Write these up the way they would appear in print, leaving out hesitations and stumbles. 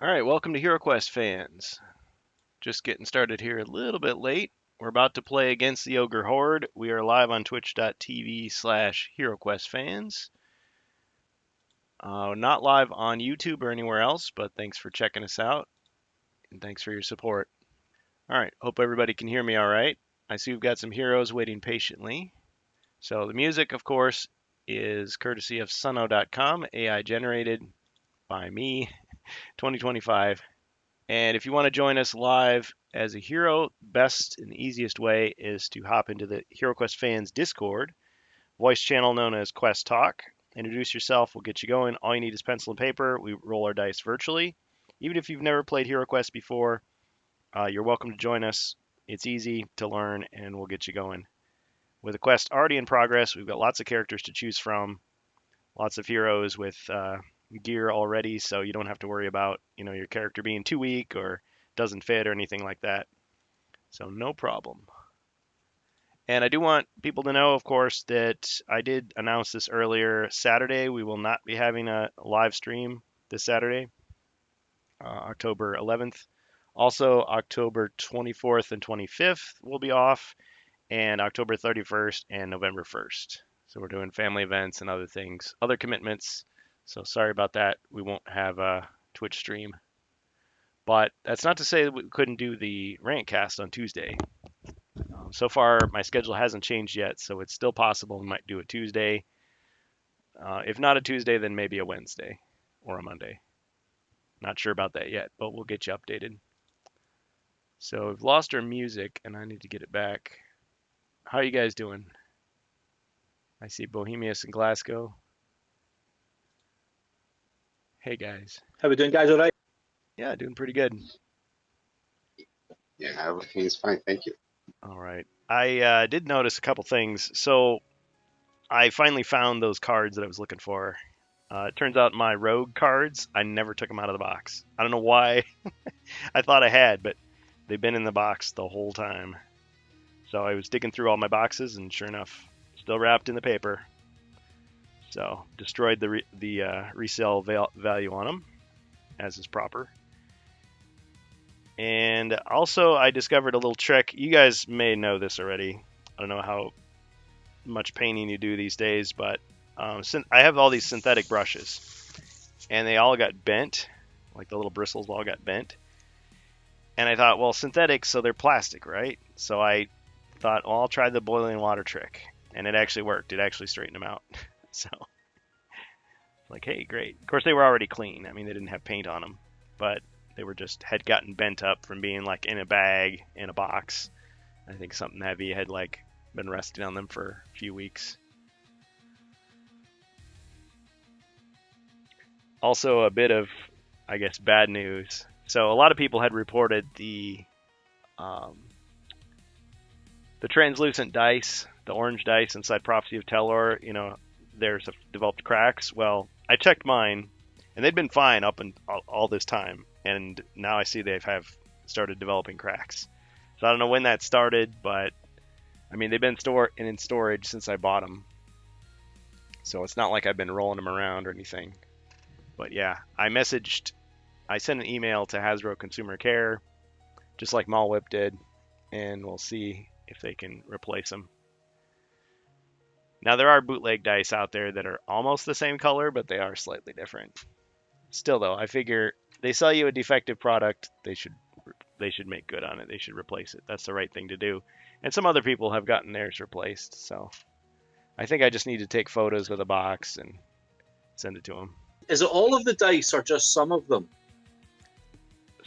All right, welcome to HeroQuest fans. Just getting started here a little bit late. We're about to play against the Ogre Horde. We are live on twitch.tv/HeroQuest fans. Not live on YouTube or anywhere else, but thanks for checking us out and thanks for your support. All right, hope everybody can hear me all right. I see we've got some heroes waiting patiently. So the music, of course, is courtesy of Suno.com, AI generated by me, 2025. And if you want to join us live as a hero, best and easiest way is to hop into the HeroQuest fans Discord, voice channel known as Quest Talk. Introduce yourself, we'll get you going. All you need is pencil and paper. We roll our dice virtually. Even if you've never played HeroQuest before, you're welcome to join us. It's easy to learn, and we'll get you going. With a quest already in progress, we've got lots of characters to choose from, lots of heroes with gear already, so you don't have to worry about your character being too weak or doesn't fit or anything like that. So no problem. And I do want people to know, of course, that I did announce this earlier. Saturday, we will not be having a live stream this Saturday, October 11th. Also, October 24th and 25th will be off, and October 31st and November 1st. So we're doing family events and other things, other commitments. So sorry about that. We won't have a Twitch stream. But that's not to say that we couldn't do the rant cast on Tuesday. So far, my schedule hasn't changed yet, so it's still possible we might do a Tuesday. If not a Tuesday, then maybe a Wednesday or a Monday. Not sure about that yet, but we'll get you updated. So we've lost our music, and I need to get it back. How are you guys doing? I see Bohemius in Glasgow. Hey guys. How we doing, guys? All right? Yeah, doing pretty good. Yeah, everything is fine. Thank you. All right. I did notice a couple things. So I finally found those cards that I was looking for. It turns out my rogue cards, I never took them out of the box. I don't know why. I thought I had, but they've been in the box the whole time. So I was digging through all my boxes, and sure enough, still wrapped in the paper. So destroyed the resale value on them, as is proper. And also, I discovered a little trick. You guys may know this already. I don't know how much painting you do these days, but I have all these synthetic brushes, and they all got bent, like the little bristles all got bent. And I thought, well, synthetic, so they're plastic, right? So I thought, well, I'll try the boiling water trick, and it actually worked. It actually straightened them out. So, like, hey, great. Of course, they were already clean. I mean, they didn't have paint on them, but they were just had gotten bent up from being like in a bag in a box. I think something heavy had like been resting on them for a few weeks. Also, a bit of, I guess, bad news. So a lot of people had reported the translucent dice, the orange dice inside Prophecy of Telor. There's developed cracks. Well, I checked mine, and they'd been fine up and all this time, and now I see have started developing cracks. So I don't know when that started, but I mean they've been in storage since I bought them, so it's not like I've been rolling them around or anything. But yeah, I sent an email to Hasbro Consumer Care, just like Mallwhip did, and we'll see if they can replace them. Now there are bootleg dice out there that are almost the same color, but they are slightly different. Still though, I figure they sell you a defective product, they should make good on it. They should replace it. That's the right thing to do. And some other people have gotten theirs replaced, so I think I just need to take photos of the box and send it to them. Is it all of the dice or just some of them?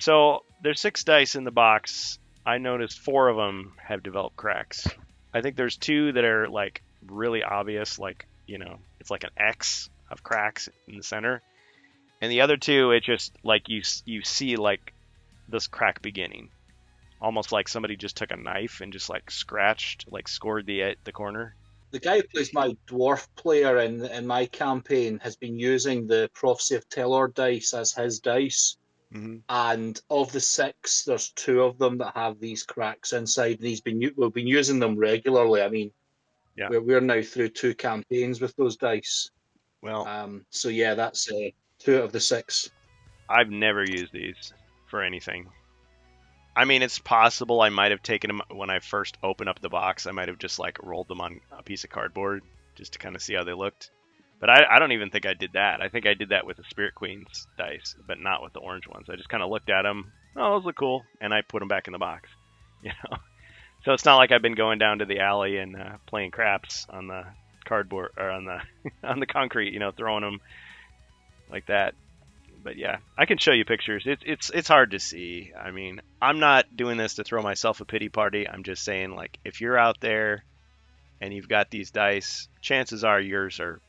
So there's 6 dice in the box. I noticed 4 of them have developed cracks. I think there's 2 that are like really obvious, like it's like an X of cracks in the center, and the other 2, it just like you see like this crack beginning, almost like somebody just took a knife and just like scratched, like scored the corner. The guy who plays my dwarf player in my campaign has been using the Prophecy of Telor dice as his dice. Mm-hmm. And of the 6, there's 2 of them that have these cracks inside, and we've been using them regularly. I mean, Yeah. we're now through 2 campaigns with those dice. Well, So yeah, that's 2 out of the 6. I've never used these for anything. I mean, it's possible I might have taken them when I first opened up the box. I might have just like rolled them on a piece of cardboard just to kind of see how they looked. But I don't even think I did that. I think I did that with the Spirit Queens dice, but not with the orange ones. I just kind of looked at them. Oh, those look cool, and I put them back in the box. You know, so it's not like I've been going down to the alley and playing craps on the cardboard or on the on the concrete. You know, throwing them like that. But yeah, I can show you pictures. It's hard to see. I mean, I'm not doing this to throw myself a pity party. I'm just saying, like, if you're out there and you've got these dice, chances are yours are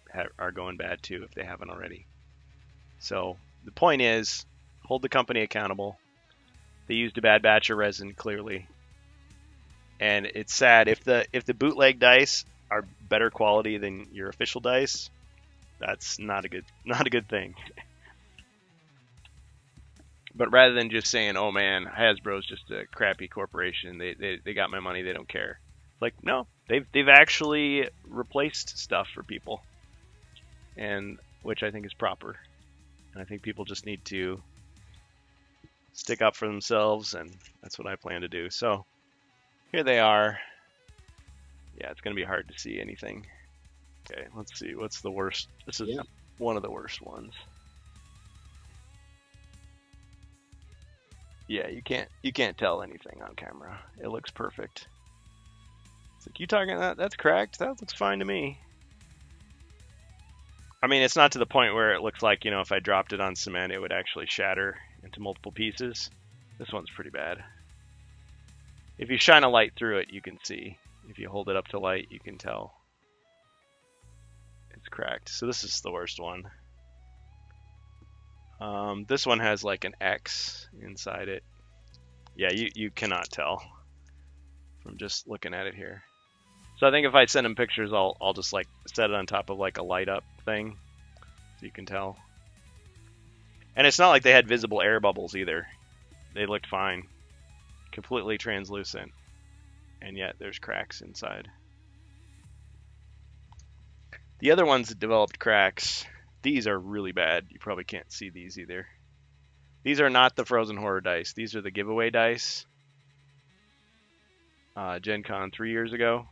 going bad too if they haven't already. So the point is, hold the company accountable. They used a bad batch of resin clearly, and it's sad if the bootleg dice are better quality than your official dice. That's not a good thing. But rather than just saying, "Oh man, Hasbro's just a crappy corporation. They got my money. They don't care." Like, no, they've actually replaced stuff for people, and which I think is proper. And I think people just need to stick up for themselves, and that's what I plan to do. So here they are. Yeah, it's gonna be hard to see anything. Okay, let's see. What's the worst? This is one of the worst ones. Yeah, you can't tell anything on camera. It looks perfect. It's like, you talking that's cracked? That looks fine to me. I mean, it's not to the point where it looks like, if I dropped it on cement, it would actually shatter into multiple pieces. This one's pretty bad. If you shine a light through it, you can see. If you hold it up to light, you can tell. It's cracked. So this is the worst one. This one has like an X inside it. Yeah, you cannot tell from just looking at it here. So I think if I send them pictures, I'll just like set it on top of like a light up thing, so you can tell. And it's not like they had visible air bubbles either. They looked fine, completely translucent, and yet there's cracks inside. The other ones that developed cracks, these are really bad. You probably can't see these either. These are not the Frozen Horror dice. These are the giveaway dice. Gen Con 3 years ago.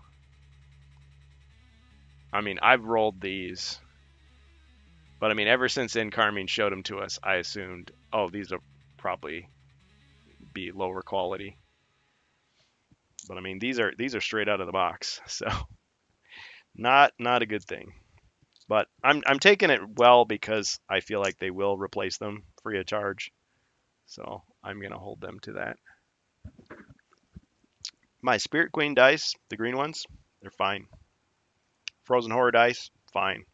I mean, I've rolled these, but I mean, ever since Carmine showed them to us, I assumed, oh, these will probably be lower quality. But I mean, these are straight out of the box, so not a good thing. But I'm taking it well because I feel like they will replace them free of charge, so I'm gonna hold them to that. My Spirit Queen dice, the green ones, they're fine. Frozen Horror dice, fine.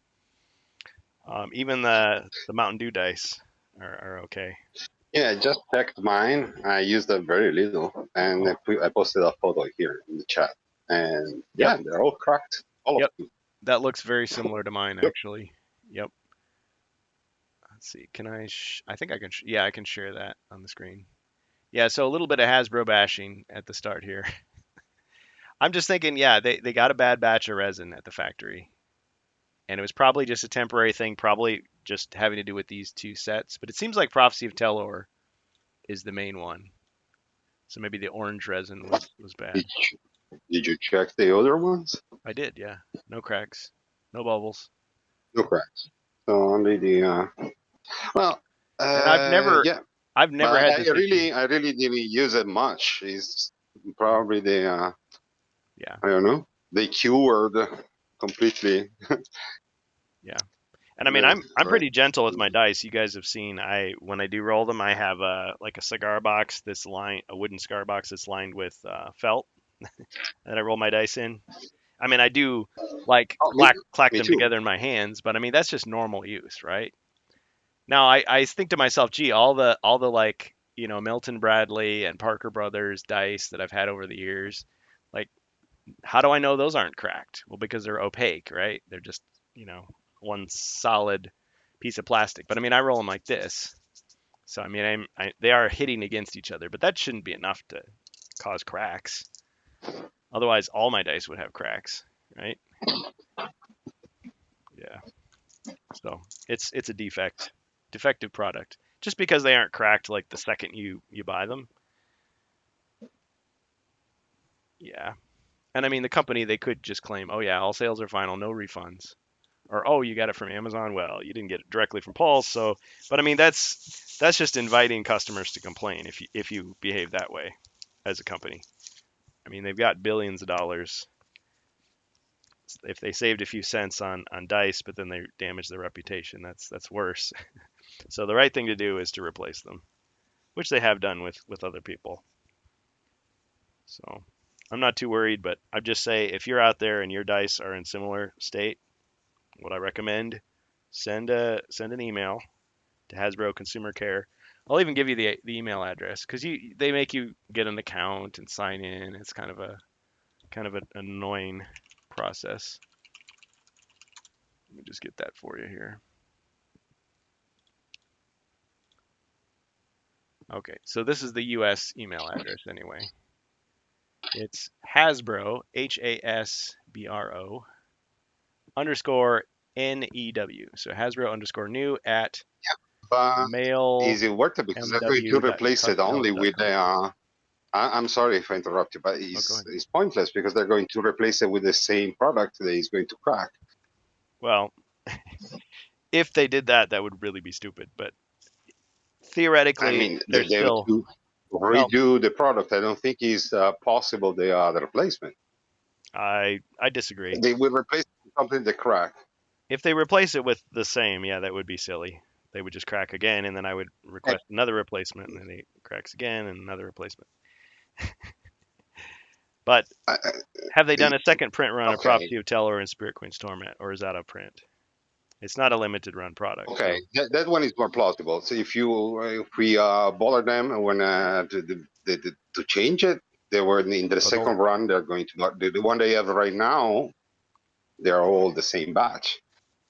Even the Mountain Dew dice are okay. Yeah, I just checked mine. I used them very little, and I posted a photo here in the chat. And yeah, they're all cracked. All of them. That looks very similar to mine, actually. Yep. Let's see. Can I? I think I can. Yeah, I can share that on the screen. Yeah, so a little bit of Hasbro bashing at the start here. I'm just thinking, yeah, they got a bad batch of resin at the factory. And it was probably just a temporary thing, probably just having to do with these two sets. But it seems like Prophecy of Telor is the main one. So maybe the orange resin was bad. Did you check the other ones? I did, yeah. No cracks, no bubbles. No cracks. So only the well. And I've never had. I really didn't use it much. It's probably the yeah. I don't know. They cured completely. Yeah. And I mean, I'm pretty gentle with my dice. You guys have seen when I do roll them, I have like a cigar box a wooden cigar box that's lined with felt that I roll my dice in. I mean, I do like clack them together in my hands, but I mean that's just normal use, right? Now I think to myself, gee, all the like Milton Bradley and Parker Brothers dice that I've had over the years, like how do I know those aren't cracked? Well, because they're opaque, right? They're just one solid piece of plastic. But I mean, I roll them like this. So I mean, they are hitting against each other, but that shouldn't be enough to cause cracks. Otherwise, all my dice would have cracks, right? Yeah. So it's a defective product. just because they aren't cracked like the second you buy them. Yeah. And I mean, the company, they could just claim, oh yeah, all sales are final, no refunds. Or, oh, you got it from Amazon. Well, you didn't get it directly from Pulse. So, but I mean, that's just inviting customers to complain if you behave that way as a company. I mean, they've got billions of dollars. If they saved a few cents on dice, but then they damage their reputation, that's worse. So the right thing to do is to replace them, which they have done with other people. So I'm not too worried, but I'd just say if you're out there and your dice are in similar state, what I recommend, send an email to Hasbro Consumer Care. I'll even give you the email address because they make you get an account and sign in. It's kind of an annoying process. Let me just get that for you here. Okay, so this is the U.S. email address anyway. It's Hasbro, HASBRO _ NEW. So Hasbro _ new at But mail is it worth it? Because they're going to replace it only with mw.customhouse.com. I'm sorry if I interrupt you, but Oh, go ahead. it's pointless because they're going to replace it with the same product that is going to crack. Well, if they did that, that would really be stupid. But theoretically, I mean, they're they have still to redo the product. I don't think it's possible the replacement. I disagree. They will replace something that crack. If they replace it with the same, yeah, that would be silly. They would just crack again, and then I would request another replacement, and then it cracks again, and another replacement. But have they done a second print run of Prophecy of Telor and Spirit Queen's Torment, or is that a print? It's not a limited run product. Okay, So. that one is more plausible. So if we bother them when to change it, they were in the second run. They're going to the one they have right now. They're all the same batch.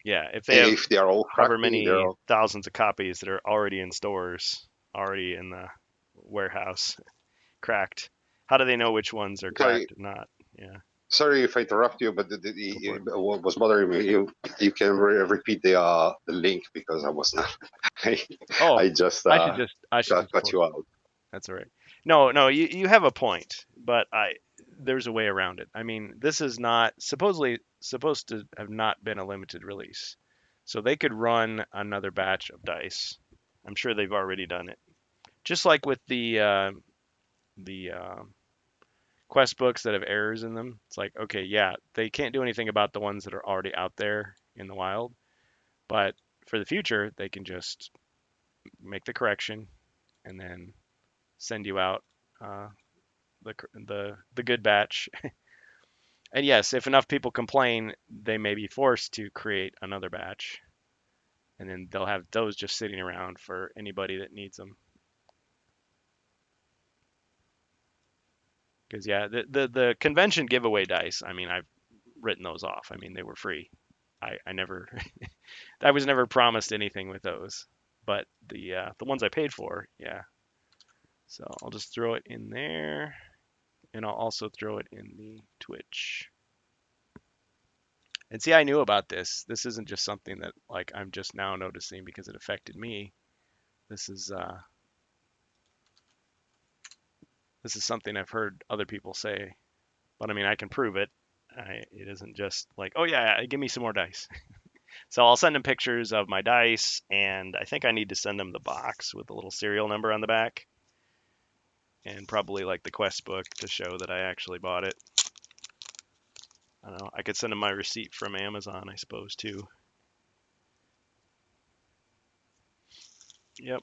Yeah, if they are all however many thousands of copies that are already in stores, already in the warehouse, cracked, how do they know which ones are cracked and not? Yeah. Sorry if I interrupt you, but what was bothering me, you can repeat the link because I was not. I should cut you out. That's all right. No, you have a point, but there's a way around it. I mean, this is not supposed to have not been a limited release, so they could run another batch of dice. I'm sure they've already done it, just like with the quest books that have errors in them. It's like, okay, yeah, they can't do anything about the ones that are already out there in the wild, but for the future, they can just make the correction and then send you out the good batch. And yes, if enough people complain, they may be forced to create another batch, and then they'll have those just sitting around for anybody that needs them. Because yeah, the convention giveaway dice, I mean, I've written those off. I mean, they were free. I never, I was never promised anything with those. But the ones I paid for, yeah. So I'll just throw it in there, and I'll also throw it in the Twitch. And see, I knew about this. This isn't just something that like I'm just now noticing because it affected me. This is something I've heard other people say, but I mean I can prove it. It isn't just like, oh yeah, give me some more dice. So I'll send them pictures of my dice, and I think I need to send them the box with a little serial number on the back, and probably like the quest book to show that I actually bought it. I don't know. I could send them my receipt from Amazon, I suppose, too. Yep.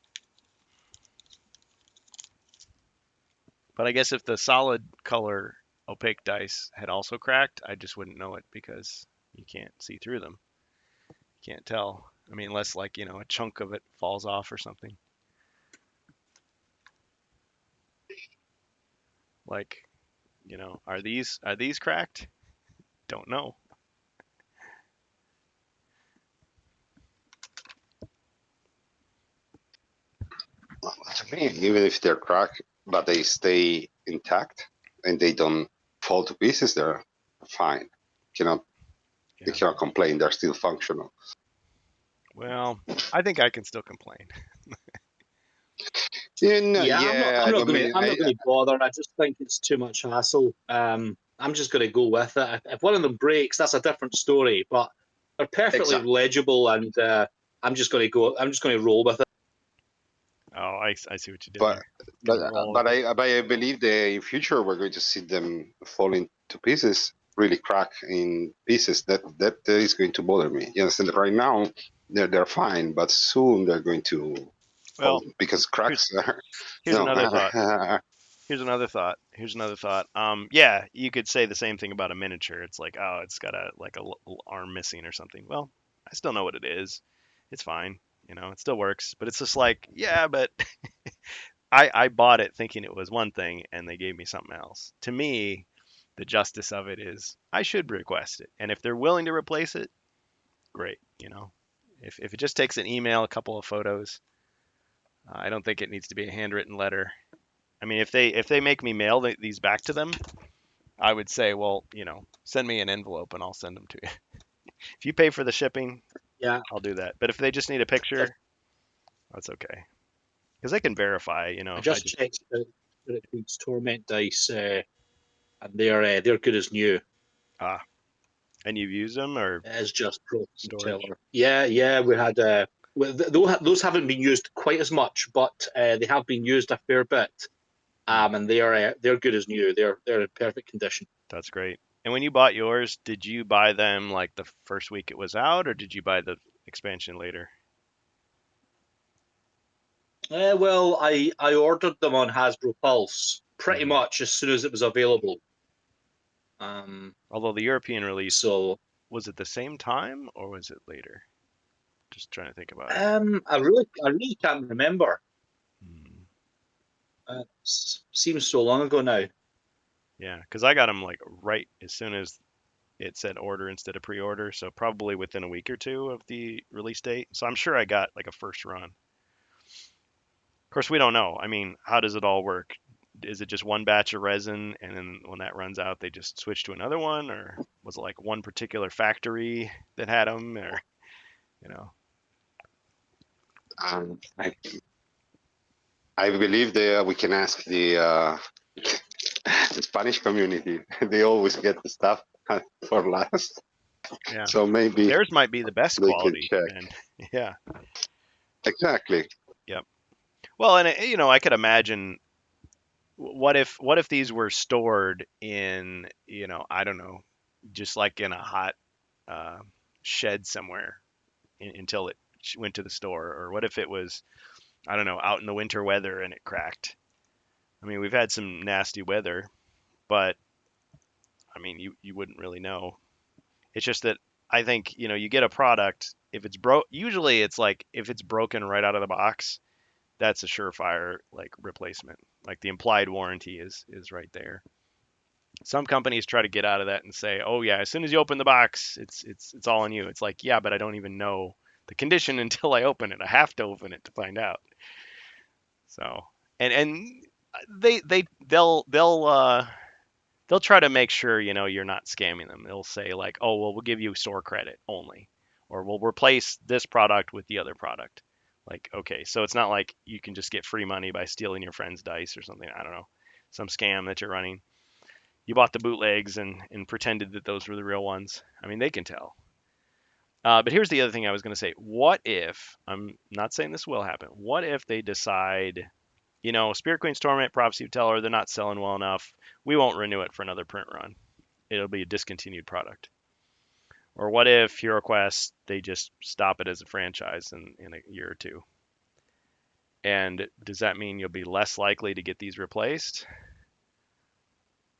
But I guess if the solid color opaque dice had also cracked, I just wouldn't know it because you can't see through them. You can't tell. I mean, unless like, a chunk of it falls off or something. Like, are these cracked? Don't know. To me, even if they're cracked, but they stay intact and they don't fall to pieces, they're fine. They cannot complain. They're still functional. Well, I think I can still complain. Yeah, Yeah, I'm I not don't going to. mean I'm not going to bother. I just think it's too much hassle. I'm just going to go with it. If one of them breaks, that's a different story. But they're perfectly exactly. legible, and I'm just going to go. I'm just going to roll with it. Oh, I see what you did But there. Gonna roll with it. but I believe that in future we're going to see them fall into pieces, really crack in pieces. That is going to bother me. You understand? Right now they're fine, but soon they're going to fall Well, because here's cracks are, here's you another thought. know. Here's another thought. Here's another thought. Yeah, you could say the same thing about a miniature. It's like, oh, it's got a like a little arm missing or something. Well, I still know what it is. It's fine. It still works. But it's just like, yeah, but I bought it thinking it was one thing and they gave me something else. To me, the justice of it is I should request it. And if they're willing to replace it, great. If it just takes an email, a couple of photos, I don't think it needs to be a handwritten letter. I mean, if they make me mail these back to them, I would say, well, send me an envelope and I'll send them to you. If you pay for the shipping, Yeah, I'll do that. But if they just need a just, picture, that's okay. Because they can verify, I if I just just checked the Queen's Torment dice, and they're good as new. ah, and you've used them or It is just Pro storage. Teller. Yeah. We had those haven't been used quite as much, but they have been used a fair bit. Hmm, And they're good as new. They're in perfect condition. that's great. And when you bought yours, did you buy them like the first week it was out, or did you buy the expansion later? Well, I ordered them on Hasbro Pulse pretty Hmm. much as soon as it was available. Um, Although the European release, so was it the same time or was it later? Just trying to think about it. I really can't remember. Hmm. It seems so long ago now. Yeah, because I got them like right as soon as it said order instead of pre-order, so probably within a week or two of the release date. So I'm sure I got like a first run. Of course, we don't know. I mean, how does it all work? Is it just one batch of resin, and then when that runs out, they just switch to another one, or was it like one particular factory that had them, or you know? Um, I, I believe that we can ask the Spanish community. They always get the stuff for last, Yeah, so maybe theirs might be the best they can quality, check. and yeah, Exactly. yep. Well, and I could imagine what if these were stored in, I don't know, just like in a hot uh, shed somewhere until it went to the store, or what if it was, I don't know, out in the winter weather and it cracked. I mean, we've had some nasty weather, but I mean, you wouldn't really know. It's just that I think, you get a product, if it's usually it's like if it's broken right out of the box, that's a surefire like replacement. Like the implied warranty is right there. Some companies try to get out of that and say, "Oh yeah, as soon as you open the box, it's all on you." It's like, "Yeah, but I don't even know the condition until I open it. I have to open it to find out." So, and they'll try to make sure, you're not scamming them. They'll say like, "Oh, well, we'll give you store credit only," or "We'll replace this product with the other product." Like, okay, so it's not like you can just get free money by stealing your friend's dice or something. I don't know, some scam that you're running. You bought the bootlegs and pretended that those were the real ones. I mean, they can tell. But here's the other thing I was going to say. What if, I'm not saying this will happen, what if they decide, Spirit Queen's Torment, Prophecy of Teller, they're not selling well enough. We won't renew it for another print run. It'll be a discontinued product. Or what if HeroQuest, they just stop it as a franchise in a year or two? And does that mean you'll be less likely to get these replaced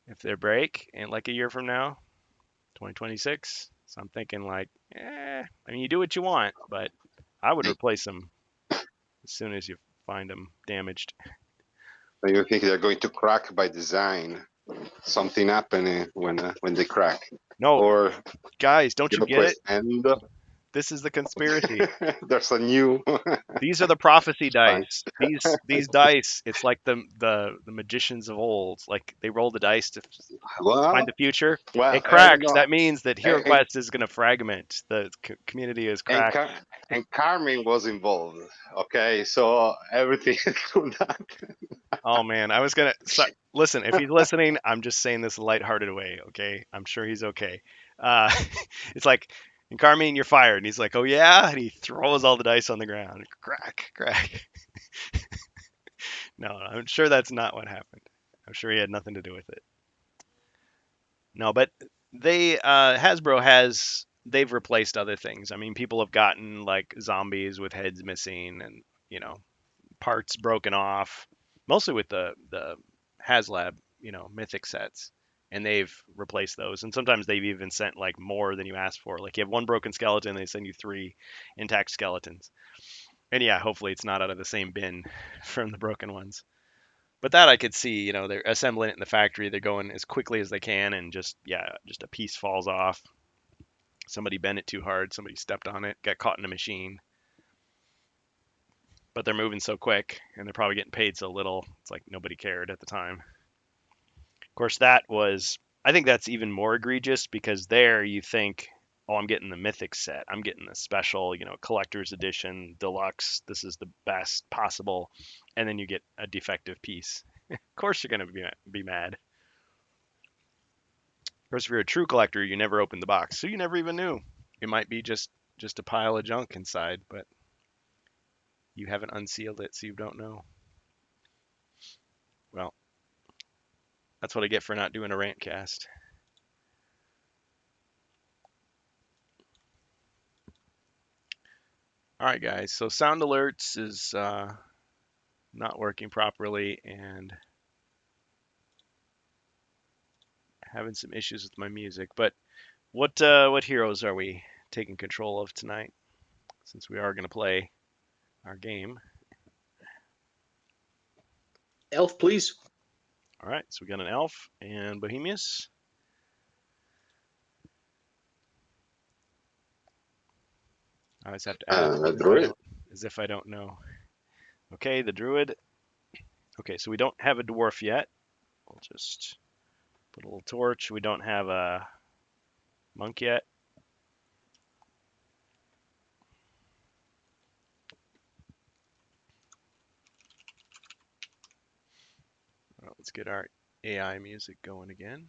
if they break in like a year from now? 2026. So I'm thinking like, I mean, you do what you want, but I would replace them as soon as you find them damaged. So you think they're going to crack by design? Something happening when they crack, No, or guys, don't you get it? request end? This is the conspiracy. There's a new. These are the prophecy Fine. dice. These dice. It's like the magicians of old. Like they roll the dice to Well, find the future. well, It cracks. no, That means that and, HeroQuest is going to fragment. The community is and, cracked. and Carmen was involved. Okay, so everything through that. Oh man, I was gonna listen. If he's listening, I'm just saying this lighthearted way. Okay, I'm sure he's okay. Uh, it's like, and Carmine, you're fired. And he's like, oh yeah, and he throws all the dice on the ground. Crack, crack. No, I'm sure that's not what happened. I'm sure he had nothing to do with it. No, but Hasbro has they've replaced other things. I mean, people have gotten like zombies with heads missing and parts broken off, mostly with the HasLab Mythic sets, and they've replaced those. And sometimes they've even sent like more than you asked for. Like you have one broken skeleton, they send you 3 intact skeletons. And yeah, hopefully it's not out of the same bin from the broken ones. But that I could see, they're assembling it in the factory. They're going as quickly as they can, and just a piece falls off. Somebody bent it too hard. Somebody stepped on it, got caught in a machine. But they're moving so quick, and they're probably getting paid so little. It's like nobody cared at the time. Of course, I think that's even more egregious because there you think, oh, I'm getting the Mythic set. I'm getting the special, collector's edition, deluxe. This is the best possible. And then you get a defective piece. Of course you're going to be mad. Of course, if you're a true collector, you never open the box, so you never even knew. It might be just a pile of junk inside, but you haven't unsealed it, so you don't know. Well, that's what I get for not doing a rant cast. All right, guys. So sound alerts is not working properly, and having some issues with my music. But what heroes are we taking control of tonight? Since we are going to play our game. Elf, please. All right. So we got an elf and Bohemius. I always have to ask Druid. as if I don't know. Okay, the druid. Okay, so we don't have a dwarf yet. We'll just put a little torch. We don't have a monk yet. Well, let's get our AI music going again.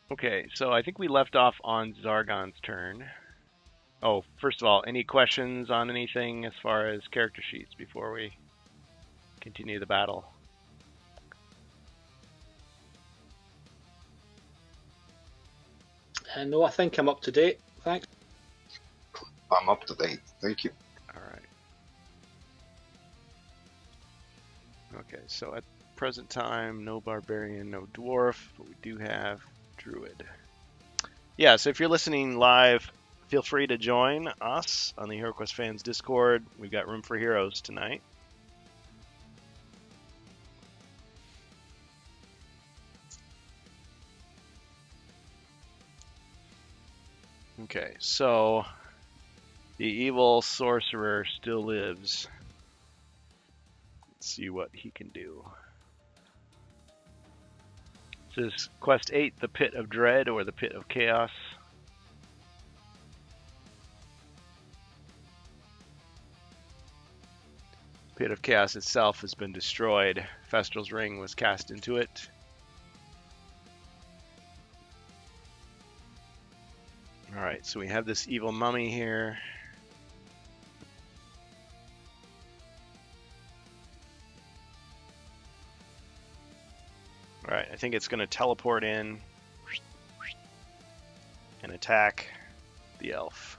Okay, so I think we left off on Zargon's turn. Oh, first of all, any questions on anything as far as character sheets before we continue the battle? No, I think I'm up to date. Thanks. I'm up to date. Thank you. All right. Okay, so at present time, no barbarian, no dwarf, but we do have druid. Yeah, so if you're listening live, feel free to join us on the HeroQuest Fans Discord. We've got room for heroes tonight. Okay, so the evil sorcerer still lives. Let's see what he can do. This is Quest 8, the Pit of Dread, or the Pit of Chaos. Pit of Chaos itself has been destroyed. Festral's Ring was cast into it. Alright, so we have this evil mummy here. Alright, I think it's going to teleport in and attack the elf.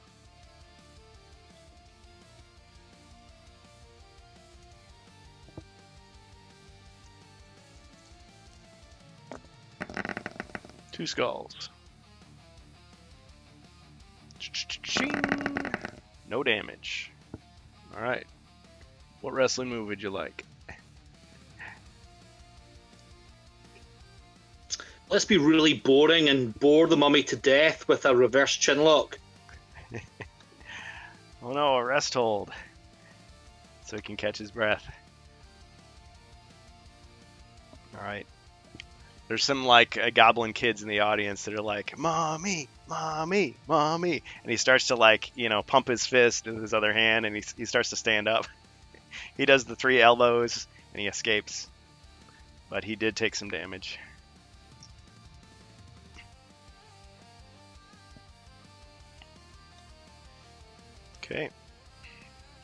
Two skulls. No damage. Alright. What wrestling move would you like? let's be really boring and bore the mummy to death with a reverse chinlock. Oh no, a rest hold. So he can catch his breath. Alright. There's some like goblin kids in the audience that are like, "Mommy, mommy, mommy," and he starts to like, pump his fist with his other hand, and he starts to stand up. He does the 3 elbows, and he escapes, but he did take some damage. Okay,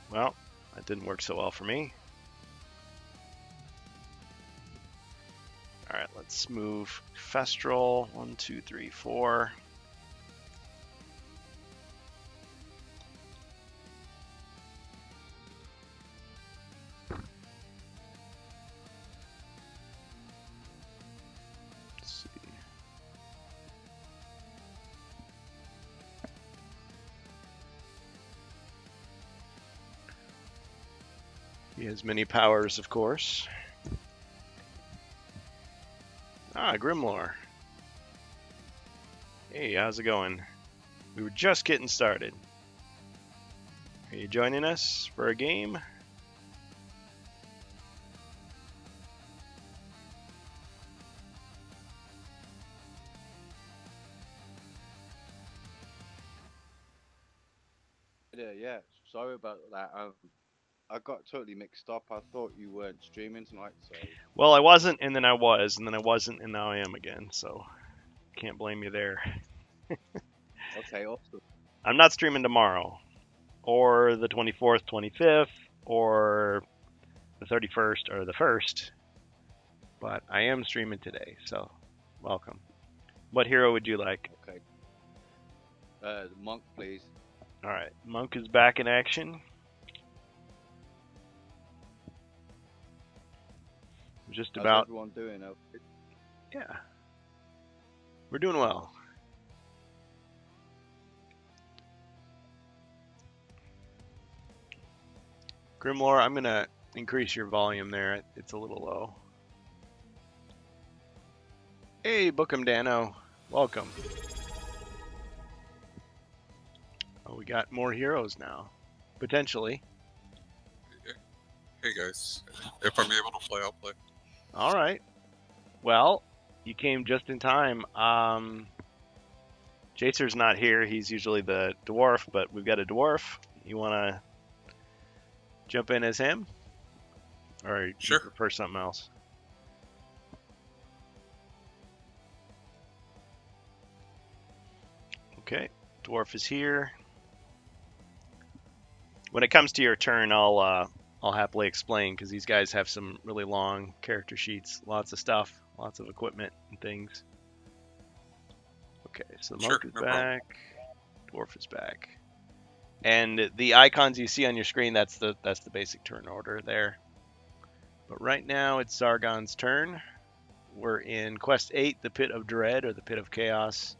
well, that didn't work so well for me. All right, let's move Festral. 1, 2, 3, 4. Let's see. He has many powers, of course. Ah, Grimlore. Hey, how's it going? We were just getting started. Are you joining us for a game? Yeah. Sorry about that. I got totally mixed up. I thought you weren't streaming tonight, so. Well, I wasn't, and then I was, and then I wasn't, and now I am again, so can't blame you there. Okay, awesome. I'm not streaming tomorrow, or the 24th, 25th, or the 31st, or the 1st, but I am streaming today, so welcome. What hero would you like? Okay. The monk, please. All right, Monk is back in action. Just How's about. everyone doing? Yeah, we're doing well. Grimlore, I'm gonna increase your volume there. It's a little low. Hey, Bookham Dano, welcome. Oh, we got more heroes now, potentially. Hey guys, if I'm able to play, I'll play. All right. Well, you came just in time. Jacer's not here. He's usually the dwarf, but we've got a dwarf. You want to jump in as him? Or Sure. You prefer something else? Okay, dwarf is here. When it comes to your turn, I'll happily explain, because these guys have some really long character sheets, lots of stuff, lots of equipment and things. Okay, so Sure, Monk is no problem. back, Dwarf is back, and the icons you see on your screen, that's the basic turn order there. But right now it's Zargon's turn. We're in Quest 8, the Pit of Dread, or the Pit of Chaos.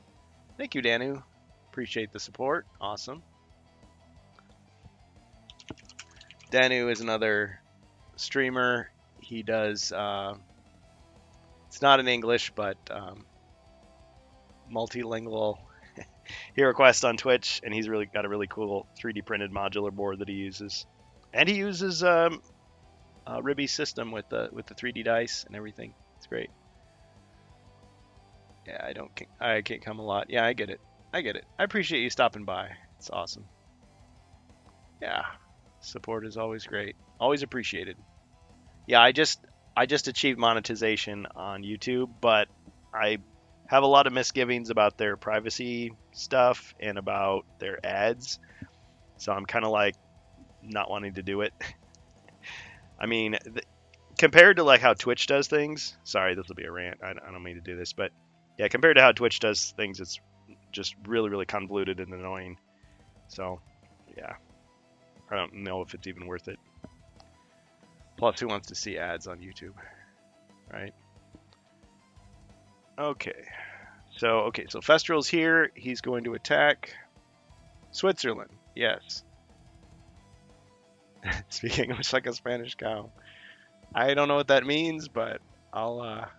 Thank you, Danu. Appreciate the support. Awesome. Danu is another streamer. He does, it's not in English, but multilingual Hero Quest on Twitch, and he's really got a really cool 3D printed modular board that he uses. And he uses Ribby's system with the 3D dice and everything. It's great. Yeah, I can't come a lot. Yeah, I get it. I appreciate you stopping by. It's awesome. Yeah. Support is always great. Always appreciated. Yeah, I just achieved monetization on YouTube, but I have a lot of misgivings about their privacy stuff and about their ads. So I'm kind of like not wanting to do it. I mean, compared to like how Twitch does things, sorry, this will be a rant. I don't mean to do this, but yeah, compared to how Twitch does things, it's just really, really convoluted and annoying. So, yeah. I don't know if it's even worth it. Plus, who wants to see ads on YouTube, right? Okay. So Festral's here. He's going to attack Switzerland. Yes. Speak English like a Spanish cow. I don't know what that means, but I'll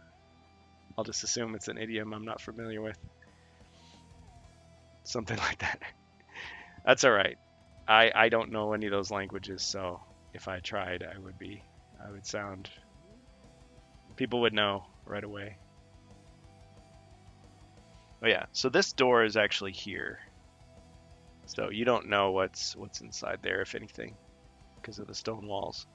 I'll just assume it's an idiom I'm not familiar with. Something like that. That's all right. I don't know any of those languages, so if I tried, I would sound, people would know right away. Oh yeah, so this door is actually here. So you don't know what's inside there, if anything, because of the stone walls.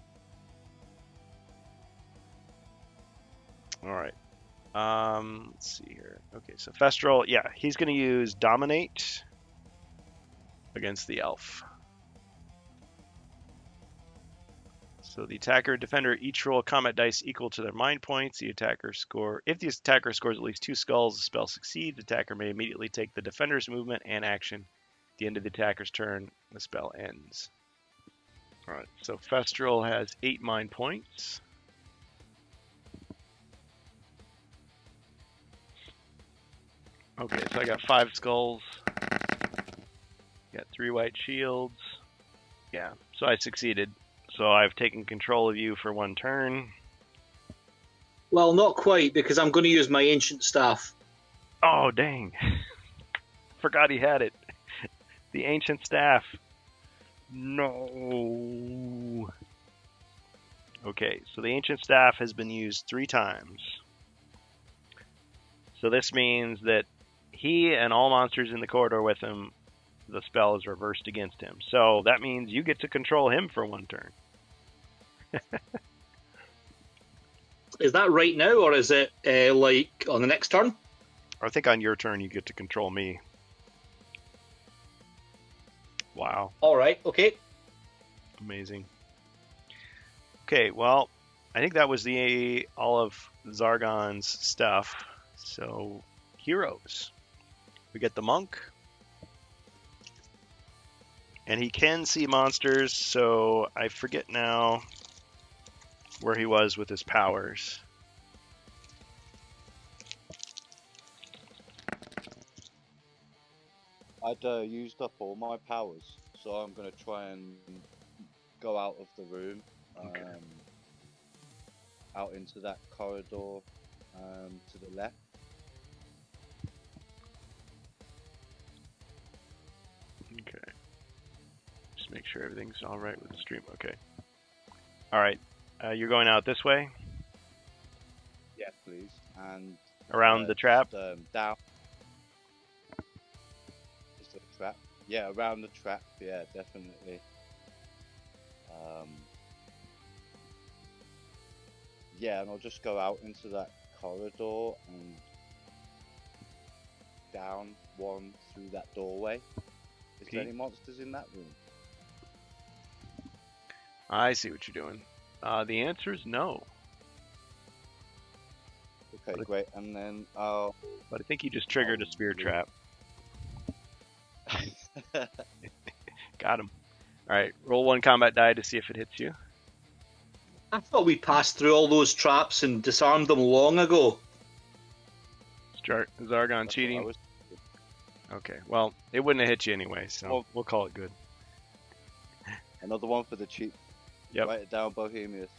All right. Let's see here. Okay, so Festral, yeah, he's going to use Dominate against the elf. So the attacker and defender each roll combat dice equal to their mind points. The attacker score. If the attacker scores at least 2 skulls, the spell succeeds. The attacker may immediately take the defender's movement and action. At the end of the attacker's turn, the spell ends. All right. So Festral has 8 mind points. Okay, so I got 5 skulls. Got 3 white shields. Yeah, so I succeeded. So I've taken control of you for 1 turn. Well, not quite, because I'm going to use my ancient staff. Oh, dang. Forgot he had it. The ancient staff. No. Okay, so the ancient staff has been used 3 times. So this means that he and all monsters in the corridor with him, the spell is reversed against him. So that means you get to control him for 1 turn. Is that right now, or is it like on the next turn? I think on your turn you get to control me. Wow. All right, okay. Amazing. Okay, well, I think that was all of Zargon's stuff. So, heroes. We get the monk. And he can see monsters, so I forget now where he was with his powers. I'd used up all my powers, so I'm going to try and go out of the room, Okay. out into that corridor to the left. Okay. Just make sure everything's all right with the stream. Okay. All right. You're going out this way? Yeah, please. And Around the trap? just, down. Just a trap. Yeah, around the trap. Yeah, definitely. Yeah, and I'll just go out into that corridor and down 1 through that doorway. Is there Okay. any monsters in that room? I see what you're doing. The answer is no. Okay, But- great. And then I'll. But I think you just triggered a spear trap. Got him. All right. Roll 1 combat die to see if it hits you. I thought we passed through all those traps and disarmed them long ago. Zargon That's what I cheating. was- Okay. Well, it wouldn't have hit you anyway, so Well- we'll call it good. Another one for the cheat. Yep. Write it down, Bohemius.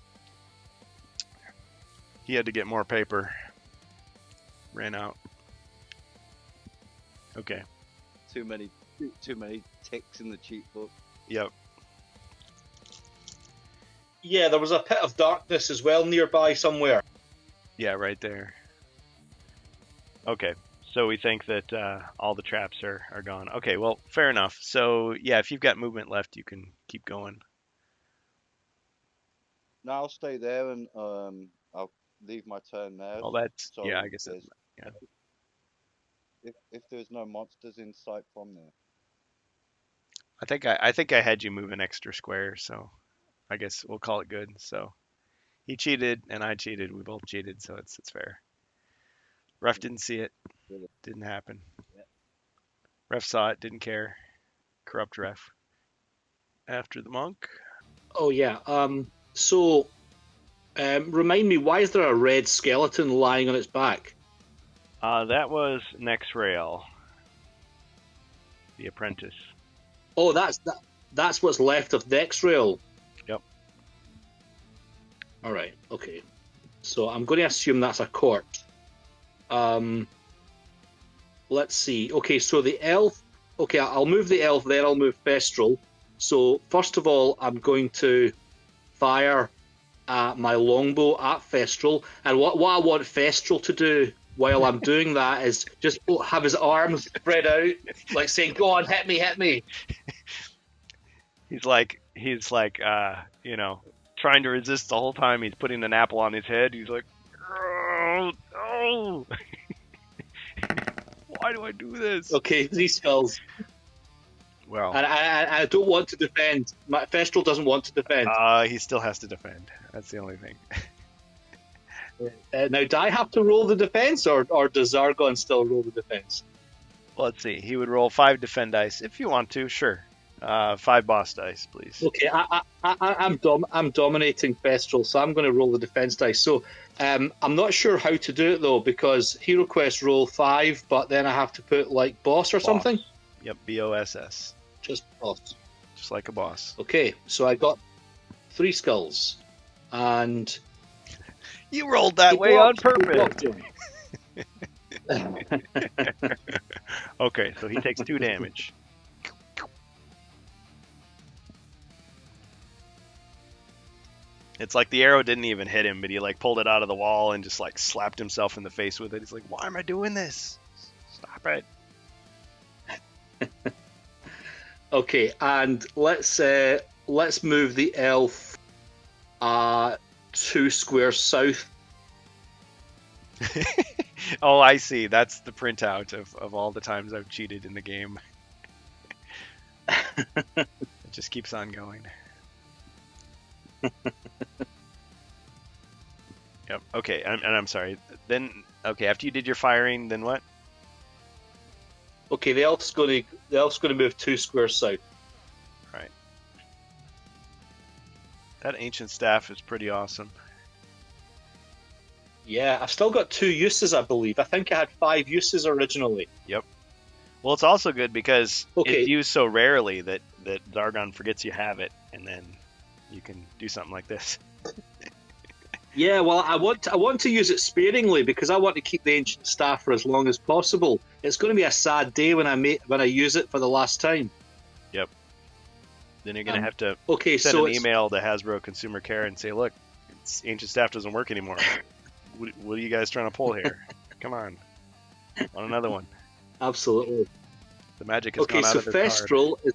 He had to get more paper. Ran out. Okay. Too many ticks in the cheat book. Yep. Yeah, there was a pit of darkness as well nearby somewhere. Yeah, right there. Okay. So we think that all the traps are gone. Okay, well, fair enough. So, yeah, if you've got movement left, you can keep going. No, I'll stay there and I'll leave my turn there. Well, that's, So yeah, I guess that's, there's- yeah. If there's no monsters in sight from there. I think I had you move an extra square, so I guess we'll call it good. So he cheated and I cheated. We both cheated, so it's fair. Ref didn't see it. Didn't happen. Yeah. Ref saw it, didn't care. Corrupt ref. After the monk. Oh yeah. So, remind me, why is there a red skeleton lying on its back? That was Next Rail, the apprentice. Oh, that's what's left of Dexrail. Yep. All right. Okay. So I'm going to assume that's a corpse. Let's see. Okay, so the elf. Okay, I'll move the elf, then I'll move Thestral. So first of all, I'm going to fire my longbow at Thestral, and what I want Thestral to do while I'm doing that is just have his arms spread out, like saying, "Go on, hit me, hit me." He's like, you know, trying to resist the whole time. He's putting an apple on his head. He's like, oh, no. Why do I do this? Okay, 3 skulls. Well, And I don't want to defend. Thestral doesn't want to defend. he still has to defend. That's the only thing. Now, do I have to roll the defense, or does Zargon still roll the defense? Well, let's see. He would roll 5 defend dice if you want to. Sure. 5 boss dice, please. Okay, I'm dominating Thestral, so I'm going to roll the defense dice. So I'm not sure how to do it though, because Hero Quest roll 5, but then I have to put like boss or something. Yep, BOSS. Just boss. Just like a boss. Okay, so I got 3 skulls, and You rolled that he way on blocked- he purpose. blocked him. Okay, so he takes 2 damage. It's like the arrow didn't even hit him, but he like pulled it out of the wall and just like slapped himself in the face with it. He's like, "Why am I doing this? Stop it!" Okay, and let's move the elf 2 squares south. Oh, I see. That's the printout of all the times I've cheated in the game. It just keeps on going. Yep. Okay. And I'm sorry. Then okay. After you did your firing, then what? Okay, the elf's going to move 2 squares south. Right. That ancient staff is pretty awesome. Yeah, I've still got 2 uses, I believe. I think I had 5 uses originally. Well, it's also good because Okay. it's used so rarely that Zargon forgets you have it, and then you can do something like this. Yeah, well, I want to use it sparingly because I want to keep the ancient staff for as long as possible. It's going to be a sad day when I use it for the last time. Then you're gonna have to Okay, send so an email to Hasbro Consumer Care and say, "Look, ancient staff doesn't work anymore. What are you guys trying to pull here? Come on, another one." Absolutely. The magic has Okay, gone out so of this card. Thestral is.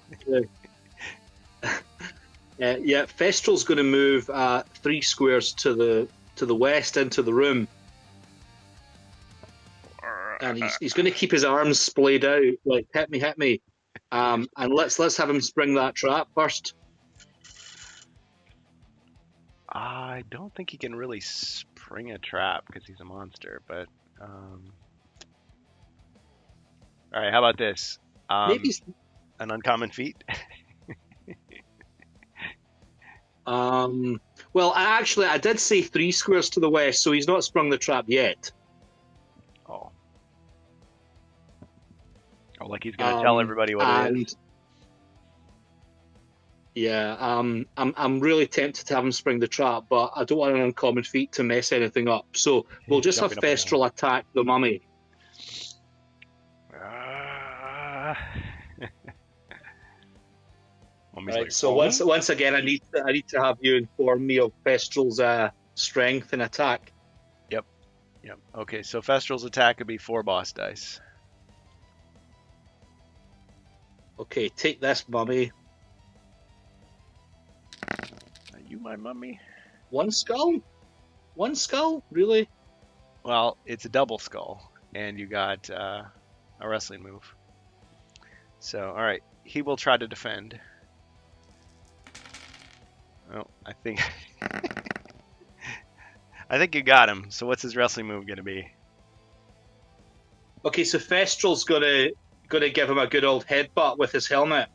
Yeah, Thestral's going to move 3 squares to the west into the room, and he's going to keep his arms splayed out, like hit me. And let's have him spring that trap first. I don't think he can really spring a trap because he's a monster. But all right, how about this? Maybe. An uncommon feat. Well, I did say 3 squares to the west, so he's not sprung the trap yet. Oh, like he's gonna tell everybody what it is. Yeah, I'm really tempted to have him spring the trap, but I don't want an uncommon feat to mess anything up. So we'll just have Jumping up and Thestral attack the mummy. Mummy's Right. like, So "Oh." once again, I need to have you inform me of Thestral's strength and attack. Yep. Okay, so Festral's attack would be 4 boss dice. Okay, take this, mummy. Are you my mummy? 1 skull? 1 skull? Really? Well, it's a double skull, and you got a wrestling move. So, all right, he will try to defend. Oh, I think I think you got him. So, what's his wrestling move gonna be? Okay, so Thestral's gonna give him a good old headbutt with his helmet.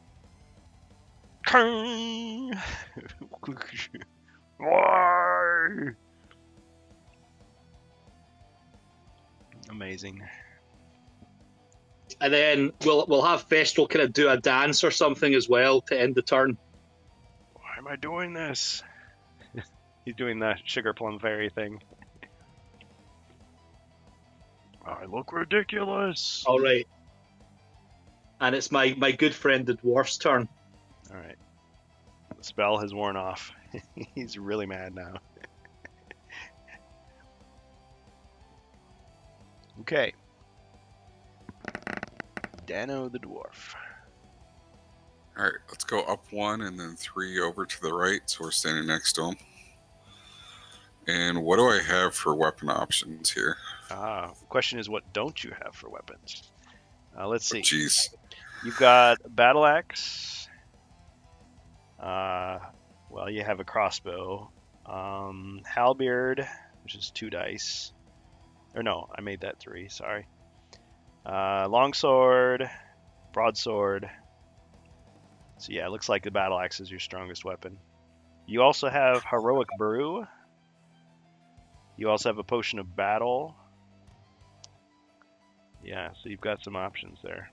Why? Amazing. And then we'll have Thestral kind of do a dance or something as well to end the turn. Why am I doing this? He's doing the sugar plum fairy thing. I look ridiculous. All right. And it's my good friend the dwarf's turn. All right. The spell has worn off. He's really mad now. Okay. Dano the dwarf. All right, let's go up 1 and then 3 over to the right, so we're standing next to him. And what do I have for weapon options here? The question is, what don't you have for weapons? Let's see. Jeez. You've got battle axe. Well, you have a crossbow. Halberd, which is 2 dice. Or no, I made that 3. Sorry. Longsword, broadsword. So yeah, it looks like the battle axe is your strongest weapon. You also have heroic brew. You also have a potion of battle. Yeah, so you've got some options there.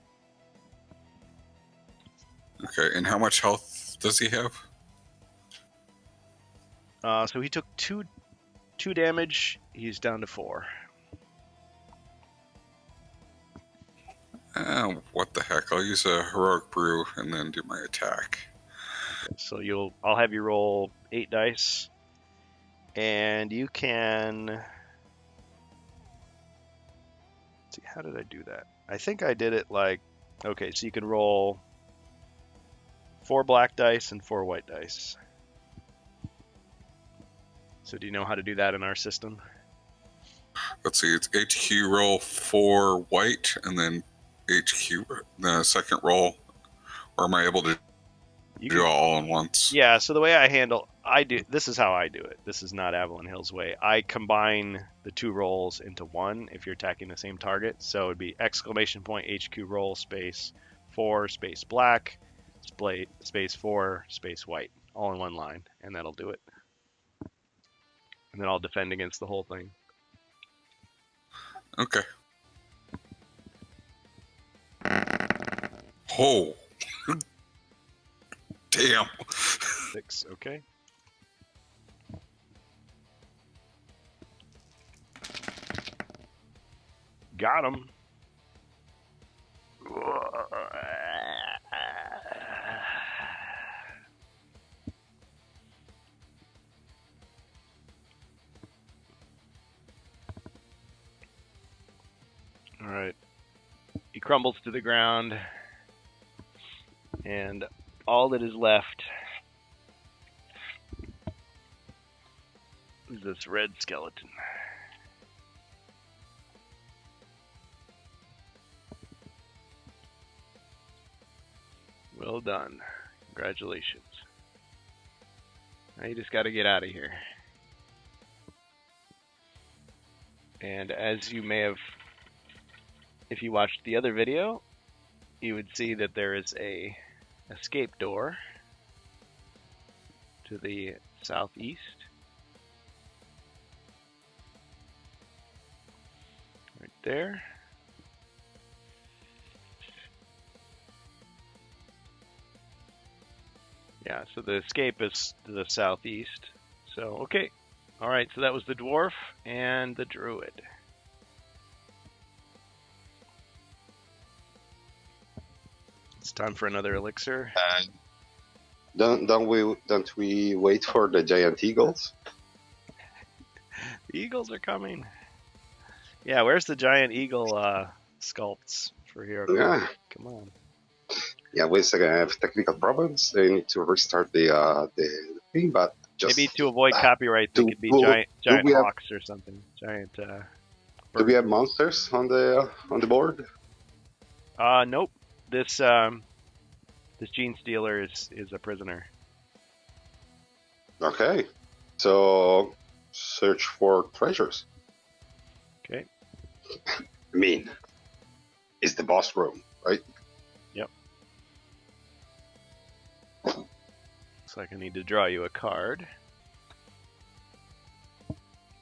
Okay, and how much health does he have? So he took 2 damage. He's down to 4. What the heck? I'll use a heroic brew and then do my attack. So I'll have you roll 8 dice, and you can. Let's see, how did I do that? I think I did it like, okay, so you can roll 4 black dice and 4 white dice. So do you know how to do that in our system? Let's see, it's HQ roll 4 white and then HQ the second roll, or am I able to do it all in once? Yeah, so the way this is how I do it. This is not Avalon Hill's way. I combine the 2 rolls into one if you're attacking the same target. So it'd be exclamation point HQ roll space 4 space black space 4 space white, all in one line, and that'll do it. And then I'll defend against the whole thing. Okay. Oh. Damn. 6, okay. Got him. All right. He crumbles to the ground, and all that is left is this red skeleton. Well done. Congratulations. Now you just got to get out of here. And as you may have, if you watched the other video, you would see that there is a escape door to the southeast. Right there. Yeah, so the escape is to the southeast. So, okay. Alright, so that was the dwarf and the druid. It's time for another elixir. Don't we wait for the giant eagles? The eagles are coming. Yeah, where's the giant eagle sculpts for Hero? Yeah. Come on. Yeah, wait a second. I have technical problems. They need to restart the thing, but just Maybe to avoid copyright, they could be giant hawks or something. Giant. Do we have monsters on the board? Nope. This Gene Stealer is a prisoner. Okay, so search for treasures. Okay. I mean, it's the boss room, right? Yep. Looks like I need to draw you a card.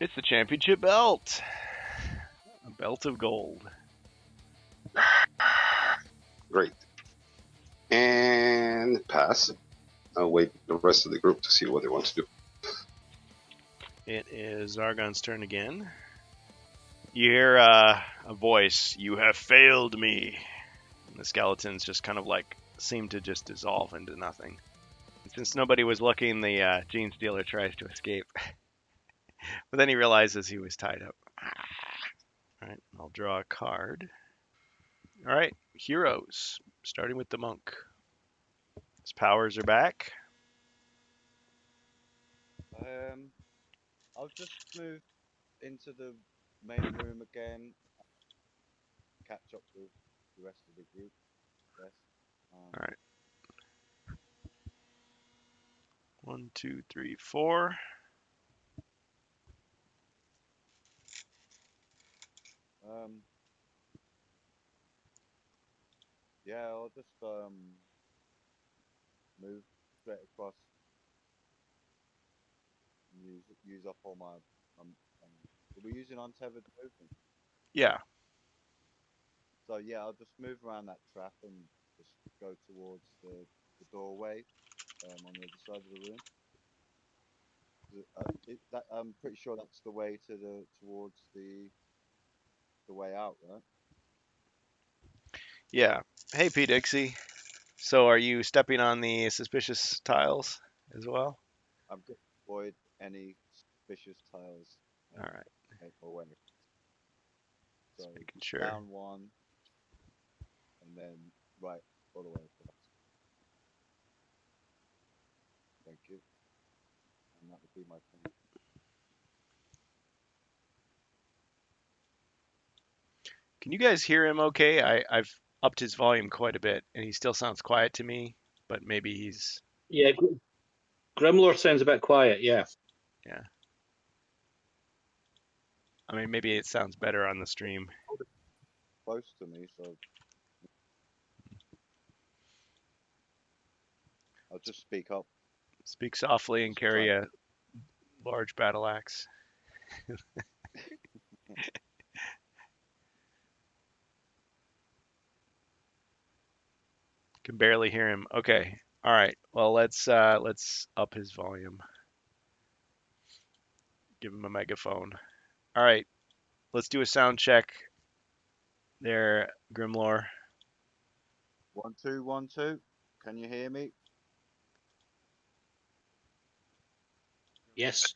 It's the championship belt. A belt of gold. Great. And pass. I'll wait the rest of the group to see what they want to do. It is Zargon's turn again. You hear a voice, "You have failed me." And the skeletons just kind of like seem to just dissolve into nothing. And since nobody was looking, the gene stealer tries to escape. But then he realizes he was tied up. All right, I'll draw a card. All right, heroes, starting with the monk. His powers are back. I'll just move into the main room again, catch up with the rest of the group. Yes. All right. 1, 2, 3, 4. Yeah, I'll just move straight across and use up all my we're using untethered movement. Yeah. So yeah, I'll just move around that trap and just go towards the doorway on the other side of the room. I'm pretty sure that's the way towards the way out, right? Yeah. Hey, P. Dixie. So are you stepping on the suspicious tiles as well? I'm going to avoid any suspicious tiles. All right. Away. So Just making sure. Down one, and then right all the way across. Thank you. And that would be my turn. Can you guys hear him okay? I've upped his volume quite a bit, and he still sounds quiet to me, but maybe he's... Yeah, Grimlore sounds a bit quiet, yeah. Yeah. I mean, maybe it sounds better on the stream. Close to me, so I'll just speak up. Speak softly and carry a large battle axe. Can barely hear him. Okay. All right. Well, let's up his volume. Give him a megaphone. All right. Let's do a sound check. There, Grimlore. 1 2 1 2. Can you hear me? Yes.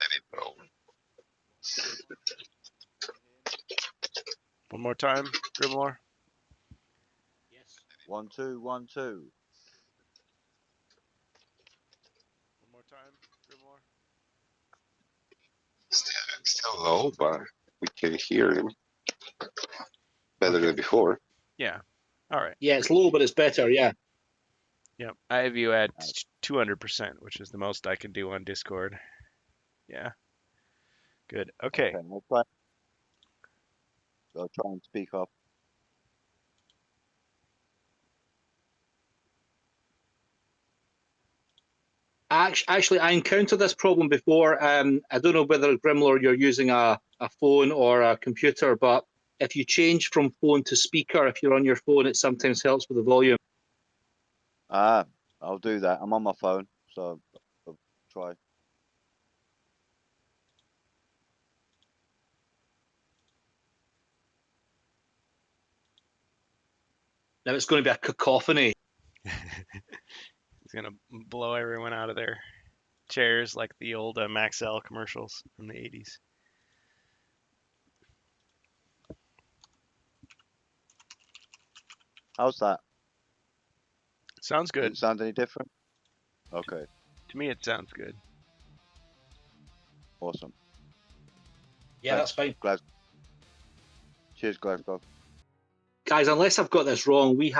One more time, Grimlore. Yes. 1 2 1 2. One more time, Grimlore. Still low, but we can hear him better than before. Yeah. All right. Yeah, it's low, but it's better, yeah. Yep. I have you at 200%, which is the most I can do on Discord. Yeah. Good. Okay. I'll try and speak up. Actually, I encountered this problem before. I don't know whether, Grimlore, you're using a phone or a computer, but if you change from phone to speaker, if you're on your phone, it sometimes helps with the volume. I'll do that. I'm on my phone, so I'll try. Now it's going to be a cacophony. He's going to blow everyone out of their chairs like the old Maxell commercials from the 80s. How's that? Sounds good. Does it sound any different? Okay. To me, it sounds good. Awesome. Yeah, that's fine. Cheers, Glasgow. Guys, unless I've got this wrong, we've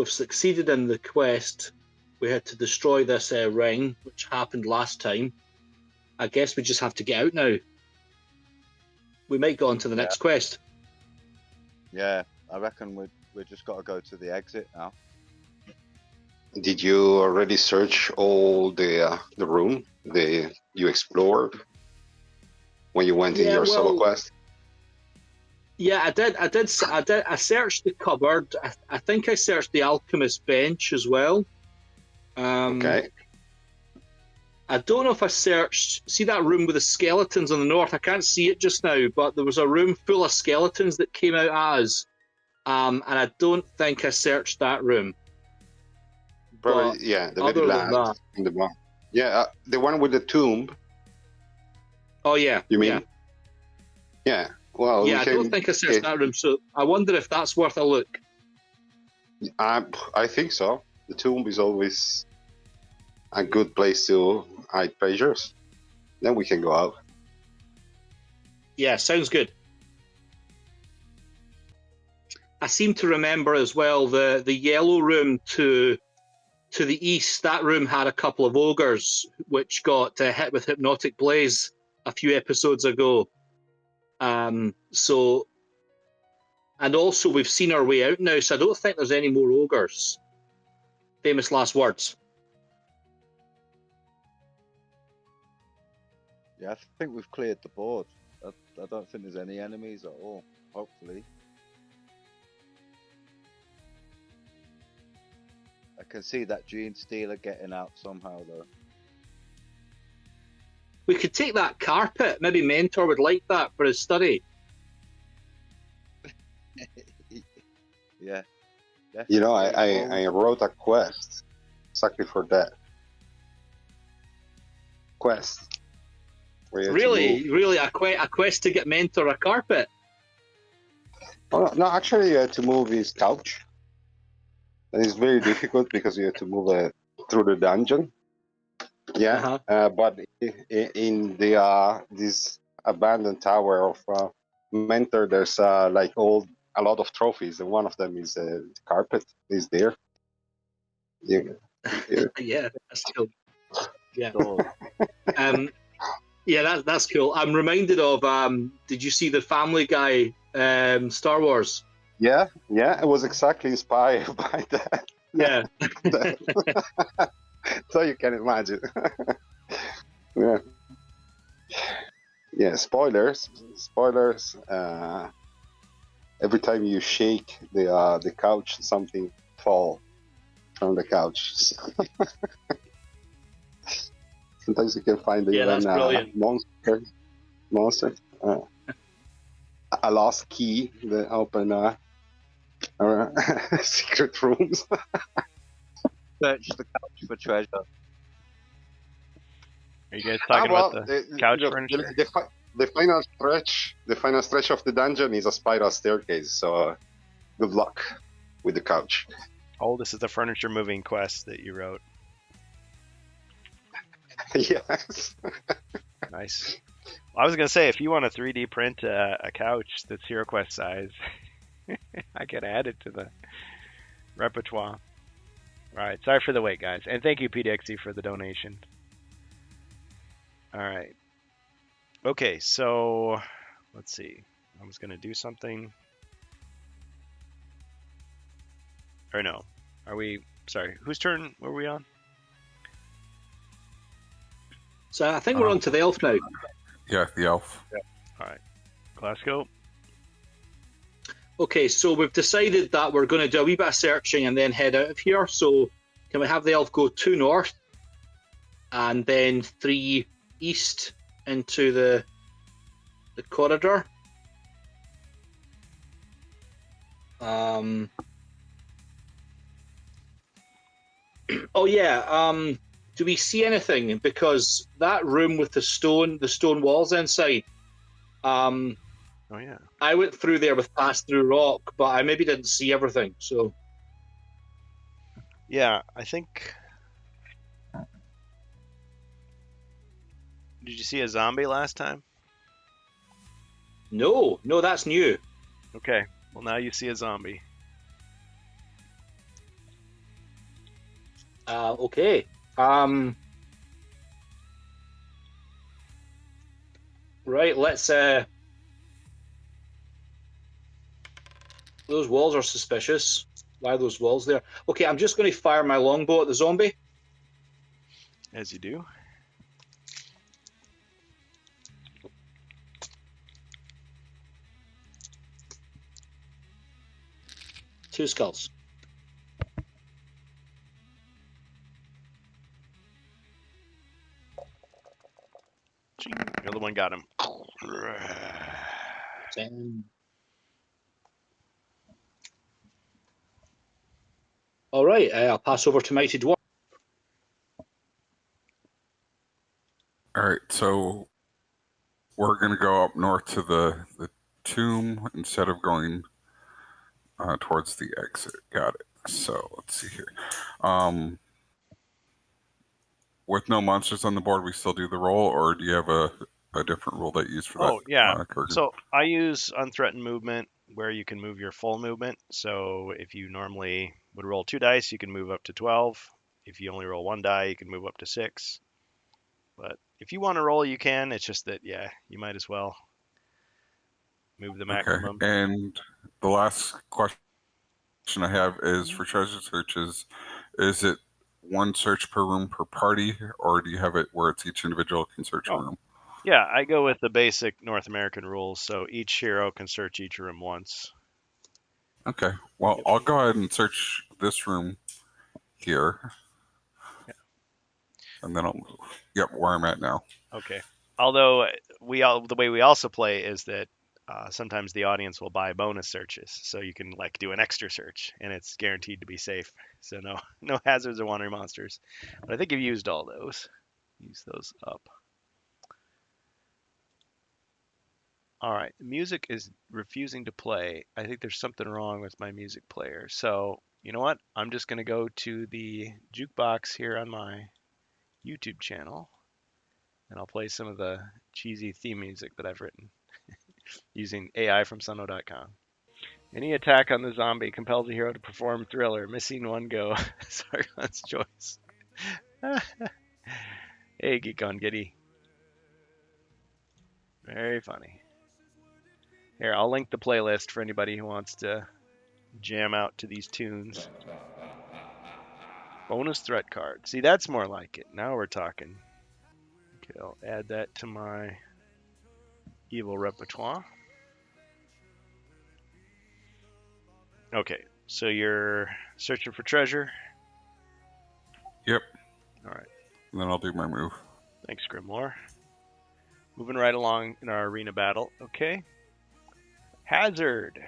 succeeded in the quest. We had to destroy this ring, which happened last time. I guess we just have to get out now. We might go on to the next quest. Yeah, I reckon we just got to go to the exit now. Did you already search all the room you explored when you went in your solo quest? Yeah, I did. I searched the cupboard. I think I searched the alchemist bench as well. Okay. I don't know if I searched. See that room with the skeletons on the north? I can't see it just now, but there was a room full of skeletons that came out at us. And I don't think I searched that room. Probably, But yeah, the very other than that, last in the bar. Yeah, the one with the tomb. oh yeah, You mean? yeah, Yeah. Well, yeah. we I don't can. think I searched that room, so I wonder if that's worth a look. I think so. The tomb is always a good place to hide treasures. Then we can go out. Yeah, sounds good. I seem to remember as well the yellow room to the east. That room had a couple of ogres which got hit with hypnotic blaze a few episodes ago. So, and also we've seen our way out now, so I don't think there's any more ogres. Famous last words. Yeah, I think we've cleared the board. I don't think there's any enemies at all. Hopefully. I can see that Gene Stealer getting out somehow, though. We could take that carpet. Maybe Mentor would like that for his study. Yeah. You know, definitely. I wrote a quest exactly for that. Quest. where you have to Really, move. really, a quest to get Mentor a carpet. Oh, no, actually, you have to move his couch. And it's very difficult because you have to move through the dungeon. Yeah, but in the this abandoned tower of Mentor, there's like a lot of trophies, and one of them is the carpet is there. Yeah, Yeah, that's cool. Yeah. Doors. Yeah, that's cool. I'm reminded of did you see the Family Guy Star Wars? yeah, it was exactly inspired by that. Yeah. So you can imagine. Yeah. Yeah, spoilers. Every time you shake the couch, something fall from the couch. Sometimes you can find Yeah, even that's brilliant. monster. A lost key that open secret rooms. Search the couch for treasure. Are you guys talking about the couch look, furniture? The final stretch of the dungeon is a spiral staircase. So good luck with the couch. Oh, this is the furniture moving quest that you wrote. Yes. Nice. Well, I was gonna say, if you want to 3D print a couch that's HeroQuest size, I could add it to the repertoire. All right, sorry for the wait, guys, and thank you, PDXE, for the donation. All right. Okay, so let's see. I was gonna do something. Or no? Are we? Sorry, whose turn were we on? So I think we're on to the elf now. Yeah, the elf. All right, Glasgow. Okay, so we've decided that we're going to do a wee bit of searching and then head out of here. So can we have the elf go 2 north and then 3 east into the corridor? Oh yeah. Do we see anything? Because that room with the stone walls inside. Oh yeah. I went through there with pass-through rock, but I maybe didn't see everything. So Yeah, I think. Did you see a zombie last time? no, that's new. Okay. Well, now you see a zombie. Okay. Right. Let's. Those walls are suspicious. Why are those walls there? Okay, I'm just going to fire my longbow at the zombie. As you do. Two skulls. The other one got him. 10. All right, I'll pass over to Mighty Dwarf. All right, so we're going to go up north to the tomb instead of going towards the exit. Got it. So let's see here. With no monsters on the board, we still do the roll, or do you have a different rule that you use for that? Oh, yeah. Kurgan? So I use unthreatened movement where you can move your full movement. So if you normally would roll 2 dice, you can move up to 12. If you only roll 1 die, you can move up to 6. But if you want to roll, you can. It's just that, yeah, you might as well move the maximum. Okay. And the last question I have is for treasure searches. Is it one search per room per party, or do you have it where it's each individual can search a room? Yeah, I go with the basic North American rules, so each hero can search each room once. Okay. Well, I'll go ahead and search this room here. Yeah. And then I'll move. Yep, where I'm at now. Okay. Although the way we also play is that sometimes the audience will buy bonus searches, so you can like do an extra search, and it's guaranteed to be safe. So no hazards or wandering monsters. But I think you've used all those. Use those up. All right, the music is refusing to play. I think there's something wrong with my music player. So you know what? I'm just gonna go to the jukebox here on my YouTube channel, and I'll play some of the cheesy theme music that I've written using AI from Sunno.com. Any attack on the zombie compels the hero to perform Thriller, missing one go. Sargon's choice. Hey, Geek on Giddy. Very funny. Here, I'll link the playlist for anybody who wants to jam out to these tunes. Bonus threat card. See, that's more like it. Now we're talking. Okay, I'll add that to my evil repertoire. Okay, so you're searching for treasure? Yep. All right. And then I'll do my move. Thanks, Grimoire. Moving right along in our arena battle. Okay. Hazard.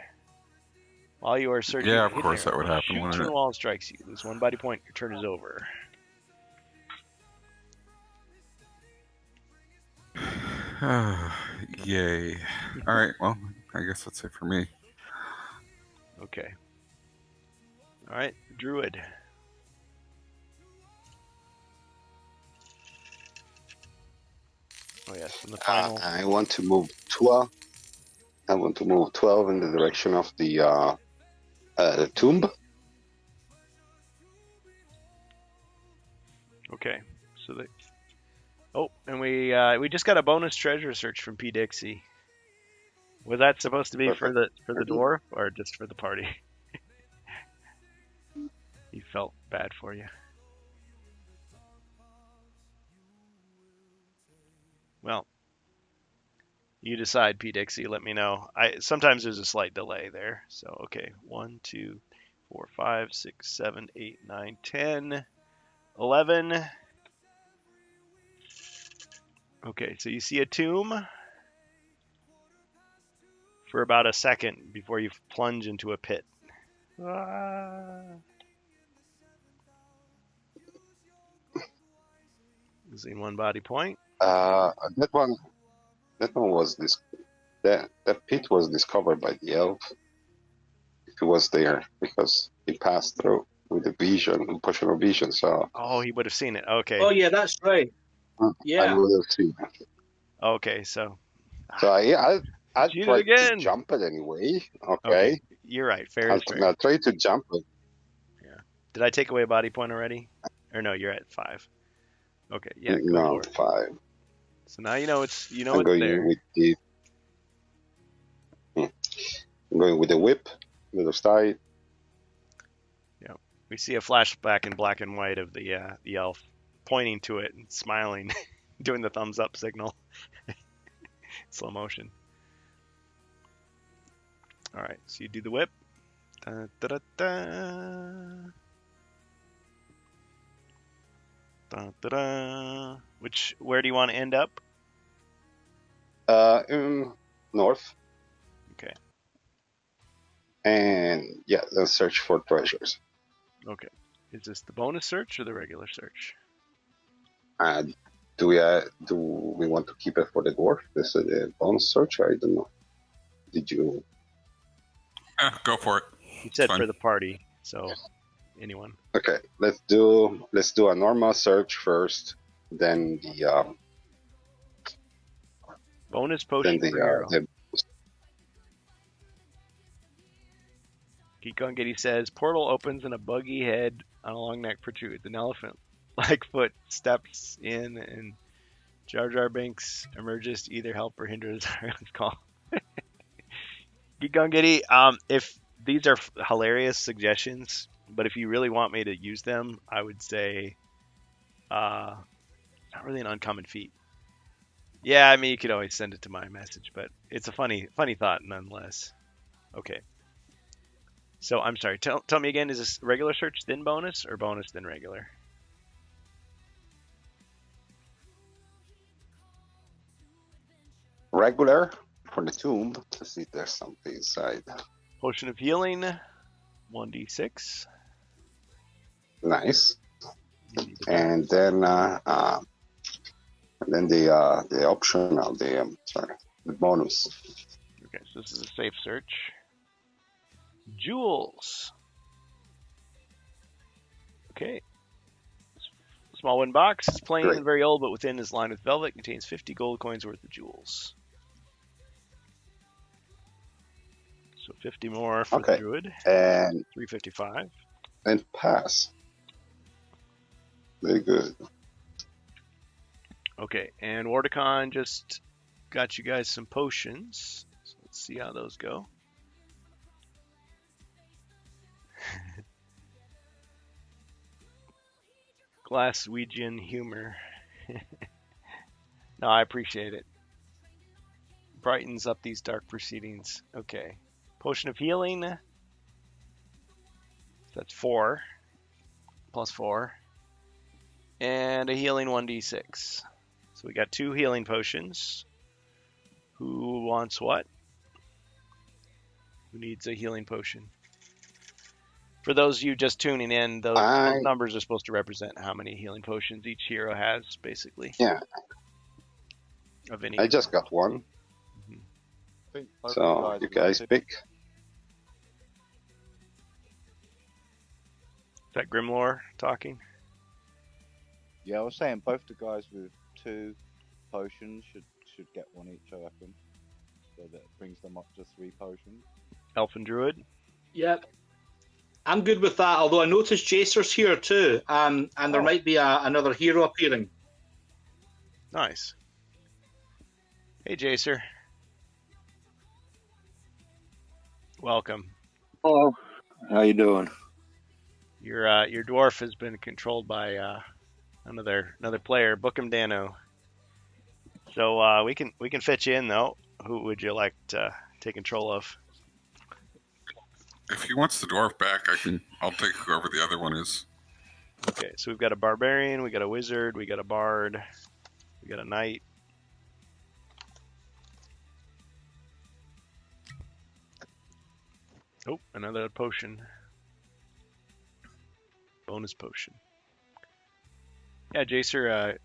While you are searching, Yeah, of course that would happen, Shoots wouldn't from it? the wall and strikes you. Lose 1 body point. Your turn is over. Yay. All right, well, I guess that's it for me. Okay. All right, Druid. Oh yes, in the final. I want to move 12. I want to move 12 in the direction of the tomb. Okay, so they. Oh, and we just got a bonus treasure search from P Dixie. Was that supposed to be for the dwarf or just for the party? He felt bad for you. Well, you decide, P Dixie. Let me know. Sometimes there's a slight delay there. So okay, 1, 2, 4, 5, 6, 7, 8, 9, 10, 11. Okay, so you see a tomb for about a second before you plunge into a pit. Losing 1 body point. That one was this. That pit was discovered by the elf. He was there because he passed through with the vision, potion of vision. So. Oh, he would have seen it. Okay. Oh yeah, that's right. I Yeah. would have seen it. Okay, so. So I'd Shoot try it again. to jump it anyway. Okay. Okay, you're right. Fair is fair. I'll try to jump it. Yeah. Did I take away a body point already? Or no, you're at 5. Okay, yeah, go No, for it. 5. So now you know it's I'm it's going there. with the. I'm going with the whip, the other side. We see a flashback in black and white of the elf pointing to it and smiling, doing the thumbs up signal. Slow motion. All right, so you do the whip. Da, da, da, da. Da, da, da. Where do you want to end up? North. Okay. And yeah, then search for treasures. Okay. Is this the bonus search or the regular search? Do we want to keep it for the dwarf? This is a bonus search. I don't know. Did you? Go for it. You said Fine. for the party, so anyone. Okay, let's do a normal search first, then the Bonus potion then for hero. the Geek on Giddy says, portal opens and a buggy head on a long neck protrudes. An elephant-like foot steps in and Jar Jar Binks emerges to either help or hinder the Tyrant's call. Geek on Giddy, if these are hilarious suggestions, but if you really want me to use them, I would say not really an uncommon feat. Yeah, I mean, you could always send it to my message, but it's a funny thought nonetheless. Okay. So I'm sorry. Tell me again. Is this regular search then bonus or bonus then regular? regular for the tomb. Let's see if there's something inside. Potion of healing, 1d6. Nice. And And then the optional the bonus. okay, so this is a safe search. Jewels. Okay. Small wooden box. It's plain Great. and very old, but within is lined with velvet. Contains 50 gold coins worth of jewels. So 50 more for the Okay. druid. And 355. pass. Very good. Okay, and Wardicon just got you guys some potions. So let's see how those go. Glaswegian humor. No, I appreciate it. Brightens up these dark proceedings. Okay. Potion of healing. That's 4. Plus 4. And a healing 1d6. So we got 2 healing potions. Who wants what? Who needs a healing potion? For those of you just tuning in, those numbers are supposed to represent how many healing potions each hero has, basically. Yeah. Of any. I just got one. I think both So you guys have pick. Is that Grimlore talking? Yeah, I was saying both the guys with 2 potions should get one each, I reckon. So that brings them up to 3 potions. Elf and Druid? Yep. I'm good with that, although I noticed Jacer's here too, and there might be another hero appearing. Nice. Hey, Jacer. Welcome. Hello. How you doing? Your dwarf has been controlled by another player, Bookham Dano. So we can fit you in though. Who would you like to take control of? If he wants the dwarf back, I'll take whoever the other one is. Okay, so we've got a barbarian, we got a wizard, we got a bard, we got a knight. Oh, another potion. Bonus potion. Yeah, Jacer,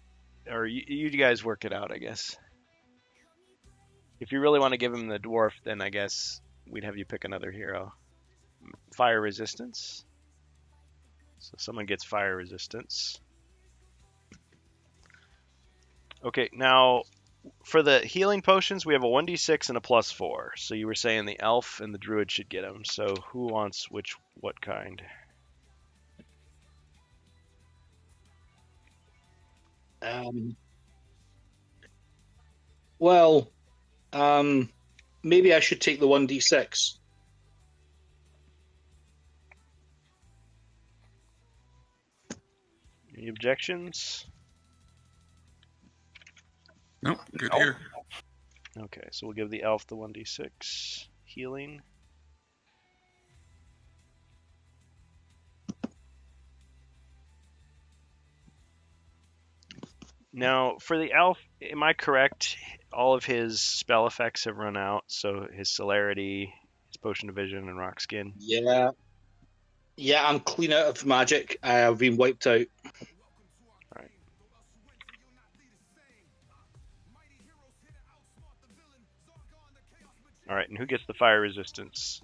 or you guys work it out, I guess. If you really want to give him the dwarf, then I guess we'd have you pick another hero. Fire resistance. So someone gets fire resistance. Okay, now for the healing potions, we have a 1d6 and a plus 4. So you were saying the elf and the druid should get them. So who wants what kind? Maybe I should take the 1d6. Any objections? Nope, good here. Okay, so we'll give the elf the 1d6 healing. Now, for the elf, am I correct? all of his spell effects have run out. So his celerity, his potion of vision, and rock skin. Yeah. Yeah, I'm clean out of magic. I've been wiped out. Right. All right, and who gets the fire resistance?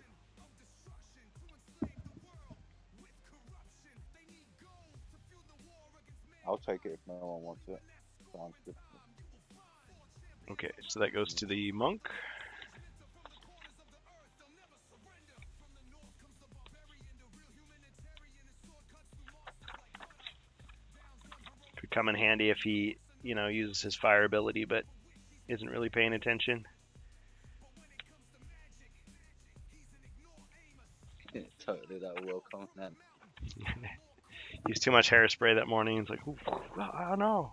I'll take it if no one wants it. Sounds good. Okay, so that goes to the monk. Could come in handy if he, uses his fire ability, but isn't really paying attention. Totally, that will come then. Used too much hairspray that morning. He's like, oh no.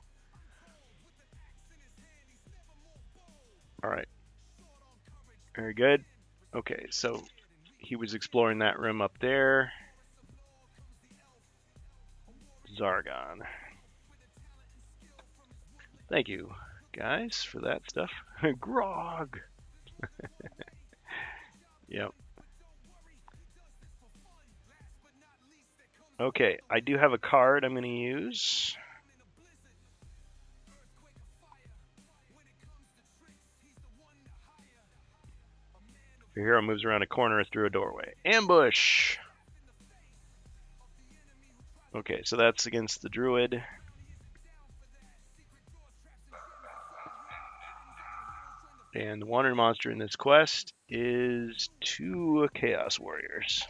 All right. Very good. Okay, so he was exploring that room up there. Zargon. Thank you, guys, for that stuff. Grog. Yep. Okay, I do have a card I'm going to use. Your hero moves around a corner through a doorway. Ambush! Okay, so that's against the druid. And the wanted monster in this quest is 2 Chaos Warriors.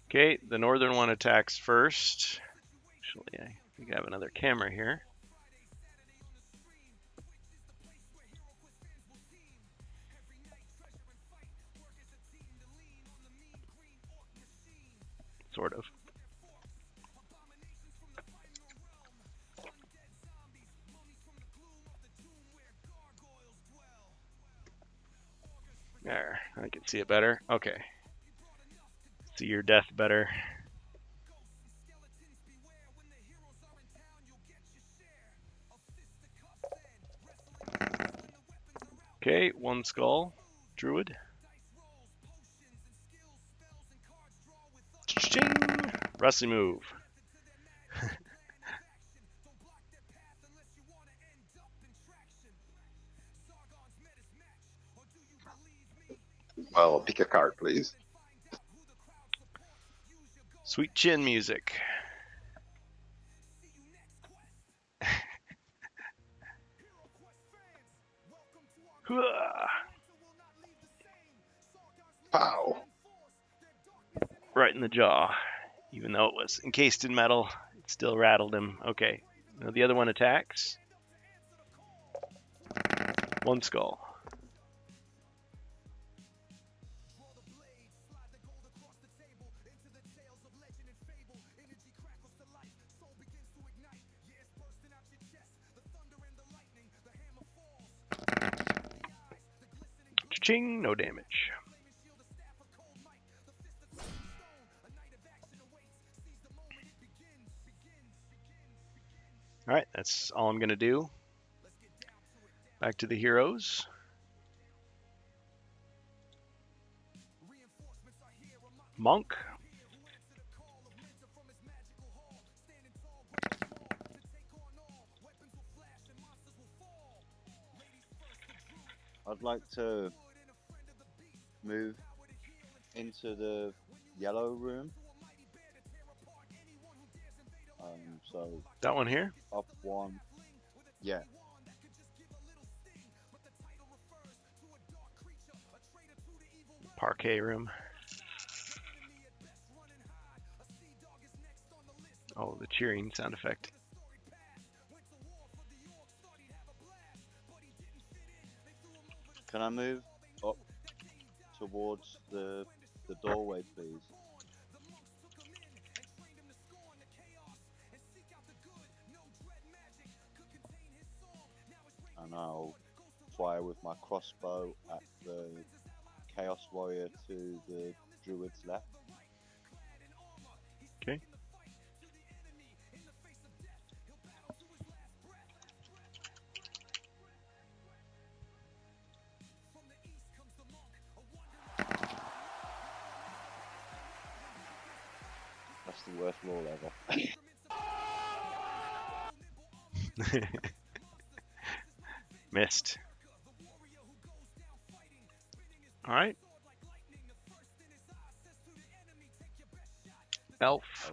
Okay, the northern one attacks first. Actually, I think I have another camera here. Sort of. There, I can see it better. Okay. See your death better. Okay, 1 skull. Druid. Ching! Rusty move. Well, pick a card, please. Sweet chin music. Pow. Right in the jaw. Even though it was encased in metal, it still rattled him. Okay. Now the other one attacks. 1 skull. Ching, no damage. Alright, that's all I'm going to do. Back to the heroes. Monk. I'd like to move into the yellow room. So That one here? up 1. Yeah. Parquet room. Oh, the cheering sound effect. Can I move up towards the doorway, please? And I'll fire with my crossbow at the Chaos Warrior to the Druid's left. Okay. That's the worst roll ever. Missed. All right. Elf.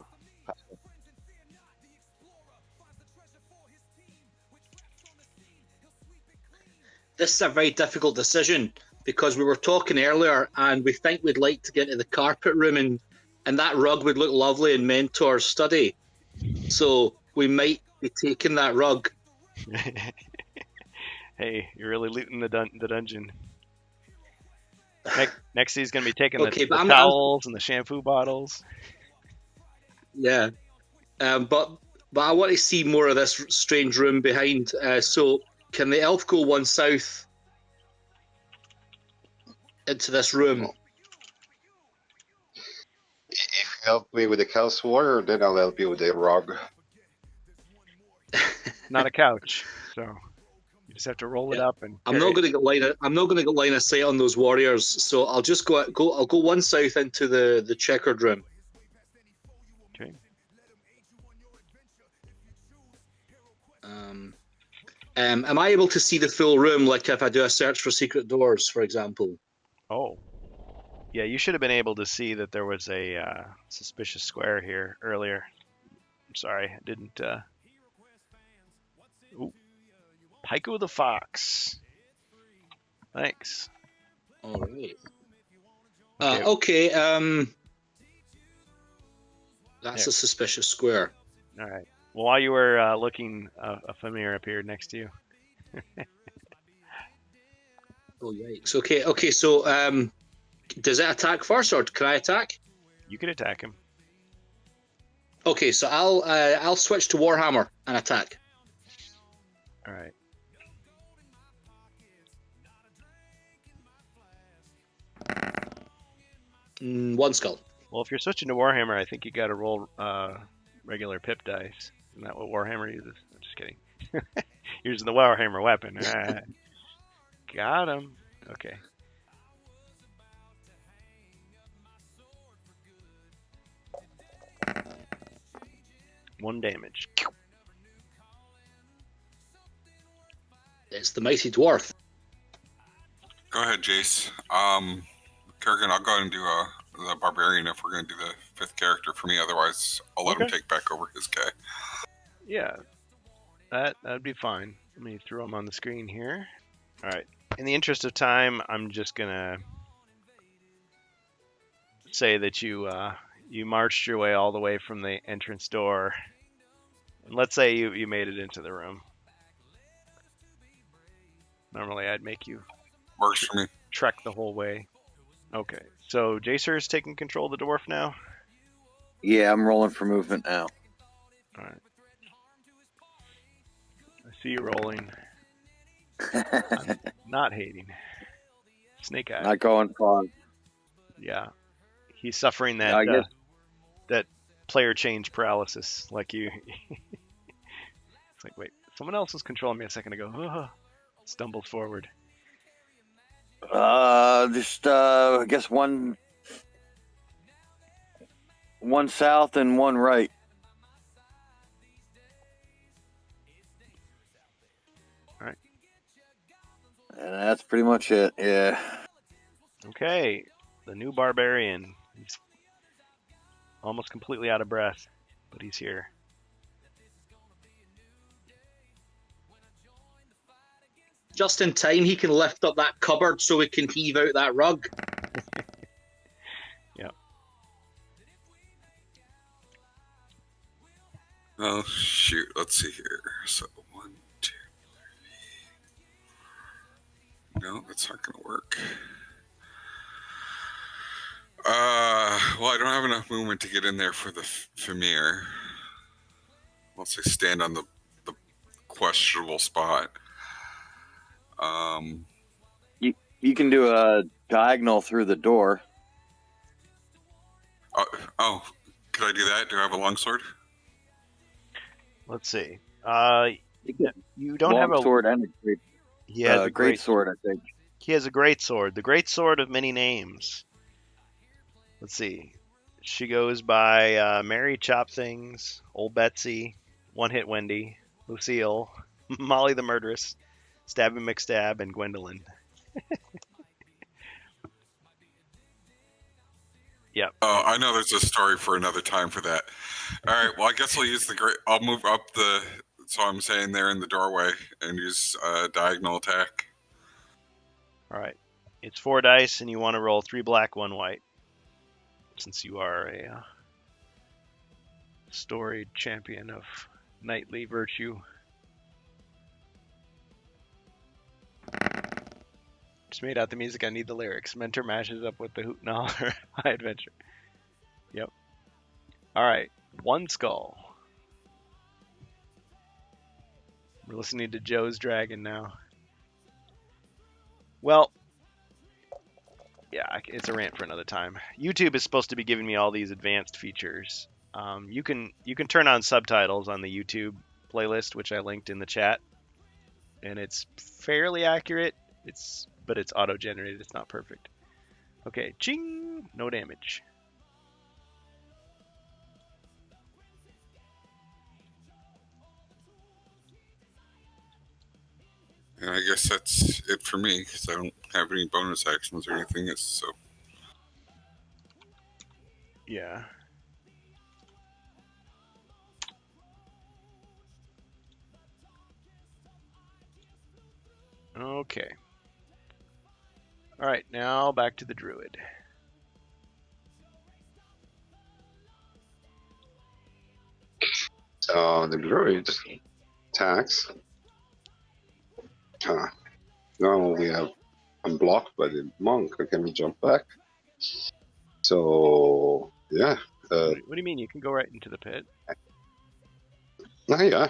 This is a very difficult decision because we were talking earlier and we think we'd like to get into the carpet room and that rug would look lovely in Mentor's study. So we might be taking that rug. Hey, you're really looting the dungeon. Next he's going to be taking Okay, the but I'm- towels and the shampoo bottles. Yeah. But I want to see more of this strange room behind. So can the elf go one south into this room? If you help me with the Chaos Warrior, then I'll help you with the rug. Not a couch. So you just have to roll it Yeah. up and I'm not going to get line. I'm not going to get line of sight on those warriors. So I'll just go. I'll go one south into the checkered room. Okay. Am I able to see the full room, like if I do a search for secret doors, for example? Oh. Yeah, you should have been able to see that there was a suspicious square here earlier. I'm sorry, I didn't. Ooh. Pyko the Fox. Thanks. All right. Okay. Okay. That's There. a suspicious square. All right. Well, while you were looking, a Famir appeared next to you. Oh yikes. Okay. Okay. So does it attack first, or can I attack? You could attack him. Okay. So I'll switch to Warhammer and attack. All right. One skull. Well, if you're switching to Warhammer, I think you got to roll regular pip dice. Isn't that what Warhammer uses? I'm just kidding. You're using the Warhammer weapon. Got him. Okay. One damage. It's the mighty dwarf. Go ahead, Jace. Kerrigan, I'll go ahead and do the barbarian if we're going to do the fifth character for me. Otherwise, I'll let him Okay. take back over his guy. Yeah, that'd be fine. Let me throw them on the screen here. All right. In the interest of time, I'm just gonna say that you marched your way all the way from the entrance door, and let's say you made it into the room. Normally, I'd make you Works for me. trek the whole way. Okay. So Jacer is taking control of the dwarf now. Yeah, I'm rolling for movement now. All right. I see you rolling. Not hating. Snake eye. Not going far. Yeah, he's suffering that I guess- that player change paralysis, like you. It's like, wait, someone else was controlling me a second ago. Stumbles forward. I guess one south and one right. All right. And that's pretty much it. Yeah. Okay, the new barbarian. He's almost completely out of breath, but he's here. Just in time, he can lift up that cupboard so we can heave out that rug. Oh, shoot. Let's see here. So, 1, 2, 3. No, that's not going to work. Well, I don't have enough movement to get in there for the Famir. Once I stand on the questionable spot. You can do a diagonal through the door. Oh, could I do that? Do I have a longsword? Let's see. You can You don't have long a. sword and a great, He has a great sword, I think. He has a great sword. The great sword of many names. Let's see. She goes by Mary Chop Things, Old Betsy, One Hit Wendy, Lucille, Molly the Murderess, Stabby McStab, and Gwendolyn. Yep. Oh, I know there's a story for another time for that. All right. Well, I guess I'll use the great. I'll move up the. So I'm saying there in the doorway and use diagonal attack. All right. It's 4 dice, and you want to roll 3 black, 1 white. Since you are a storied champion of knightly virtue. Just made out the music. I need the lyrics. Mentor mashes up with the hoot and holler. High adventure. Yep. All right. 1 skull. We're listening to Joe's Dragon now. Well, yeah, it's a rant for another time. YouTube is supposed to be giving me all these advanced features. You can turn on subtitles on the YouTube playlist, which I linked in the chat, and it's fairly accurate. But it's auto-generated. It's not perfect. Okay, ching, no damage. And I guess that's it for me because I don't have any bonus actions or anything. So Yeah. Okay. All right, now back to the druid. So the druid attacks. Now we have. I'm blocked by the monk. Can we jump back? So yeah. What do you mean? You can go right into the pit. Yeah.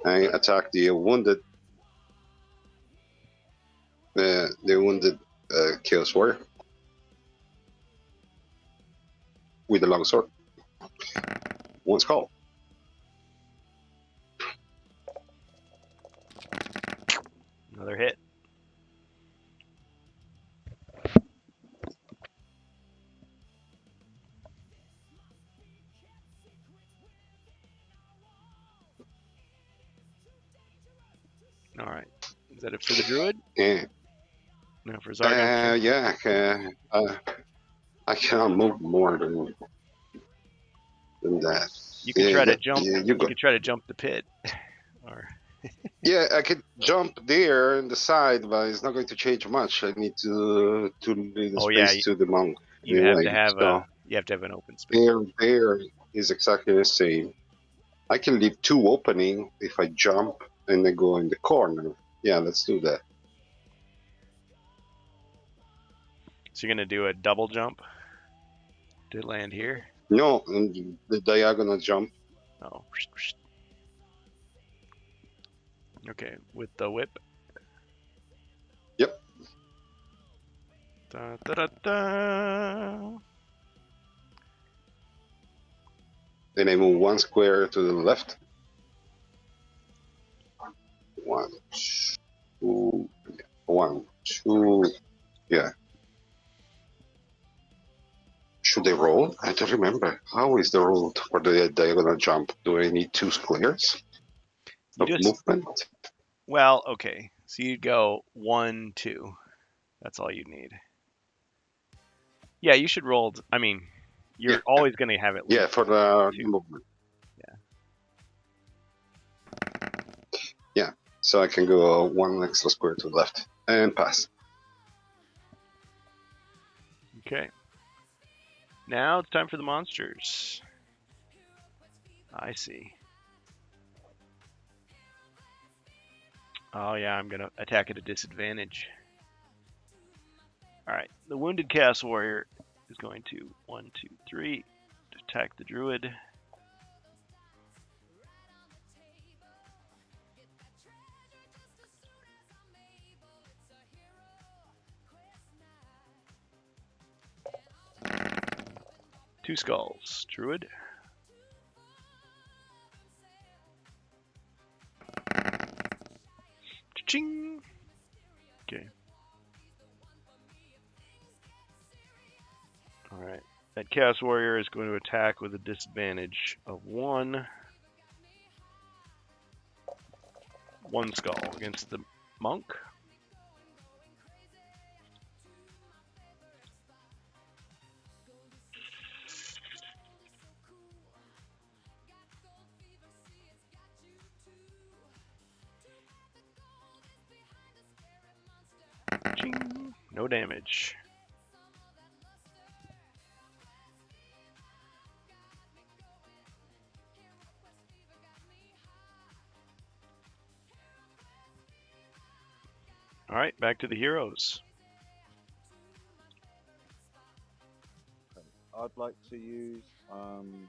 I attack the wounded. The wounded Chaos Warrior with the longsword. 1 skull. Another hit. All right. Is that it for the druid? Yeah. No, for Zargon. Yeah. I cannot move more than that. You can try to jump. Yeah, you can try to jump the pit. Or yeah, I could jump there in the side, but it's not going to change much. I need to leave the space to the monk. You have to have an open space. There is exactly the same. I can leave 2 opening if I jump and then go in the corner. Yeah, let's do that. So you're gonna do a double jump to land here? No, the diagonal jump. Oh. Okay, with the whip. Yep. Da, da, da, da. Then I move 1 square to the left. 1, 2, 1, 2. Yeah. Should I roll? I don't remember. How is the roll for the diagonal jump? Do I need 2 squares of movement? Well, okay. So you'd go 1, 2. That's all you need. Yeah, you should roll. I mean, you're always going to have it. Yeah, for the movement. Yeah, so I can go 1 extra square to the left and pass. Okay. Now it's time for the monsters. I see. Oh yeah, I'm going to attack at a disadvantage. Alright, the Wounded Chaos Warrior is going to 1, 2, 3 attack the Druid. 2 skulls. Druid. Ching. Okay. All right. That Chaos Warrior is going to attack with a disadvantage of 1. 1 skull against the monk. Ching. No damage. All right, back to the heroes. I'd like to use one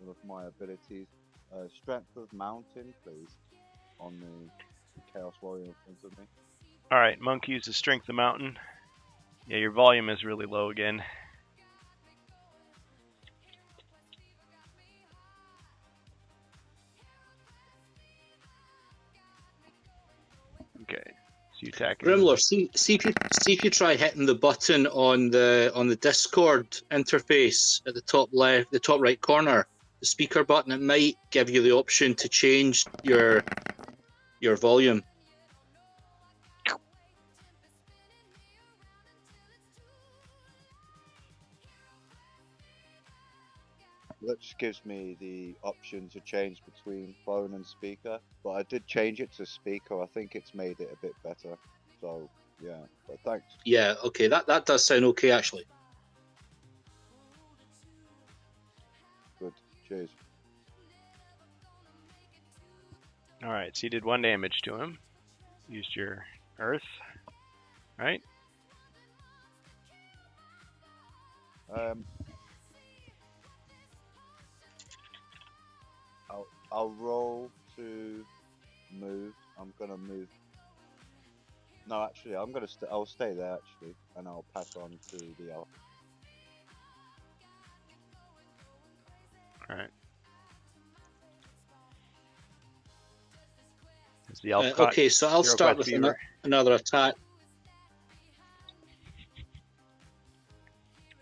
of my abilities, Strength of Mountain, please, on the Chaos Warrior in front of me. All right, monk uses Strength of Mountain. Yeah, your volume is really low again. Okay, so you attack. Grimlor, see if you try hitting the button on the Discord interface at the top left, the top right corner, the speaker button. It might give you the option to change your volume. That just gives me the option to change between phone and speaker, but I did change it to speaker. I think it's made it a bit better. So yeah, but thanks. Yeah, okay, that does sound okay actually. Good. Cheers. All right, so you did 1 damage to him. Used your earth, right? I'll roll to move. I'm gonna move. No, actually, I'm gonna. I'll stay there actually, and I'll pass on to the elf. All right. Is the elf caught? Okay, so I'll Hero start Quest with Fever? another attack.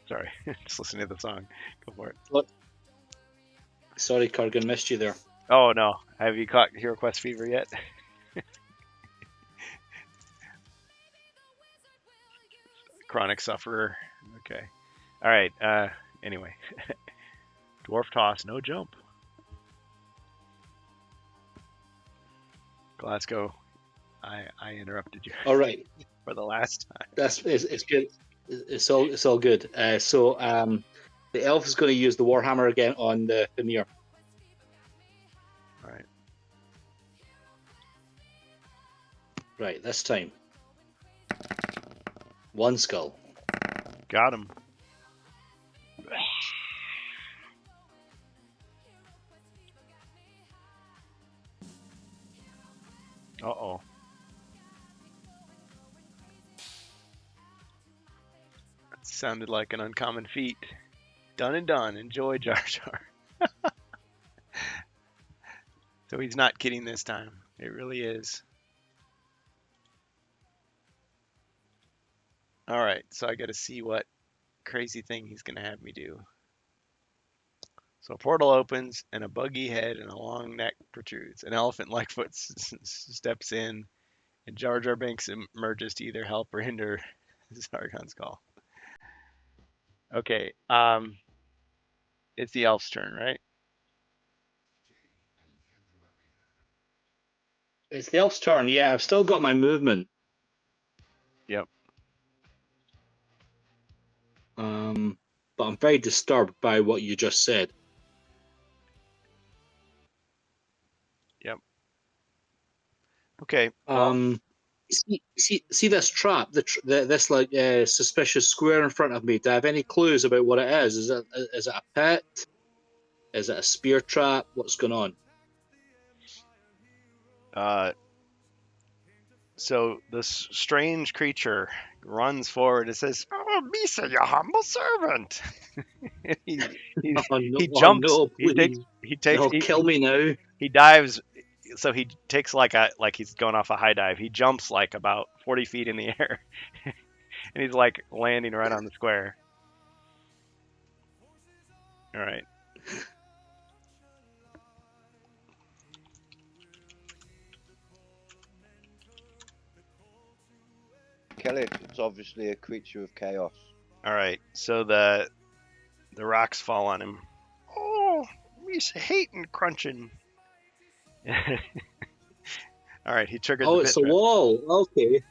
Sorry, just listening to the song. Go for it. What? Sorry, Kurgan, missed you there. Oh no, have you caught Hero Quest Fever yet? Chronic sufferer. Okay. All right. Anyway, dwarf toss, no jump. Glasgow, I interrupted you All right, for the last time. it's good. It's all good. So the elf is going to use the warhammer again on the Fimir. All right. Right, this time. 1 skull. Got him. Uh-oh. That sounded like an uncommon feat. Done and done. Enjoy, Jar Jar. So he's not kidding this time. It really is. All right, so I got to see what crazy thing he's going to have me do. So a portal opens, and a buggy head and a long neck protrudes. An elephant-like foot steps in, and Jar Jar Binks emerges to either help or hinder Sargon's call. Okay, it's the elf's turn, right? It's the elf's turn. Yeah, I've still got my movement. Yep. But I'm very disturbed by what you just said. Yep. Okay. Well, See this trap, this like suspicious square in front of me. Do I have any clues about what it is? Is it a pit? Is it a spear trap? What's going on? so this strange creature, runs forward and says, "Oh, Misa, your humble servant." he, he, Oh no! he Oh jumps. no! Please, no, kill me now. He dives. So he takes like he's going off a high dive. He jumps like about 40 feet in the air, and he's like landing right on the square. All right. Kill it. It's obviously a creature of chaos. All right. So the rocks fall on him. Oh, he's hating crunching. All right. He triggers Oh, the it's pit a trap. wall. Okay.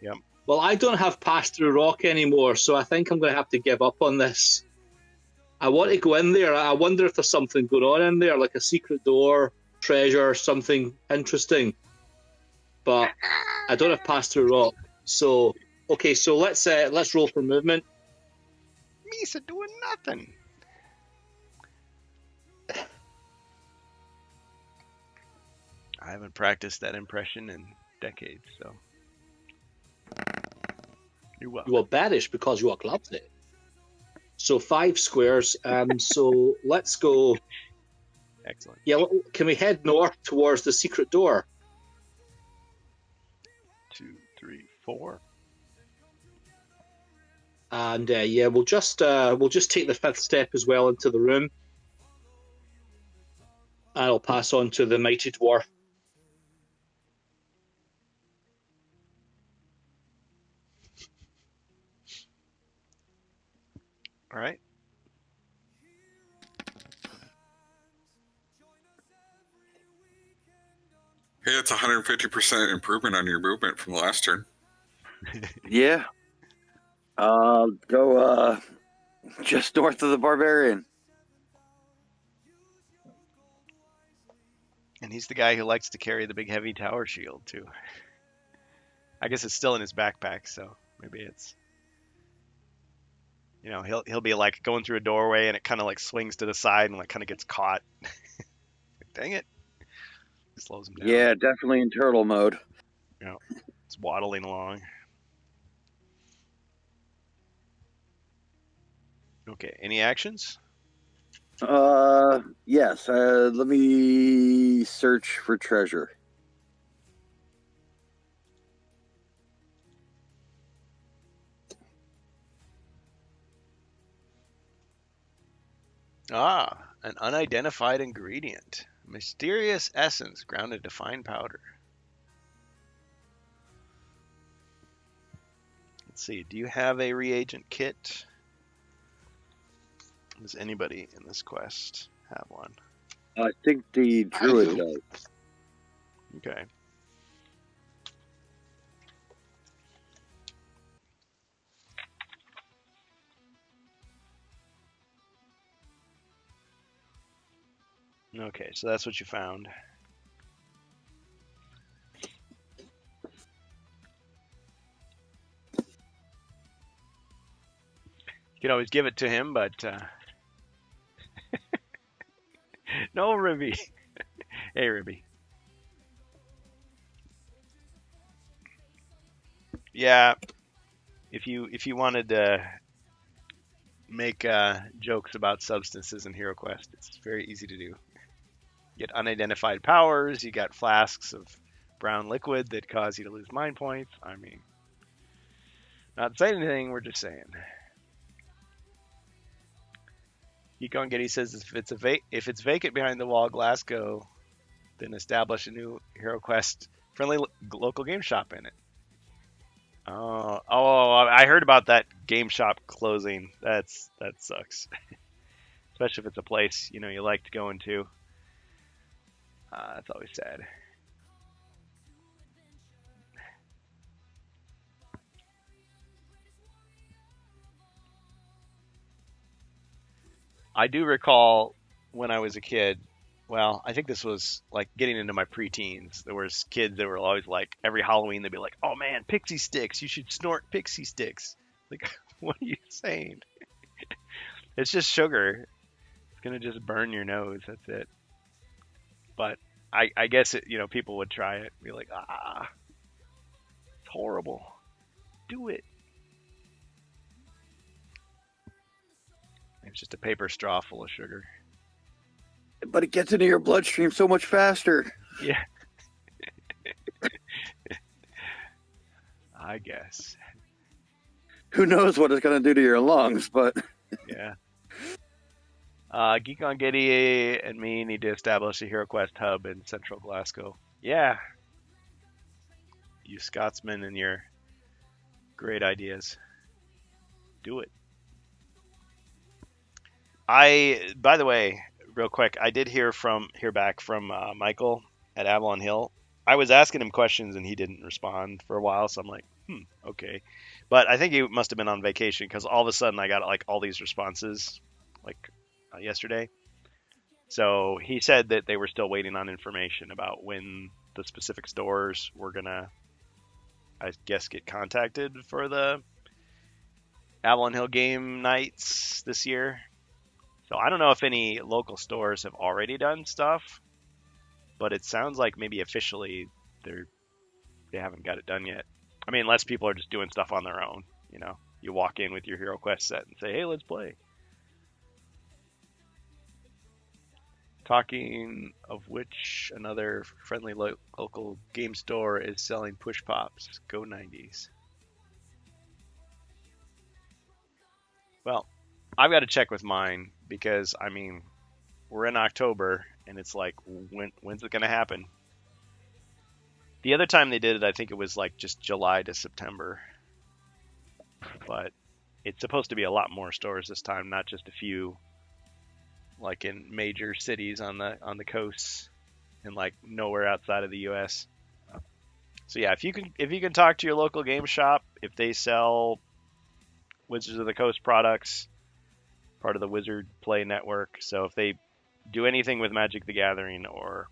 Yep. Well, I don't have pass through rock anymore, so I think I'm going to have to give up on this. I want to go in there. I wonder if there's something going on in there, like a secret door, treasure, something interesting. But I don't have pass through rock. So okay, so let's roll for movement. Misa doing nothing. I haven't practiced that impression in decades, so. You're welcome. You are bearish because you are clumsy. So 5 squares. So let's go. Excellent. Yeah, can we head north towards the secret door? 2, 3, 4. And yeah, we'll just take the 5th step as well into the room. And I'll pass on to the mighty dwarf. All right. Hey, it's 150% improvement on your movement from the last turn. Yeah. Go just north of the barbarian. And he's the guy who likes to carry the big heavy tower shield too. I guess it's still in his backpack, so maybe it's, you know, he'll be like going through a doorway and it kind of like swings to the side and like kind of gets caught. Dang it. Slows him down. Yeah, definitely in turtle mode. Yeah. It's waddling along. Okay, any actions? Yes. Let me search for treasure. Ah, an unidentified ingredient. Mysterious essence grounded to fine powder. Let's see, do you have a reagent kit? Does anybody in this quest have one? I think the I druid do. does. Okay. Okay, so that's what you found. You could always give it to him, but no, Ribby. Hey, Ribby. Yeah, if you wanted to make jokes about substances in HeroQuest, it's very easy to do. You get unidentified powers. You got flasks of brown liquid that cause you to lose mind points. I mean, not saying anything. We're just saying. Geek Getty says if it's vacant behind the wall, Glasgow, then establish a new HeroQuest friendly local game shop in it. Oh, I heard about that game shop closing. That sucks. Especially if it's a place you like to go into. That's always sad. I do recall when I was a kid. Well, I think this was like getting into my preteens. There was kids that were always like, every Halloween they'd be like, "Oh man, pixie sticks! You should snort pixie sticks." Like, what are you saying? It's just sugar. It's gonna just burn your nose. That's it. But I guess people would try it. Be like, it's horrible. Do it. It's just a paper straw full of sugar. But it gets into your bloodstream so much faster. Yeah. I guess. Who knows what it's going to do to your lungs, but... Yeah. Geek on Giddy and me need to establish a HeroQuest hub in central Glasgow. Yeah. You Scotsmen and your great ideas. Do it. By the way, real quick, I did hear back from Michael at Avalon Hill. I was asking him questions and he didn't respond for a while, so I'm like, okay. But I think he must have been on vacation because all of a sudden I got like all these responses yesterday. So he said that they were still waiting on information about when the specific stores were gonna, I guess, get contacted for the Avalon Hill game nights this year. So I don't know if any local stores have already done stuff, but it sounds like maybe officially they haven't got it done yet. I mean, unless people are just doing stuff on their own. You know, you walk in with your HeroQuest set and say, "Hey, let's play." Talking of which, another friendly local game store is selling push pops. Go 90s. Well, I've got to check with mine because, I mean, we're in October and it's like, when's it going to happen? The other time they did it, I think it was like just July to September. But it's supposed to be a lot more stores this time, not just a few, like in major cities on the coasts and like nowhere outside of the US. So yeah, if you can talk to your local game shop, if they sell Wizards of the Coast products, part of the Wizard Play Network. So if they do anything with Magic the Gathering or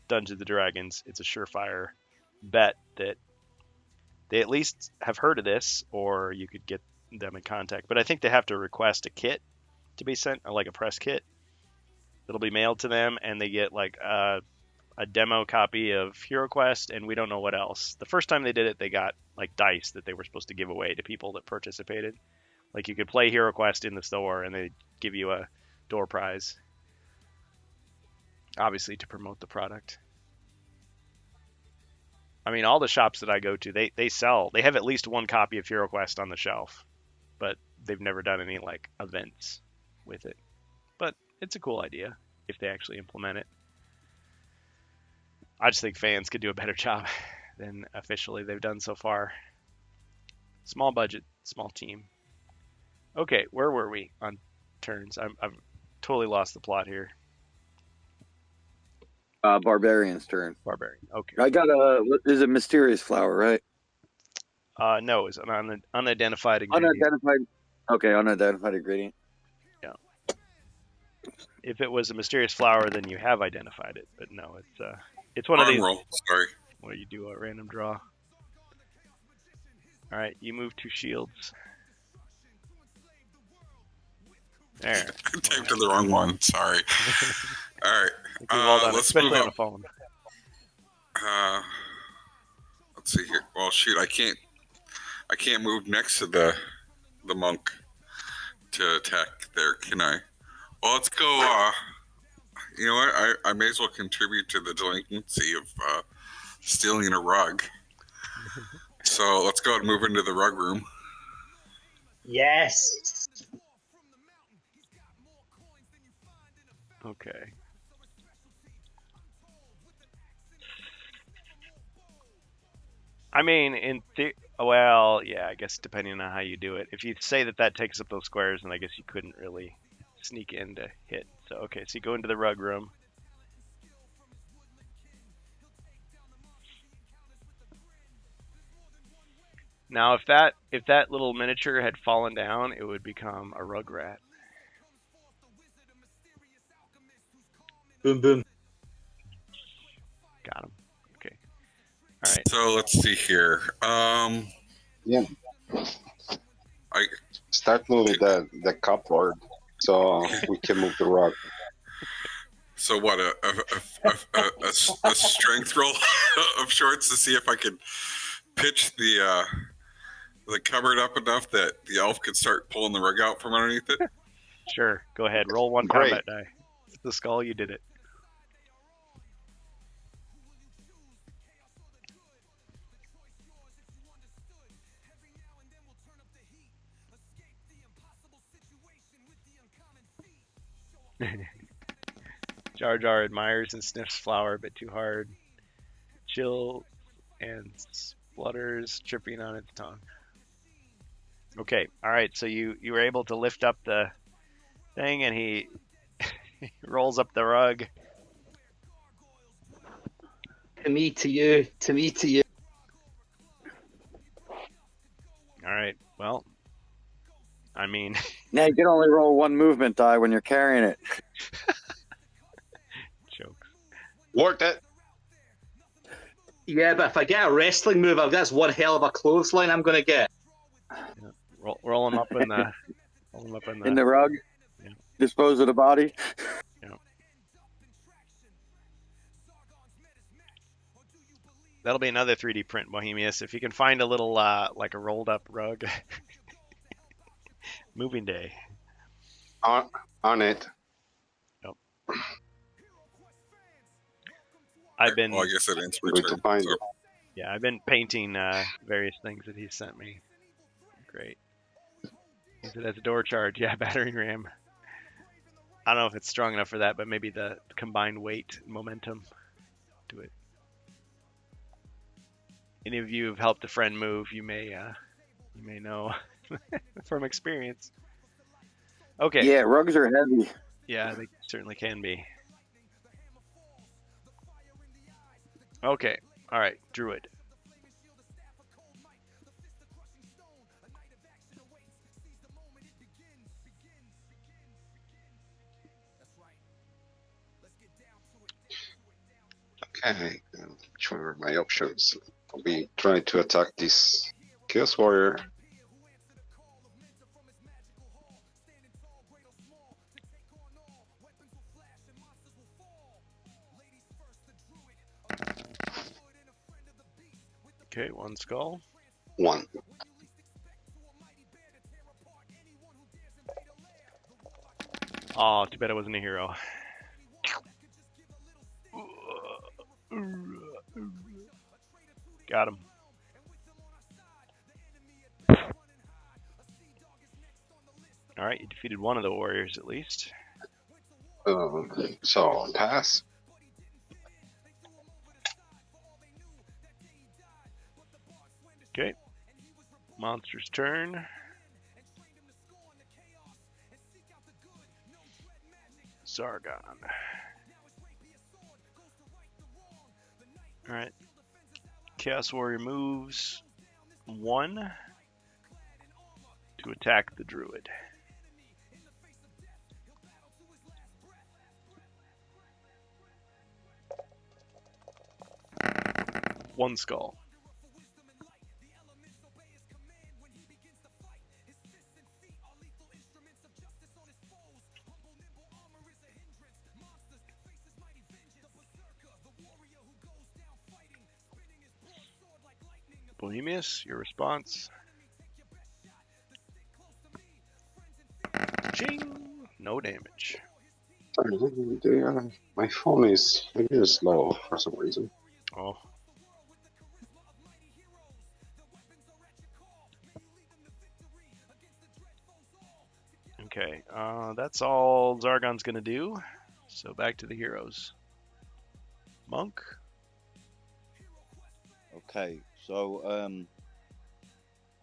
Dungeons and Dragons, it's a surefire bet that they at least have heard of this, or you could get them in contact. But I think they have to request a kit to be sent, or like a press kit. It'll be mailed to them, and they get like a demo copy of HeroQuest, and we don't know what else. The first time they did it, they got like dice that they were supposed to give away to people that participated. Like you could play HeroQuest in the store, and they'd give you a door prize. Obviously to promote the product. I mean, all the shops that I go to, they have at least one copy of HeroQuest on the shelf, but they've never done any like events with it. But it's a cool idea if they actually implement it. I just think fans could do a better job than officially they've done so far. Small budget, small team. Okay, where were we on turns? I've totally lost the plot here. Barbarian's turn. Barbarian. Okay. I got is a mysterious flower, right? No, it's an unidentified ingredient. Unidentified. Okay, unidentified ingredient. Yeah. If it was a mysterious flower, then you have identified it. But no, it's one of these. Roll. Sorry. Where you do a random draw. All right, you move 2 shields. There. I typed in the wrong one. Sorry. All right. Well done, Let's especially move on up. the phone. Let's see here. Well, shoot, I can't move next to the monk to attack there, can I? Well, let's go. You know what? I may as well contribute to the delinquency of stealing a rug. So let's go ahead and move into the rug room. Yes. Okay. I mean, well, yeah, I guess depending on how you do it. If you say that takes up those squares, then I guess you couldn't really sneak in to hit. So, okay, so you go into the rug room. Now, if that little miniature had fallen down, it would become a rug rat. Boom, boom. Got him. Okay. All right. So let's see here. Yeah. I Start moving the cupboard so we can move the rug. So what? A strength roll of shorts to see if I could pitch the cupboard up enough that the elf could start pulling the rug out from underneath it. Sure, go ahead. Roll one Great. combat die. It's the skull, you did it. Jar Jar admires and sniffs flour a bit too hard. Chill and splutters, tripping on its tongue. Okay, all right. So you were able to lift up the thing, and he rolls up the rug. To me, to you. To me, to you. All right. Well, I mean, Now you can only roll one movement die when you're carrying it. jokes. Worked it. Yeah, but if I get a wrestling move, that's one hell of a clothesline I'm going to get. Roll him up in the. In the rug. Yeah. Dispose of the body. That'll be another 3D print, Bohemius. If you can find a little, like a rolled up rug. Moving day. On it. I've been, Well, I guess it ends my Going to turn. find So, it. yeah, I've been painting various things that he sent me. Great. Use it as a door charge. Yeah, battering ram. I don't know if it's strong enough for that, but maybe the combined weight and momentum do it. Any of you have helped a friend move, you may know from experience. Okay. Yeah, rugs are heavy. Yeah, they certainly can be. Okay. All right, Druid. Okay. Which one are my options? I'll be trying to attack this Chaos Warrior. Okay, one skull. One. Oh, too bad I wasn't a hero. Got him. All right, you defeated one of the warriors at least. So pass. Okay. Monster's turn. Zargon. Alright. Chaos Warrior moves 1 to attack the Druid. One skull. Bohemius, your response. Ching! No damage. My phone is maybe slow for some reason. Oh. Okay, that's all Zargon's gonna do. So back to the heroes. Monk. Okay, so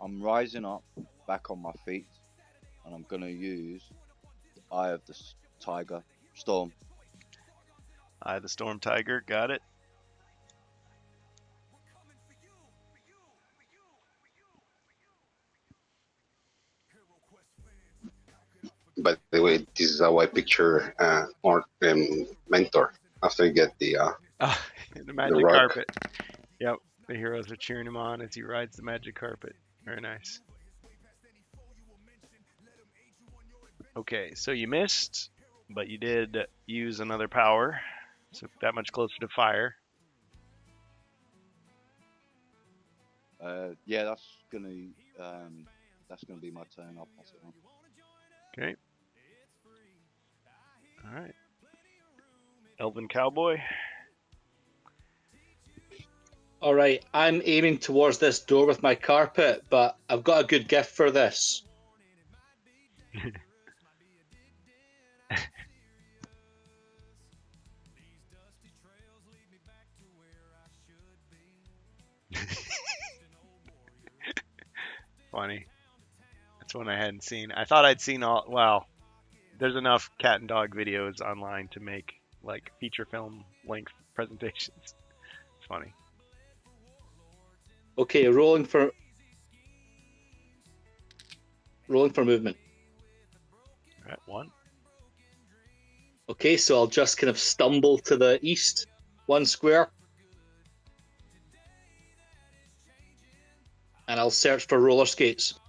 I'm rising up back on my feet, and I'm gonna use the Eye of the Tiger Storm. Eye of the Storm Tiger, got it. By the way, this is how I picture Mentor after you get the The magic rug. carpet. Yep, the heroes are cheering him on as he rides the magic carpet. Very nice. Okay, so you missed, but you did use another power, so that much closer to fire. Yeah, that's gonna be my turn. I'll pass it on. Okay. All right. Elven Cowboy. All right, I'm aiming towards this door with my carpet, but I've got a good gift for this. Funny. That's one I hadn't seen. I thought I'd seen all. Well, there's enough cat and dog videos online to make like feature film length presentations. It's funny. Okay, rolling for movement. All right, 1. Okay, so I'll just kind of stumble to the east, 1 square. And I'll search for roller skates.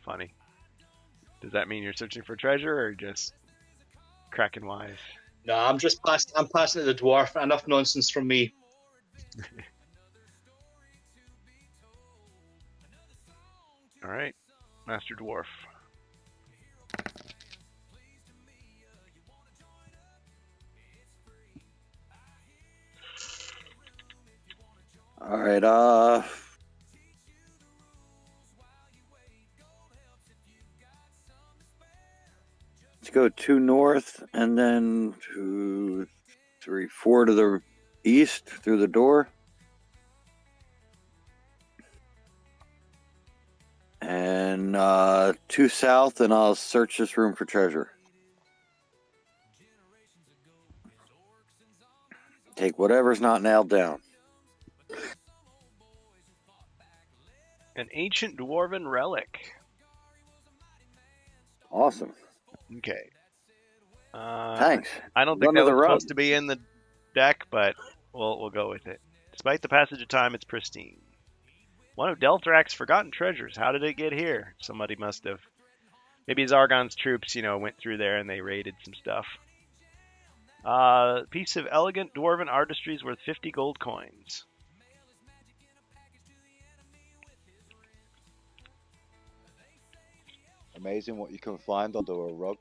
Funny. Does that mean you're searching for treasure or just cracking wise? No, I'm passing it to the dwarf. Enough nonsense from me. All right, Master Dwarf. All right. Let's go 2 north and then 2, 3, 4 to the east through the door. And 2 south, and I'll search this room for treasure. Take whatever's not nailed down. An ancient dwarven relic. Awesome. Okay. Thanks. I don't think Run that to the was rug. supposed to be in the deck, but we'll go with it. Despite the passage of time, it's pristine. One of Delthrak's forgotten treasures. How did it get here? Somebody must have. Maybe Zargon's troops, went through there and they raided some stuff. Piece of elegant dwarven artistry is worth 50 gold coins. Amazing what you can find under a rug.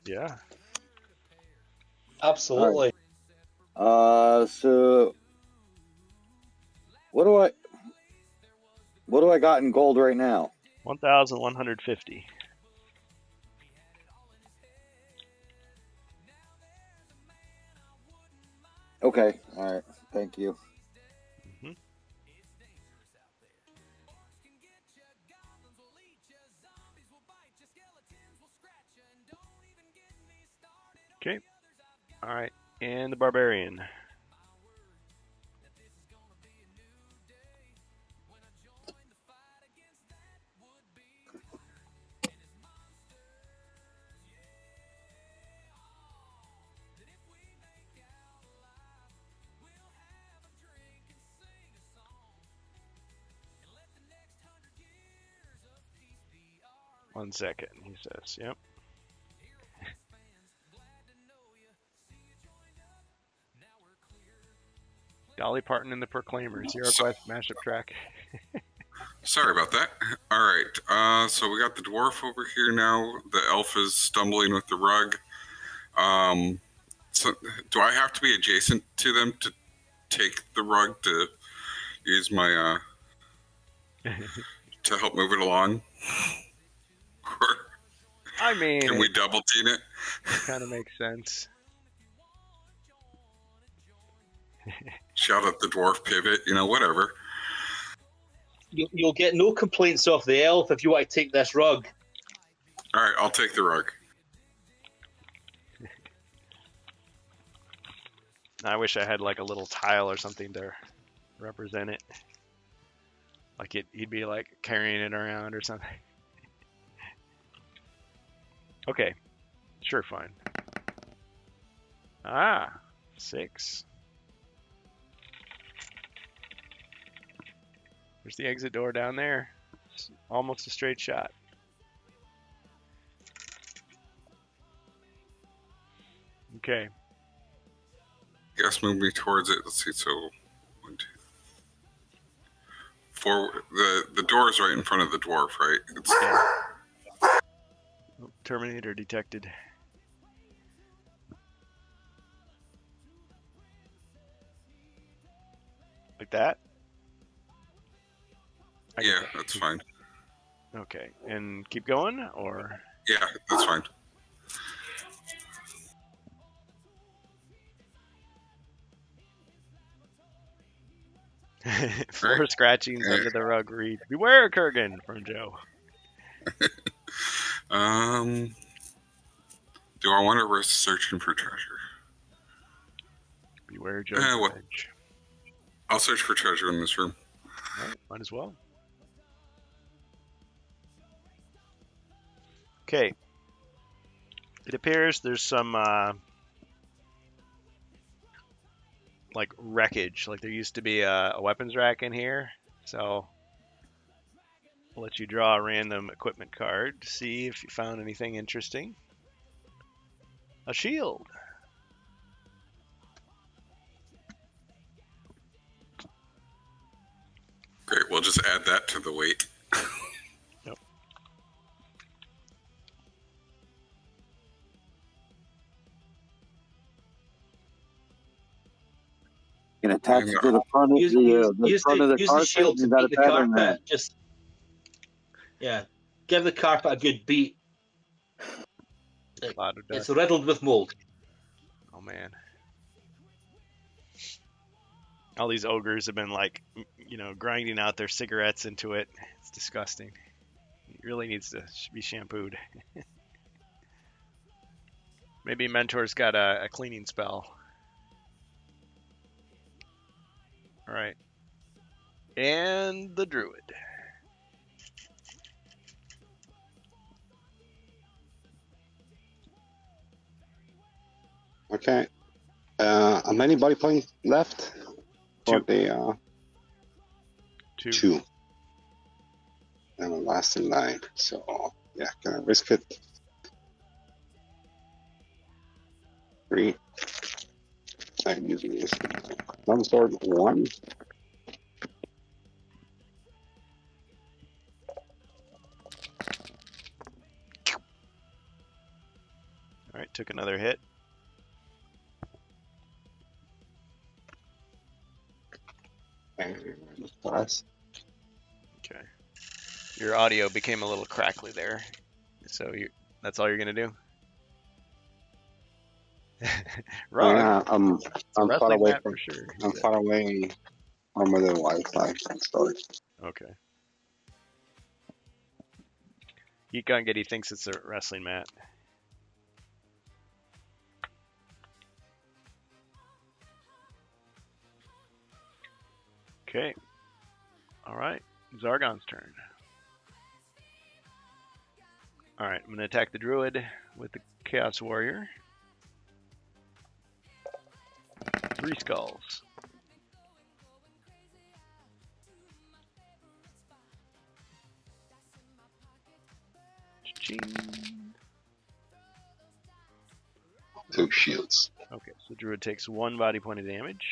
Yeah. Absolutely. So what do I got in gold right now? 1,150. Okay. All right. Thank you. Mhm. Okay. All right. And the barbarian. One second, he says. Yep. Dolly Parton and the Proclaimers. Hero Quest mashup track. Sorry about that. All right. So we got the dwarf over here now. The elf is stumbling with the rug. So do I have to be adjacent to them to take the rug to use my to help move it along? Or I mean, can we double team it? kind of makes sense. Shout at the dwarf pivot, whatever. You'll get no complaints off the elf if you want to take this rug. All right, I'll take the rug. I wish I had like a little tile or something to represent it. Like he'd be like carrying it around or something. Okay, sure, fine. 6. There's the exit door down there. It's almost a straight shot. Okay. Guess move me towards it. Let's see. So 1, 2, 4. The door is right in front of the dwarf, right? Terminator detected. Like that? I Yeah, guess. that's fine. Okay, and keep going, or Yeah, that's fine. floor Right. scratchings Yeah. under the rug read, "Beware, Kurgan," from Joe. Do I want to risk searching for treasure? Beware, Joe Well, Judge. I'll search for treasure in this room. All right, might as well. Okay. It appears there's some like wreckage. Like there used to be a weapons rack in here, so I'll let you draw a random equipment card to see if you found anything interesting. A shield. Great, we'll just add that to the weight. Yep. You can attach it to the front of Use, the, use, the use front the, of the use the carpet. shield to You got beat a the pattern there. carpet. Just give the carpet a good beat. Cloud of It's dust. riddled with mold. Oh man. All these ogres have been like, grinding out their cigarettes into it. It's disgusting. It really needs to be shampooed. Maybe Mentor's got a cleaning spell. All right. And the druid. Okay. How many body points left? For Two. the Two. two. And I'm last in line. So yeah, can I risk it? 3. I'm using this. Longsword 1. All right, took another hit. And plus. Okay. Your audio became a little crackly there. So that's all you're going to do? Wrong. Yeah, I'm far wrestling away match from. for sure. I'm far away from the Wi-Fi. Sorry. Okay. Geek on Getty thinks it's a wrestling mat. Okay. All right. Zargon's turn. All right. I'm going to attack the druid with the Chaos Warrior. 3 skulls. Cha-ching. 2 shields. Okay, so druid takes 1 body point of damage.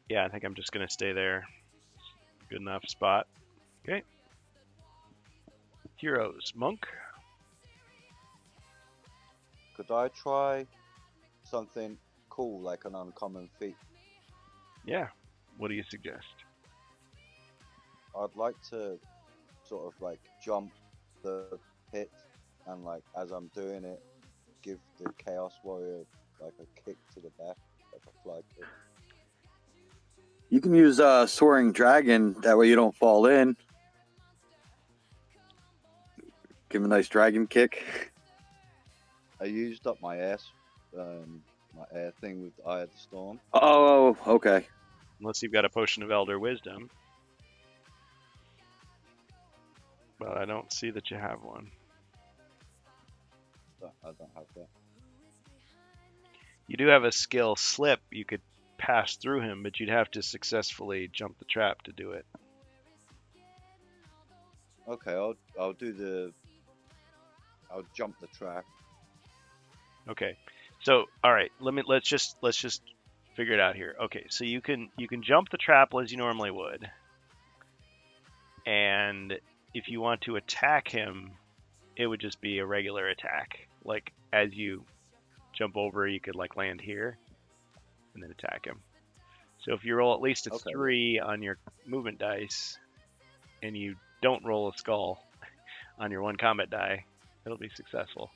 Yeah, I think I'm just going to stay there. Good enough spot. Okay. Heroes. Monk. Could I try something cool like an uncommon feat? Yeah. What do you suggest? I'd like to sort of like jump the pit and like as I'm doing it, give the Chaos Warrior like a kick to the back, like a fly kick. You can use Soaring Dragon. That way you don't fall in. Give him a nice dragon kick. I used up my air thing with the Eye of the Storm. Oh, okay. Unless you've got a Potion of Elder Wisdom. But I don't see that you have one. I don't have that. You do have a skill Slip. You could pass through him, but you'd have to successfully jump the trap to do it. Okay, I'll jump the trap. Okay. So, all right, let's just figure it out here. Okay, so you can jump the trap as you normally would, and if you want to attack him, it would just be a regular attack. Like as you jump over, you could like land here and then attack him. So if you roll at least a Okay. 3 on your movement dice, and you don't roll a skull on your 1 combat die, it'll be successful.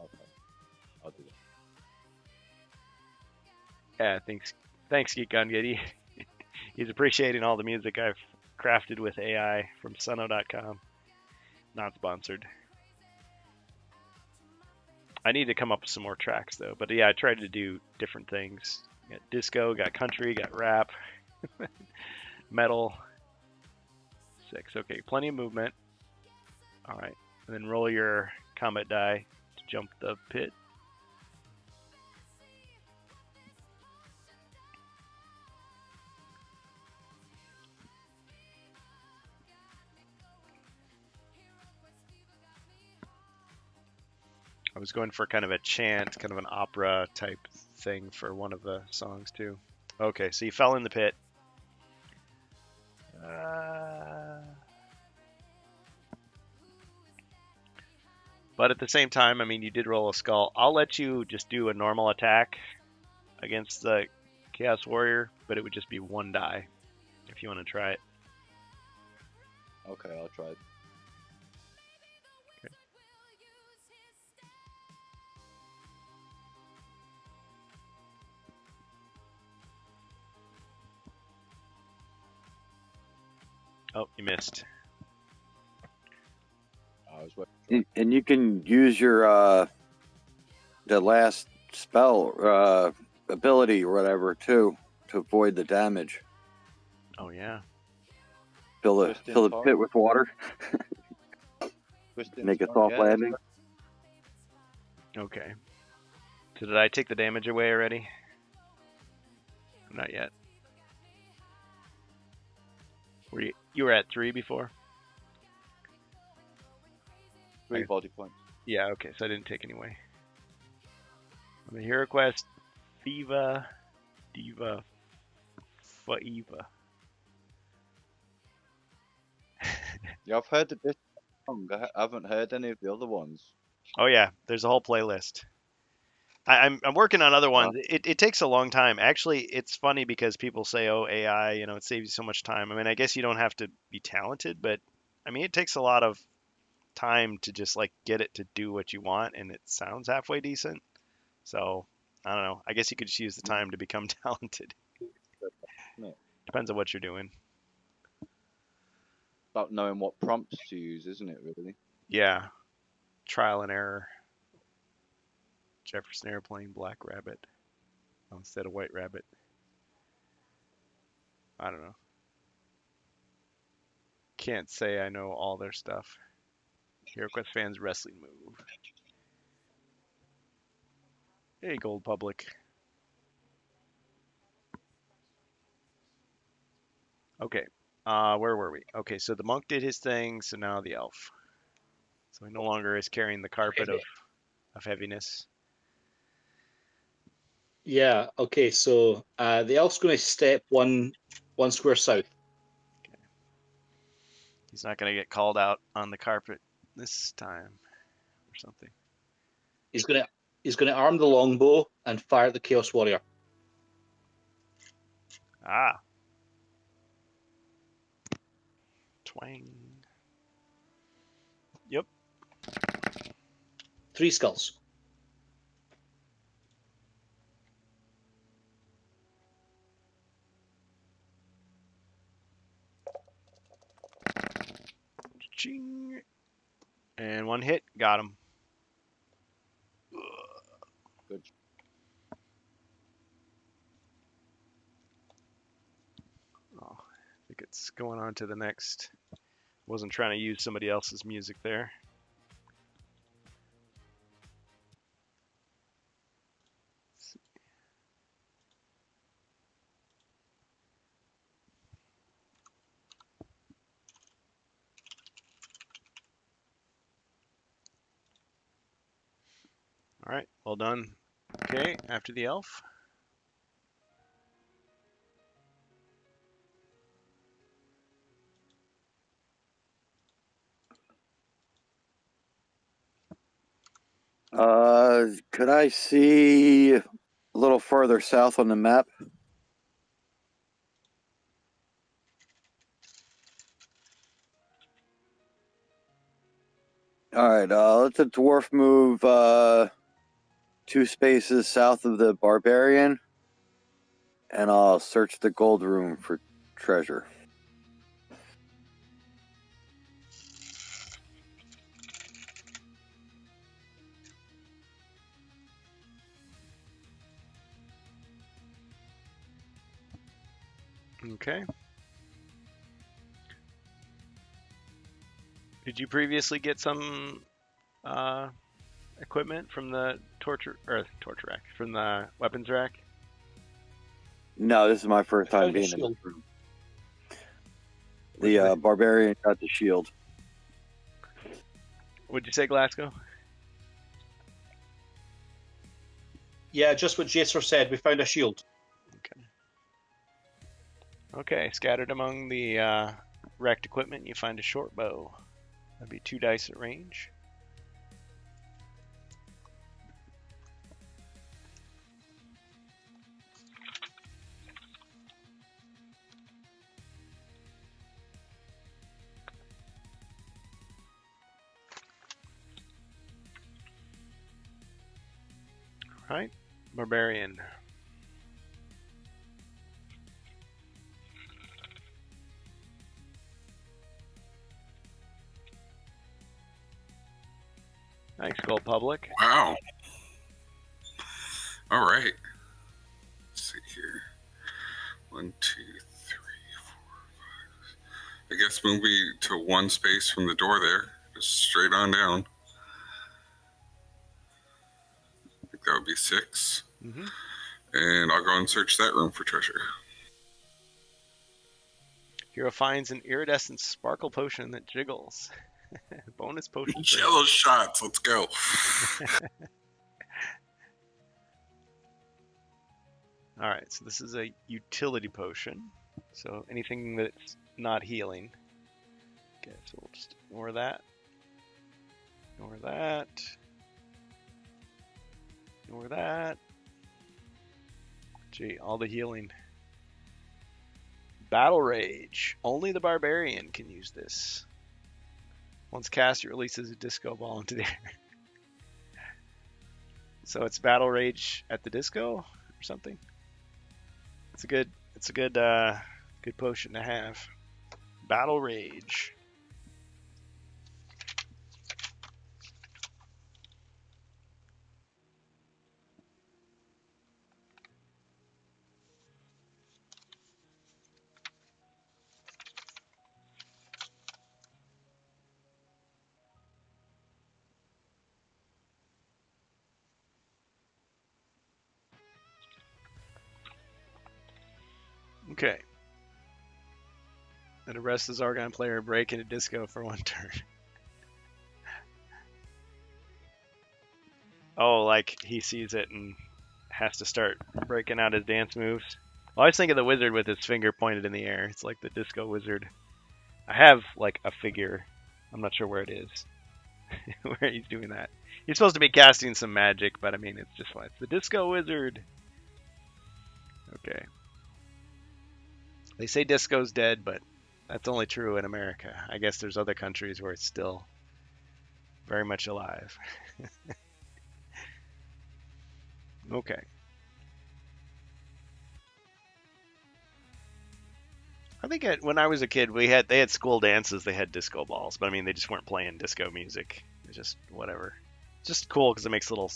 Okay. I'll do that. Yeah, thanks Geek Gun Giddy. He's appreciating all the music I've crafted with AI from Suno.com. Not sponsored. I need to come up with some more tracks though. But yeah, I tried to do different things. Got disco, got country, got rap, metal. 6. Okay, plenty of movement. All right, and then roll your combat die to jump the pit. I was going for kind of a chant, kind of an opera type thing for one of the songs too. Okay, so you fell in the pit. But at the same time, I mean, you did roll a skull. I'll let you just do a normal attack against the Chaos Warrior, but it would just be 1 die if you want to try it. Okay, I'll try it. Oh, you missed. I was waiting. And you can use your the last spell ability or whatever too to avoid the damage. Oh yeah. Fill the Just in fill the time. pit with water. Twist in Make a time, soft yeah. landing. Okay. So did I take the damage away already? Not yet. You were at 3 before? 3 body points. Yeah, okay, so I didn't take any away. On the hero quest, Diva Faiva. Yeah, I've heard this song. I haven't heard any of the other ones. Oh yeah, there's a whole playlist. I'm working on other ones. It takes a long time. Actually, it's funny because people say, "Oh, AI, it saves you so much time." I mean, I guess you don't have to be talented, but I mean, it takes a lot of time to just like get it to do what you want, and it sounds halfway decent. So I don't know. I guess you could just use the time to become talented. No. Depends on what you're doing. About knowing what prompts to use, isn't it, really? Yeah, trial and error. Jefferson Airplane, Black Rabbit instead of White Rabbit. I don't know. Can't say I know all their stuff. HeroQuest fans wrestling move. Hey, Gold Public. Okay, where were we? Okay, so the monk did his thing, so now the elf. So he no longer is carrying the carpet of heaviness. Yeah. Okay. So the elf's going to step one square south. He's not going to get called out on the carpet this time or something. He's going to arm the longbow and fire the Chaos Warrior. Ah. Twang. Yep. 3 skulls. Ching. And 1 hit. Got him. Good. Oh, I think it's going on to the next. Wasn't trying to use somebody else's music there. All right, well done. Okay, after the elf. Could I see a little further south on the map? All right, let the dwarf move 2 spaces south of the barbarian, and I'll search the gold room for treasure. Okay. Did you previously get some equipment from the torture rack, from the weapons rack? No, this is my first time Found a being in shield. this room. What'd you The say? barbarian got the shield. What'd you say, Glasgow? Yeah, just what Jacer said. We found a shield. Okay, scattered among the wrecked equipment, you find a short bow. That'd be 2 dice at range. All right, barbarian. Thanks, Gold Public. Wow. All right. Let's see here. 1, 2, 3, 4, 5. I guess moving to 1 space from the door there, just straight on down. I think that would be 6. Mm-hmm. And I'll go and search that room for treasure. Hero finds an iridescent sparkle potion that jiggles. Bonus potion. Jello shots. Let's go. All right, so this is a utility potion. So anything that's not healing. Okay, so we'll just ignore that. Ignore that. Ignore that. Gee, all the healing. Battle Rage. Only the barbarian can use this. Once cast, it releases a disco ball into the air. So it's Battle Rage at the disco or something. It's a good potion to have. Battle Rage. Okay. That arrests the Zargon player break into disco for 1 turn. Oh, like he sees it and has to start breaking out his dance moves. Well, I was thinking the wizard with his finger pointed in the air. It's like the disco wizard. I have like a figure. I'm not sure where it is. Where he's doing that. He's supposed to be casting some magic, but I mean, it's just like, it's the disco wizard. Okay. They say disco's dead, but that's only true in America. I guess there's other countries where it's still very much alive. Okay. I think when I was a kid, they had school dances. They had disco balls, but I mean, they just weren't playing disco music. It's just whatever. It's just cool because it makes little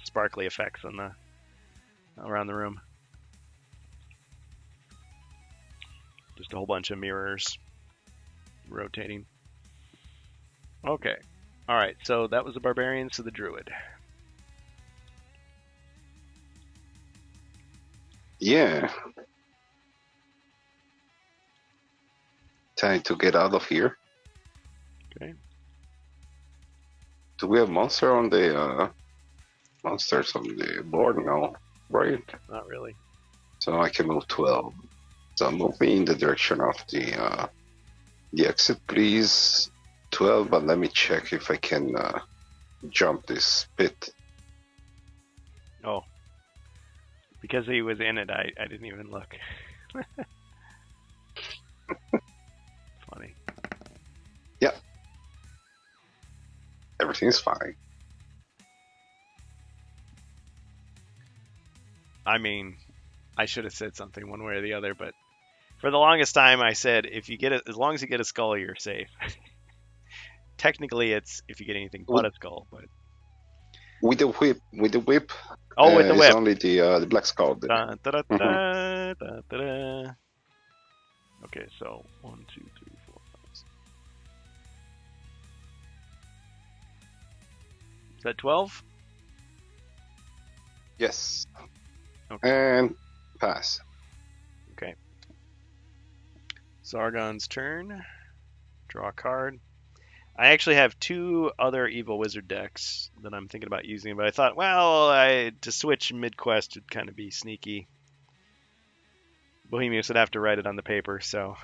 sparkly effects on the around the room. Just a whole bunch of mirrors rotating. Okay. All right. So that was the barbarian. So the druid. Yeah. Time to get out of here. Okay. Do we have monster on the monsters on the board now, right? Not really. So I can move 12. So move me in the direction of the exit, please. 12, but let me check if I can jump this pit. Oh, because he was in it, I didn't even look. Funny. Everything's fine. I mean, I should have said something one way or the other, but for the longest time I said if you get it, as long as you get a skull, you're safe. Technically, it's if you get anything but a skull, but With the whip. oh, with the it's whip. only the black skull. Dun, da, da, da, da, da, da. Okay, so 1, 2, 3, 4, 5, 6. Is that 12? Yes. Okay. And pass. Okay. Zargon's turn. Draw a card. I actually have 2 other Evil Wizard decks that I'm thinking about using, but I thought, well, to switch mid-quest would kind of be sneaky. Bohemius would have to write it on the paper, so...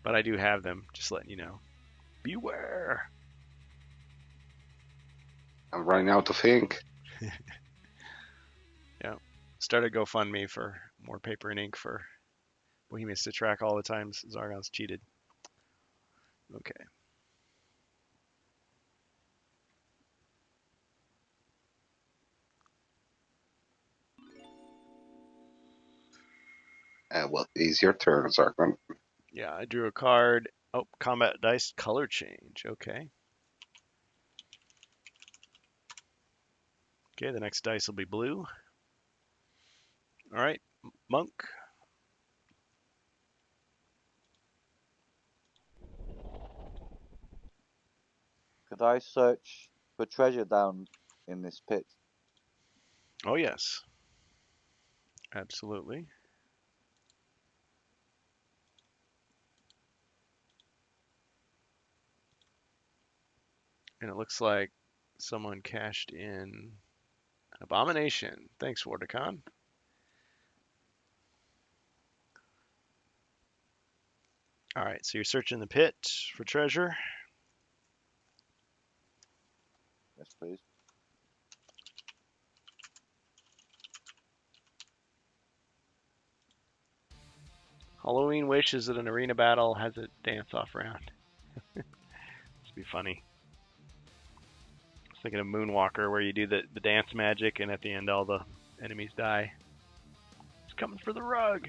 but I do have them, just letting you know. Beware! I'm running out of ink. Start a GoFundMe for more paper and ink for Bohemius to track all the times Zargon's cheated. Okay. What is your turn, Zargon? Yeah, I drew a card. Oh, combat dice color change. Okay. Okay, the next dice will be blue. All right, Monk. Could I search for treasure down in this pit? Oh, yes. Absolutely. And it looks like someone cashed in an abomination. Thanks, Wardicon. All right, so you're searching the pit for treasure. Yes, please. Halloween Wish is at an arena battle, has a dance-off round. This would be funny. I was thinking of Moonwalker, where you do the dance magic, and at the end all the enemies die. It's coming for the rug.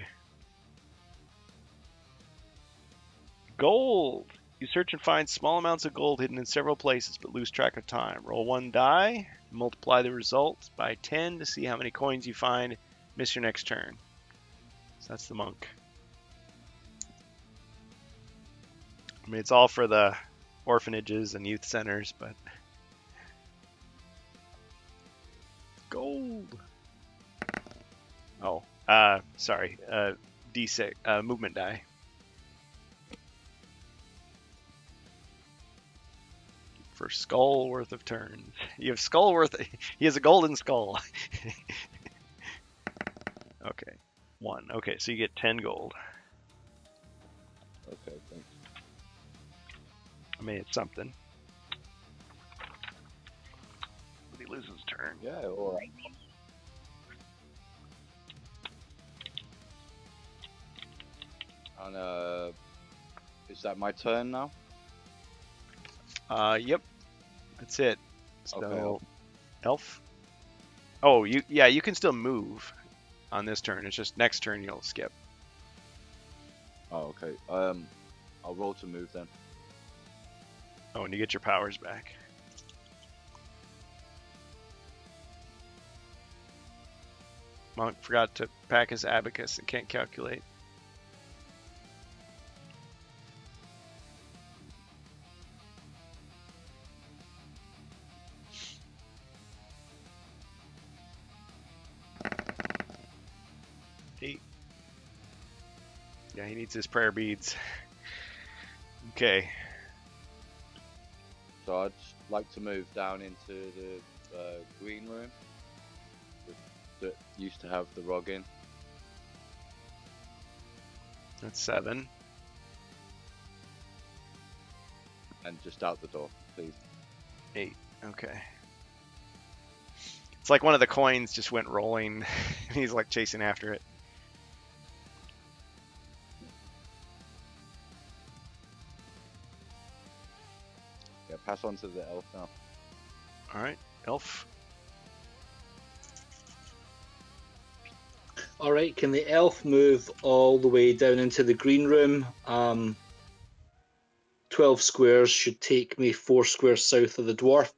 Gold! You search and find small amounts of gold hidden in several places, but lose track of time. Roll 1 die, multiply the result by 10 to see how many coins you find. Miss your next turn. So that's the monk. I mean, it's all for the orphanages and youth centers, but... Gold! Oh, sorry. D6, movement die. For skull worth of turns. You have skull worth... He has a golden skull. Okay. 1. Okay, so you get 10 gold. Okay, thanks. I mean, it's something. But he loses turn. Yeah, all right. And is that my turn now? Yep. That's it. So, Okay. elf. Oh, you can still move on this turn. It's just next turn you'll skip. Oh, okay. I'll roll to move then. Oh, and you get your powers back. Monk forgot to pack his abacus and can't calculate. Yeah, he needs his prayer beads. Okay. So I'd like to move down into green room that used to have the rug in. That's 7. And just out the door, please. 8. Okay. It's like one of the coins just went rolling, and he's like chasing after it. Yeah, pass on to the elf now. All right, elf. All right, can the elf move all the way down into the green room? 12 squares should take me 4 squares south of the dwarf.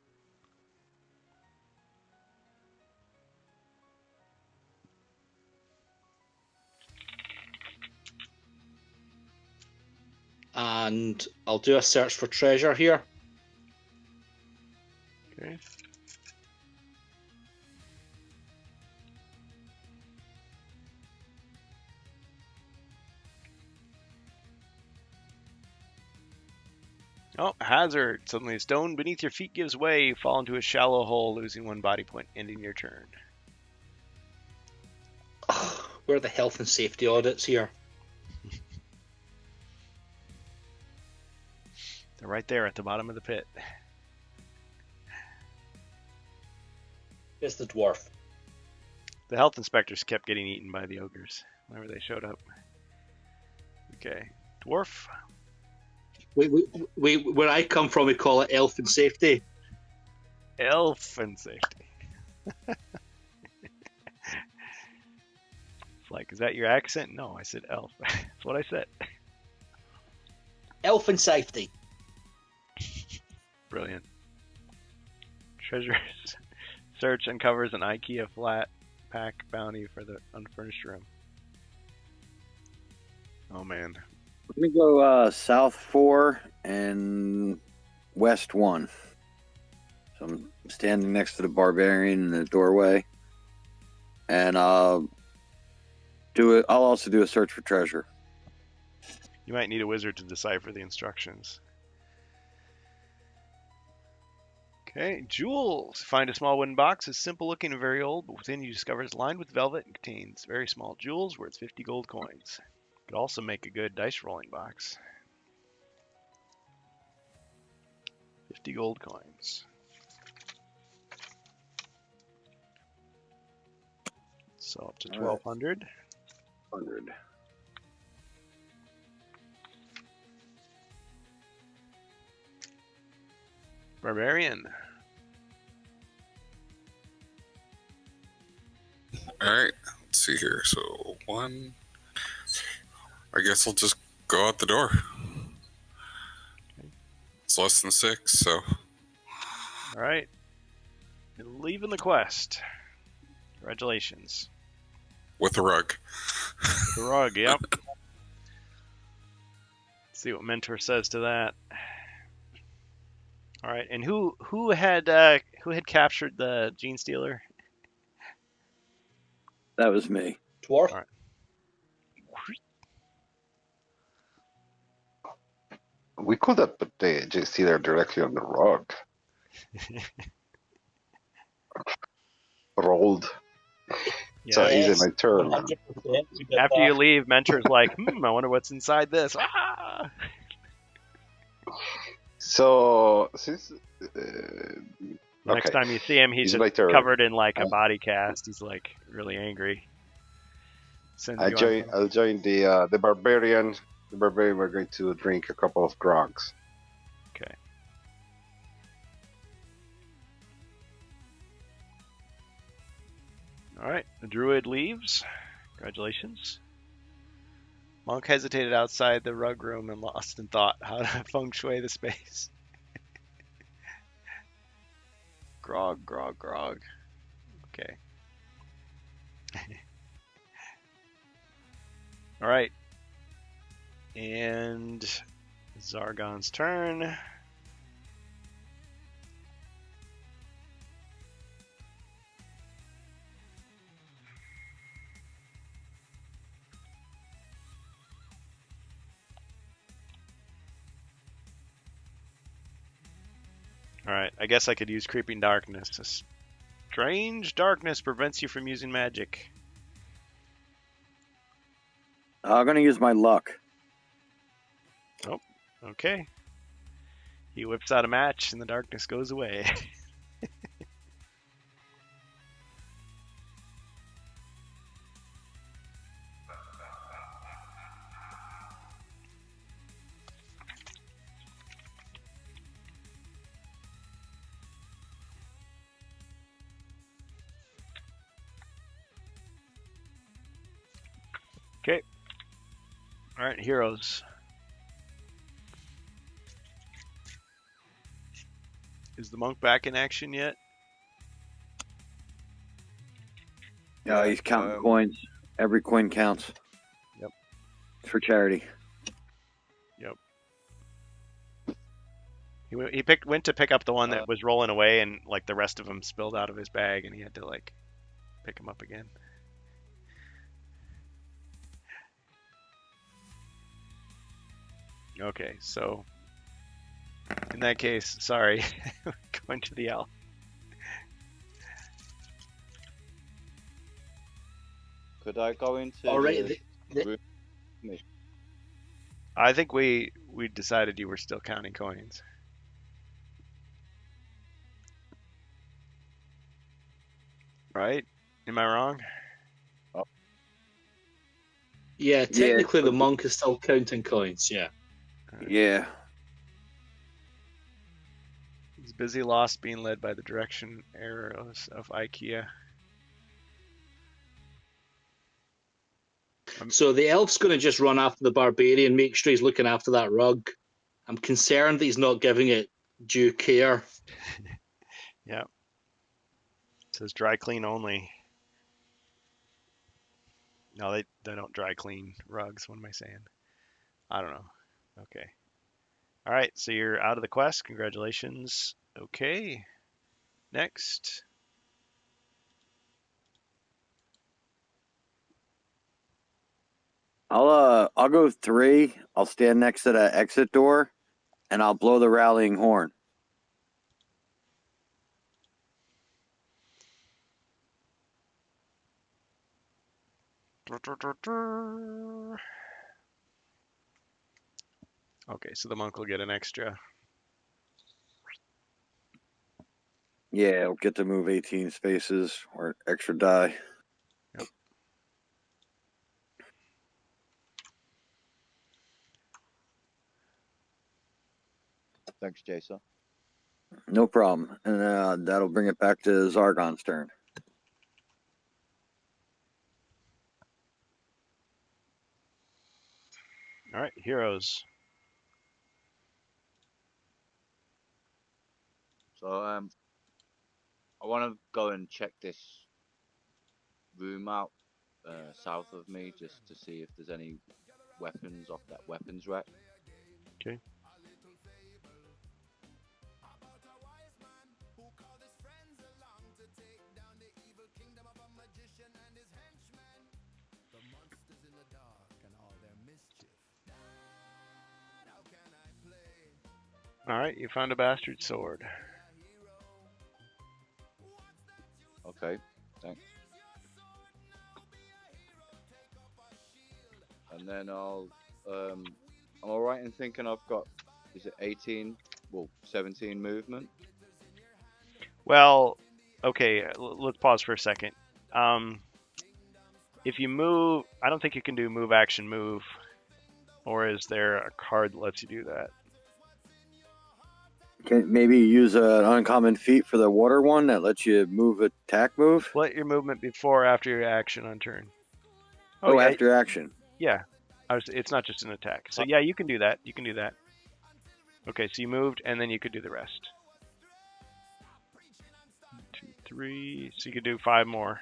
And I'll do a search for treasure here. Okay. Oh, hazard. Suddenly a stone beneath your feet gives way. You fall into a shallow hole, losing 1 body point, ending your turn. Where are the health and safety audits here? They're right there at the bottom of the pit. It's the dwarf. The health inspectors kept getting eaten by the ogres whenever they showed up. Okay, dwarf. Where I come from, we call it elf and safety. Elf and safety. It's like, is that your accent? No, I said elf. That's what I said. Elf and safety. Brilliant. Treasures. Search uncovers an IKEA flat pack bounty for the unfurnished room. Oh man. Let me go south 4 and west 1. So I'm standing next to the barbarian in the doorway, and I'll also do a search for treasure. You might need a wizard to decipher the instructions. Okay, jewels. Find a small wooden box. It's simple looking and very old, but within you discover it's lined with velvet and contains very small jewels worth 50 gold coins. Could also make a good dice rolling box. 50 gold coins. So up to 1,200. 100. Barbarian. All right, let's see here. So 1. I guess I'll just go out the door. It's less than 6, so. All right. You're leaving the quest. Congratulations. With a rug. The rug, yep. Let's see what Mentor says to that. All right, and who had captured the Gene Stealer? That was me. Dwarf. All right. We could have put the J-Stealer directly on the rug. Rolled. So Yeah. easy my turn. 100%. We did After that. you leave, Mentor's like, I wonder what's inside this. Ah! So since Next time you see him, he's It's my just turn. covered in like a body cast. He's like really angry. Sends you on- I'll join the barbarian. The barbarian, we're going to drink a couple of grogs. Okay. All right. The druid leaves. Congratulations. Monk hesitated outside the rug room and lost in thought how to feng shui the space. Grog, grog, grog. Okay. All right. And Zargon's turn. All right, I guess I could use Creeping Darkness to Strange darkness prevents you from using magic. I'm gonna use my luck. Okay. He whips out a match and the darkness goes away. Okay. All right, heroes. Is the monk back in action yet? Yeah, he's counting coins. Every coin counts. Yep. It's for charity. Yep. He went to pick up the one that was rolling away, and like the rest of them spilled out of his bag, and he had to like pick them up again. Okay, so in that case, sorry, going to the elf. Could I go into All right. the room? I think we decided you were still counting coins. Right? Am I wrong? Yeah, technically Yeah. the monk is still counting coins. Yeah. Yeah. He's busy lost being led by the direction arrows of IKEA. So the elf's going to just run after the barbarian, make sure he's looking after that rug. I'm concerned that he's not giving it due care. Yeah. It says dry clean only. No, they don't dry clean rugs. What am I saying? I don't know. Okay. All right, so you're out of the quest. Congratulations. Okay. Next. I'll go 3. I'll stand next to the exit door, and I'll blow the rallying horn. Okay, so the monk will get an extra. Yeah, I'll get to move 18 spaces or extra die. Yep. Thanks, Jason. No problem. And that'll bring it back to Zargon's turn. All right, heroes. So I want to go and check this room out south of me just to see if there's any weapons off that weapons rack. Okay. All right, you found a bastard sword. Okay, thanks. And then I'm alright in thinking I've got, is it 18, well, 17 movement? Well, okay, let's pause for a second. If you move, I don't think you can do move, action, move. Or is there a card that lets you do that? Can maybe use an uncommon feat for the water one that lets you move attack move? Split your movement before or after your action on turn. Oh, yeah, after action. Yeah. It's not just an attack. So yeah, you can do that. You can do that. Okay, so you moved, and then you could do the rest. 1, 2, 3. So you could do 5 more.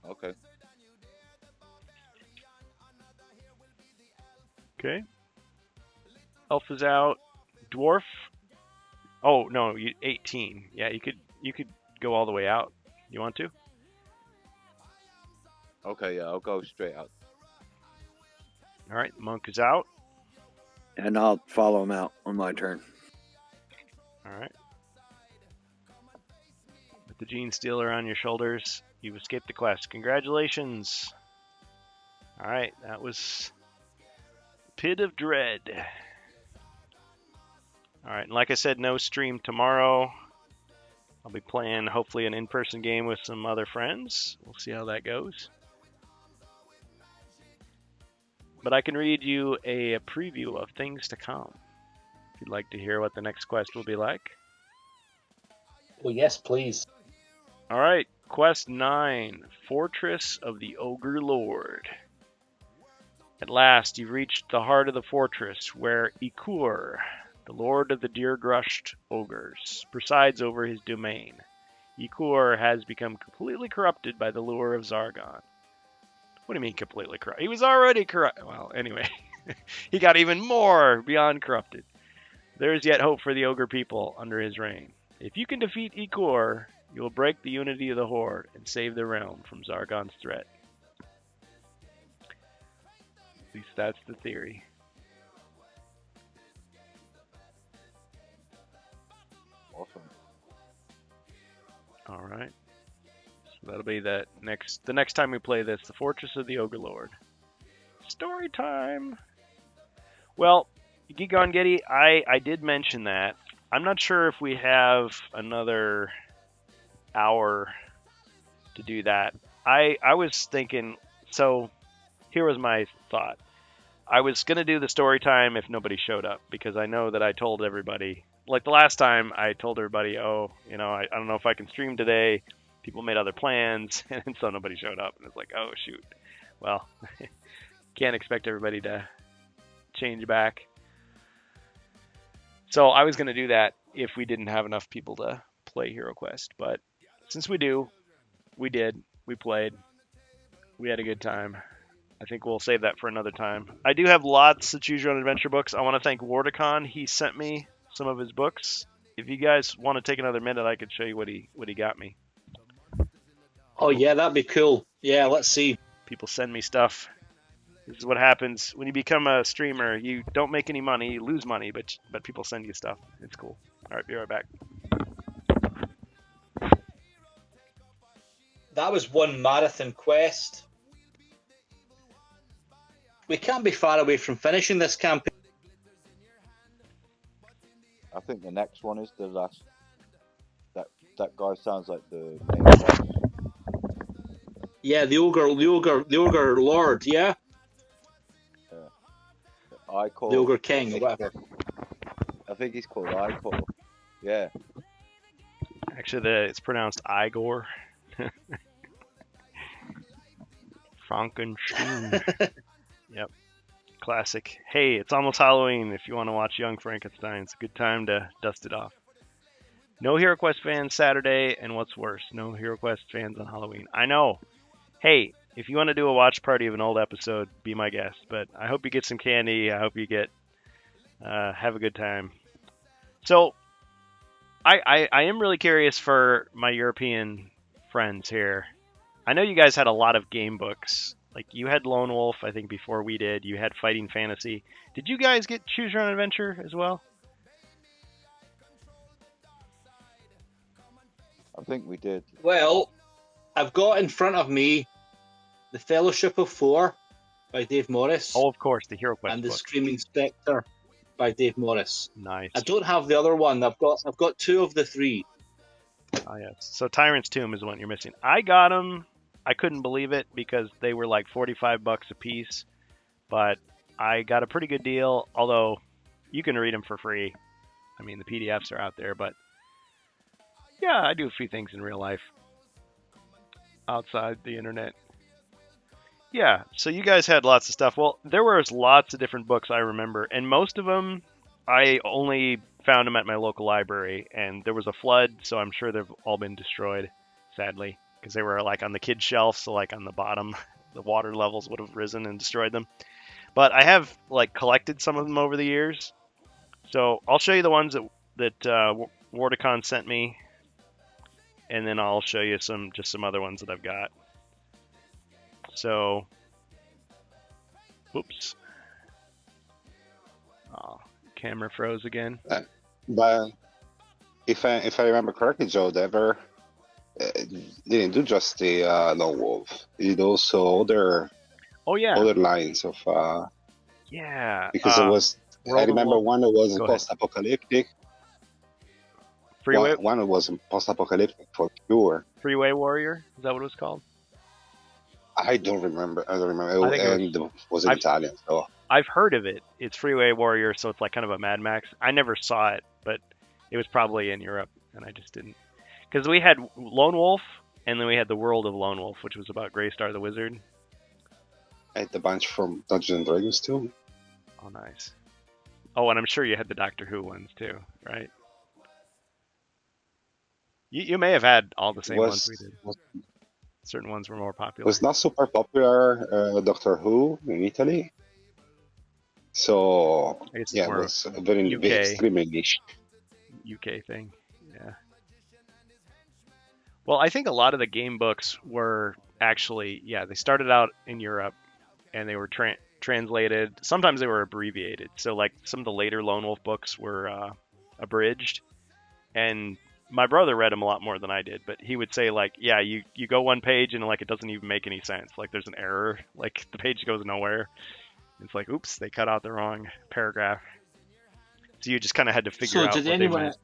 Okay. Okay. Elf is out. Dwarf. Oh no, 18. Yeah, you could go all the way out. You want to? Okay, yeah, I'll go straight out. All right, the monk is out. And I'll follow him out on my turn. All right. With the Gene Stealer on your shoulders, you've escaped the quest. Congratulations. All right, that was Pit of Dread. All right, and like I said, no stream tomorrow. I'll be playing hopefully an in-person game with some other friends. We'll see how that goes. But I can read you a preview of things to come. If you'd like to hear what the next quest will be like. Oh, yes, please. All right, Quest 9, Fortress of the Ogre Lord. At last, you've reached the heart of the fortress, where Ikur, the Lord of the Deer-Grushed Ogres, presides over his domain. Ikur has become completely corrupted by the lure of Zargon. What do you mean completely corrupt? He was already corrupt. Well, anyway, he got even more beyond corrupted. There is yet hope for the ogre people under his reign. If you can defeat Ikur, you will break the unity of the Horde and save the realm from Zargon's threat. At least that's the theory. Awesome. All right. So that'll be the next time we play this, the Fortress of the Ogre Lord. Story time. Well, Geek on Getty, I did mention that. I'm not sure if we have another hour to do that. I was thinking, so here was my thought. I was going to do the story time if nobody showed up, because I know that I told everybody, like the last time I told everybody, oh, you know, I don't know if I can stream today. People made other plans, and so nobody showed up. And it's like, oh, shoot. Well, can't expect everybody to change back. So I was going to do that if we didn't have enough people to play Hero Quest. But since we do, we did. We played. We had a good time. I think we'll save that for another time. I do have lots of Choose Your Own Adventure books. I want to thank Wardicon. He sent me some of his books. If you guys want to take another minute, I could show you what he got me. Oh, yeah, that'd be cool. Yeah, let's see. People send me stuff. This is what happens when you become a streamer. You don't make any money, you lose money, but people send you stuff. It's cool. All right, be right back. That was one marathon quest. We can't be far away from finishing this campaign. I think the next one is the last. That guy sounds like the main boss. Yeah, the ogre lord. Yeah, I call the ogre king or whatever. I think he's called Icor. Yeah. Actually, it's pronounced Igor. Frankenstein. Yep. Classic. Hey, it's almost Halloween. If you want to watch Young Frankenstein, it's a good time to dust it off. No Hero Quest fans Saturday, and what's worse, no Hero Quest fans on Halloween. I know. Hey, if you want to do a watch party of an old episode, be my guest. But I hope you get some candy. I hope you get have a good time. So, I am really curious for my European friends here. I know you guys had a lot of game books. Like, you had Lone Wolf, I think, before we did. You had Fighting Fantasy. Did you guys get Choose Your Own Adventure as well? I think we did. Well, I've got in front of me The Fellowship of Four by Dave Morris. Oh, of course, the Hero Quest and The book. Screaming Spectre by Dave Morris. Nice. I don't have the other one. I've got two of the three. Oh, yes. So Tyrant's Tomb is the one you're missing. I got them. I couldn't believe it because they were like $45 a piece, but I got a pretty good deal, although you can read them for free. I mean, the PDFs are out there, but yeah, I do a few things in real life outside the internet. Yeah, so you guys had lots of stuff. Well, there was lots of different books I remember, and most of them I only found them at my local library, and there was a flood, so I'm sure they've all been destroyed, sadly, because they were like on the kids' shelf, so like on the bottom, the water levels would have risen and destroyed them. But I have like collected some of them over the years, so I'll show you the ones that Wardicon sent me, and then I'll show you some other ones that I've got. So, whoops. Oh, camera froze again. By if I remember correctly, Joe Dever didn't do just the Lone Wolf. He did also Oh yeah, other lines of yeah. because it was. I World of remember Lone. one that was Go ahead. post-apocalyptic. Freeway One that was post-apocalyptic for sure. Freeway Warrior. Is that what it was called? I don't remember. I don't remember. I think it was. And was it I've Italian? So I've heard of it. It's Freeway Warrior, so it's like kind of a Mad Max. I never saw it, but it was probably in Europe, and I just didn't. Because we had Lone Wolf, and then we had the World of Lone Wolf, which was about Greystar the Wizard. I had the bunch from Dungeons and Dragons too. Oh, nice. Oh, and I'm sure you had the Doctor Who ones too, right? You may have had all the same ones we did. Certain ones were more popular. Was not super popular Doctor Who in Italy. So I guess it's yeah, it more was very UK. extremely niche. UK thing. Yeah. Well, I think a lot of the game books were actually, yeah, they started out in Europe and they were translated. Sometimes they were abbreviated. So, like, some of the later Lone Wolf books were abridged. And my brother read them a lot more than I did. But he would say, like, yeah, you go one page and, like, it doesn't even make any sense. Like, there's an error. Like, the page goes nowhere. It's like, oops, they cut out the wrong paragraph. So you just kind of had to figure out what they meant.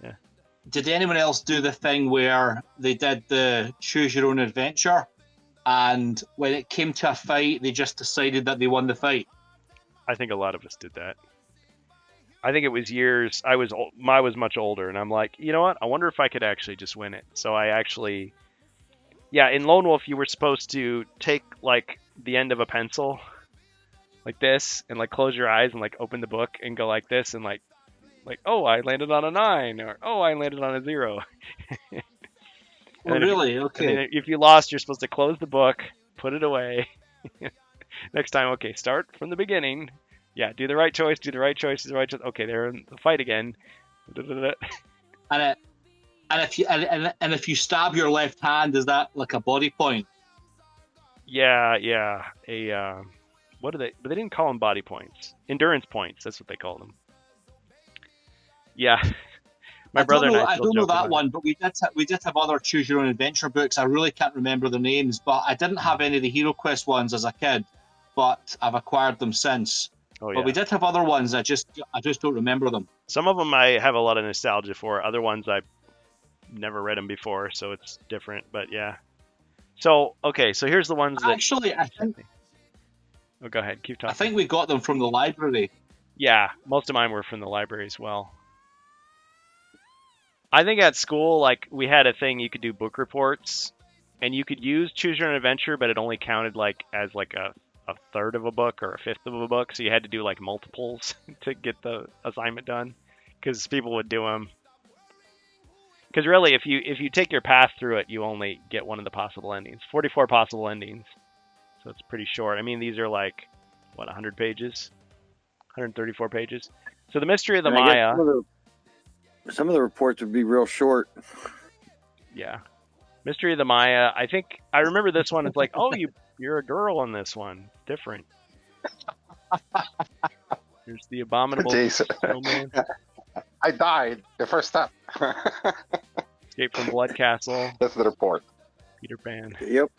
Yeah. Did anyone else do the thing where they did the choose your own adventure, and when it came to a fight, they just decided that they won the fight? I think a lot of us did that. I think it was years. I was much older, and I'm like, you know what? I wonder if I could actually just win it. So I actually, yeah, in Lone Wolf, you were supposed to take like the end of a pencil, like this, and like close your eyes and like open the book and go like this, and like, oh, I landed on a 9, or oh, I landed on a 0. Oh, really? Okay. And then if you lost, you're supposed to close the book, put it away. Next time, okay, start from the beginning. Yeah, do the right choice, do the right choice, do the right choice. Okay, they're in the fight again. And if you stab your left hand, is that like a body point? Yeah. What are they? But they didn't call them body points. Endurance points. That's what they called them. Yeah. My brother and I don't know that one, but we did have other choose your own adventure books. I really can't remember the names, but I didn't have any of the Hero Quest ones as a kid, but I've acquired them since. Oh, yeah. But we did have other ones. I just don't remember them. Some of them I have a lot of nostalgia for. Other ones I've never read them before, so it's different. But yeah. So okay, so here's the ones that actually I think. Oh, go ahead. Keep talking. I think we got them from the library. Yeah, most of mine were from the library as well. I think at school, like, we had a thing you could do book reports, and you could use Choose Your Own Adventure, but it only counted like as like a third of a book or a fifth of a book, so you had to do like multiples to get the assignment done, because people would do them. Because really, if you take your path through it, you only get one of the possible endings. 44 possible endings, so it's pretty short. I mean, these are like, what, 100 pages? 134 pages. So the Mystery of the Maya. Some of the reports would be real short. Yeah. Mystery of the Maya. I think I remember this one. It's like, oh, you're a girl in this one. Different. Here's the abominable snowman. I died the first step. Escape from Blood Castle. That's the report. Peter Pan. Yep.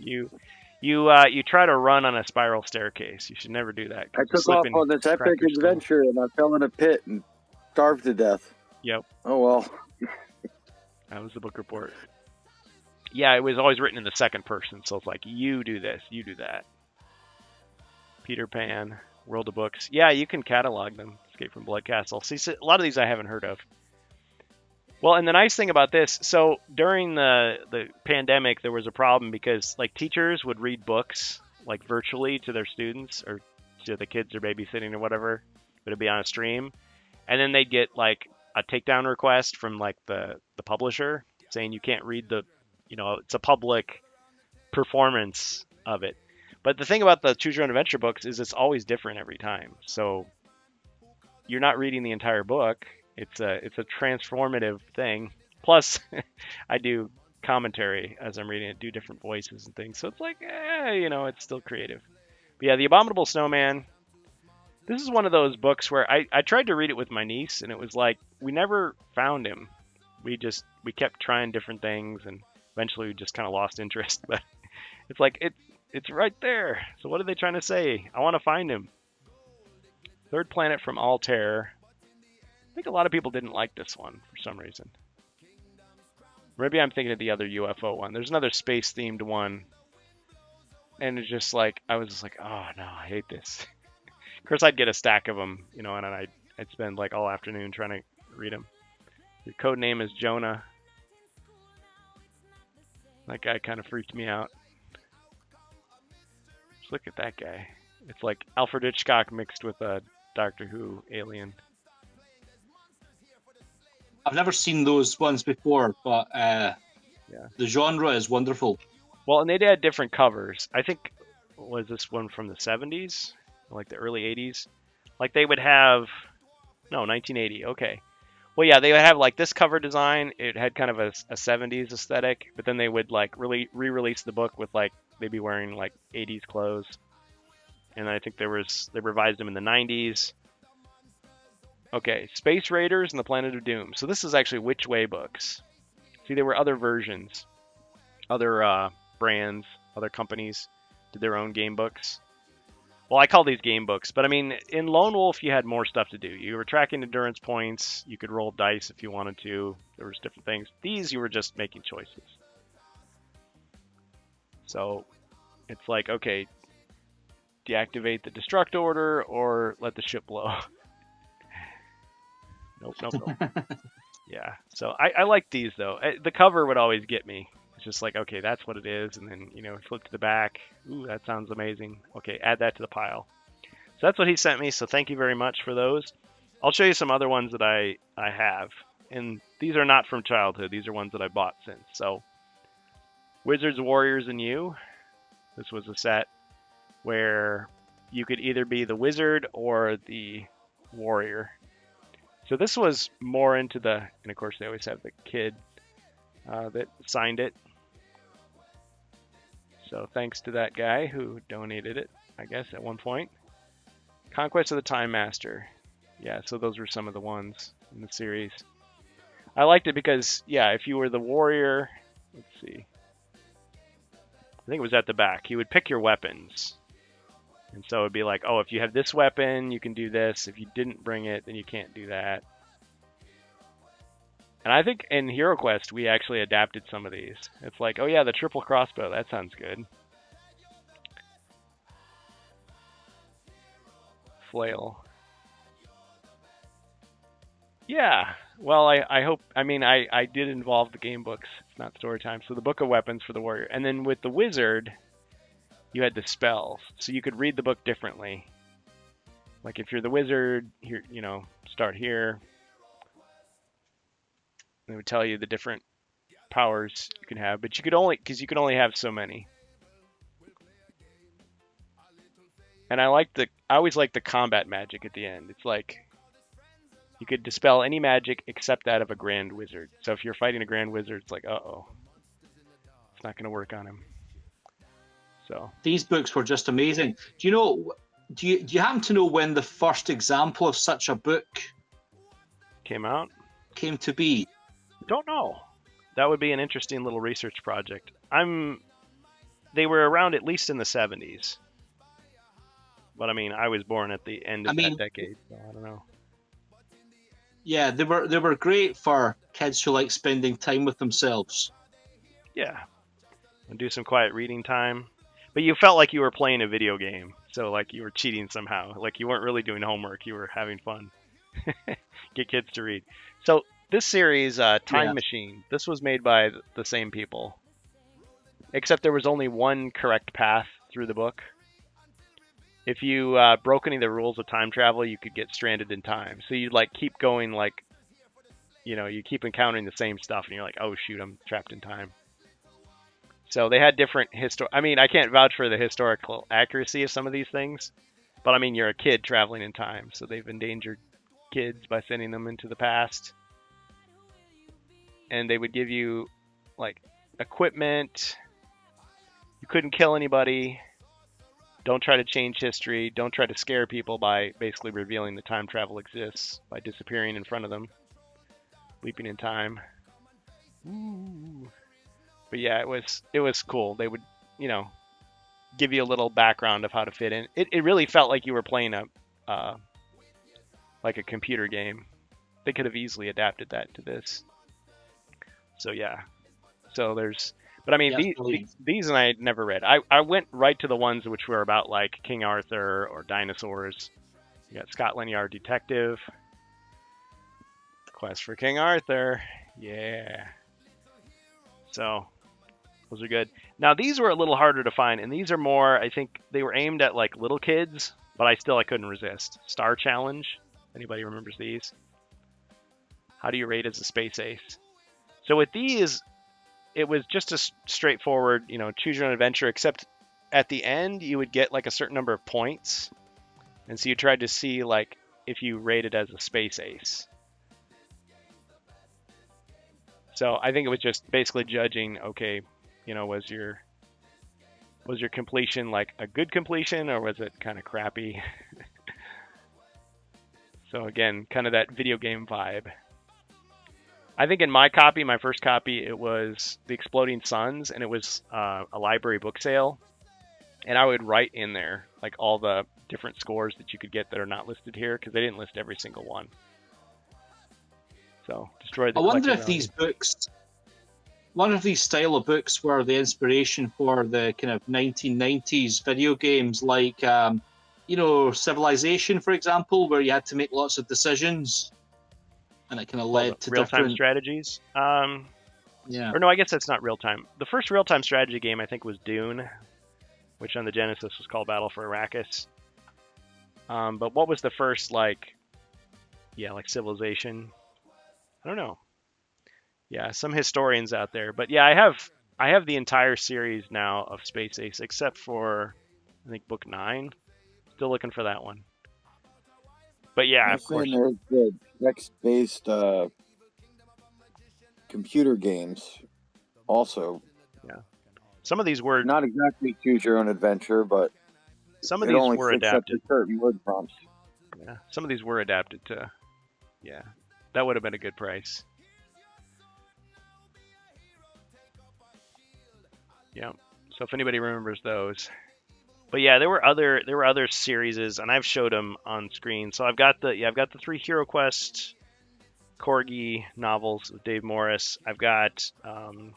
You try to run on a spiral staircase. You should never do that. I took off on this epic adventure and I fell in a pit and starved to death. Yep. Oh well. That was the book report. Yeah, it was always written in the second person, so it's like, you do this, you do that. Peter Pan, World of Books. Yeah, you can catalog them. Escape from Blood Castle. See, a lot of these I haven't heard of. Well, and the nice thing about this, so during the pandemic, there was a problem because like teachers would read books like virtually to their students or to the kids they're babysitting or whatever, but it'd be on a stream, and then they'd get like a takedown request from like the publisher saying you can't read it's a public performance of it. But the thing about the Choose Your Own Adventure books is it's always different every time. So you're not reading the entire book. It's a transformative thing. Plus, I do commentary as I'm reading it, do different voices and things. So it's like, it's still creative. But yeah, The Abominable Snowman. This is one of those books where I tried to read it with my niece, and it was like we never found him. We kept trying different things, and eventually we just kind of lost interest. But it's like it's right there. So what are they trying to say? I want to find him. Third planet from Altair. I think a lot of people didn't like this one for some reason. Maybe I'm thinking of the other UFO one. There's another space-themed one. And it's just like, I was just like, oh no, I hate this. Of course, I'd get a stack of them, and I'd spend like all afternoon trying to read them. Your code name is Jonah. That guy kind of freaked me out. Just look at that guy. It's like Alfred Hitchcock mixed with a Doctor Who alien. I've never seen those ones before, but the genre is wonderful. Well, and they had different covers. I think, was this one from the 70s? Like the early 80s? Like they would have, no, 1980, okay. Well, yeah, they would have like this cover design. It had kind of a 70s aesthetic, but then they would like really re-release the book with like, they'd be wearing like 80s clothes. And I think they revised them in the 90s. Okay, Space Raiders and the Planet of Doom. So this is actually Which Way books. See, there were other versions. Other brands, other companies did their own game books. Well, I call these game books, but I mean, in Lone Wolf, you had more stuff to do. You were tracking endurance points. You could roll dice if you wanted to. There was different things. These, you were just making choices. So it's like, okay, deactivate the destruct order or let the ship blow. Nope. Yeah. So I like these though. The cover would always get me. It's just like, okay, that's what it is. And then, flip to the back. Ooh, that sounds amazing. Okay, add that to the pile. So that's what he sent me. So thank you very much for those. I'll show you some other ones that I have. And these are not from childhood. These are ones that I bought since. So Wizards, Warriors, and You. This was a set where you could either be the wizard or the warrior. So this was more into and of course they always have the kid that signed it. So thanks to that guy who donated it, I guess, at one point. Conquest of the Time Master. Yeah, so those were some of the ones in the series. I liked it because, yeah, if you were the warrior, let's see. I think it was at the back. You would pick your weapons. And so it would be like, oh, if you have this weapon, you can do this. If you didn't bring it, then you can't do that. And I think in HeroQuest, we actually adapted some of these. It's like, oh yeah, the triple crossbow. That sounds good. Flail. Yeah. Well, I hope, I did involve the game books. It's not story time. So the Book of Weapons for the warrior. And then with the wizard, you had the spells. So you could read the book differently. Like if you're the wizard, here, start here. They would tell you the different powers you can have, but you could only have so many. And I always like the combat magic at the end. It's like you could dispel any magic except that of a grand wizard. So if you're fighting a grand wizard, it's like, uh-oh, it's not going to work on him. So these books were just amazing. Do you happen to know when the first example of such a book came to be? Don't know. That would be an interesting little research project. They were around at least in the 70s. But I was born at the end of that decade, so I don't know. Yeah, they were great for kids who like spending time with themselves. Yeah. And do some quiet reading time. But you felt like you were playing a video game. So like you were cheating somehow. Like you weren't really doing homework, you were having fun. Get kids to read. So this series, Time Machine, this was made by the same people. Except there was only one correct path through the book. If you broke any of the rules of time travel, you could get stranded in time. So you'd keep going you keep encountering the same stuff and you're like, oh shoot, I'm trapped in time. So they had different I can't vouch for the historical accuracy of some of these things, but you're a kid traveling in time. So they've endangered kids by sending them into the past. And they would give you equipment. You couldn't kill anybody. Don't try to change history. Don't try to scare people by basically revealing that time travel exists by disappearing in front of them, leaping in time. Ooh. But yeah, it was cool. They would, you know, give you a little background of how to fit in. It really felt like you were playing like a computer game. They could have easily adapted that to this. So yeah. So there's, but I mean, Yes, these and I had never read. I went right to the ones which were about like King Arthur or dinosaurs. You got Scotland Yard Detective, Quest for King Arthur. Yeah. So those are good. Now these were a little harder to find, and these are more, I think they were aimed at like little kids, but I couldn't resist. Star Challenge. Anybody remembers these? How do you rate as a space ace? So with these, it was just a straightforward, you know, choose your own adventure, except at the end you would get like a certain number of points. And so you tried to see like if you rated as a space ace. So I think it was just basically judging, okay, you know, was your completion like a good completion or was it kind of crappy? So again, kind of that video game vibe. I think in my copy, my first copy, it was The Exploding Suns, and it was a library book sale. And I would write in there like all the different scores that you could get that are not listed here because they didn't list every single one. So destroy the. I wonder if these books, one of these style of books, were the inspiration for the kind of 1990s video games, like you know, Civilization, for example, where you had to make lots of decisions, and it kind of led to real-time different strategies. Yeah. Or no, I guess that's not real-time. The first real-time strategy game I think was Dune, which on the Genesis was called Battle for Arrakis. But what was the first like Civilization? I don't know. Yeah, some historians out there, but yeah, I have the entire series now of Space Ace except for I think book 9. Still looking for that one. But yeah, of course. There's the text-based computer games also. Yeah. Some of these were not exactly choose your own adventure, but some of these were adapted to certain word prompts. Yeah, some of these were adapted to. Yeah, that would have been a good price. Yeah. So if anybody remembers those. But yeah, there were other series, and I've showed them on screen. So I've got the 3 HeroQuest Corgi novels with Dave Morris. I've got some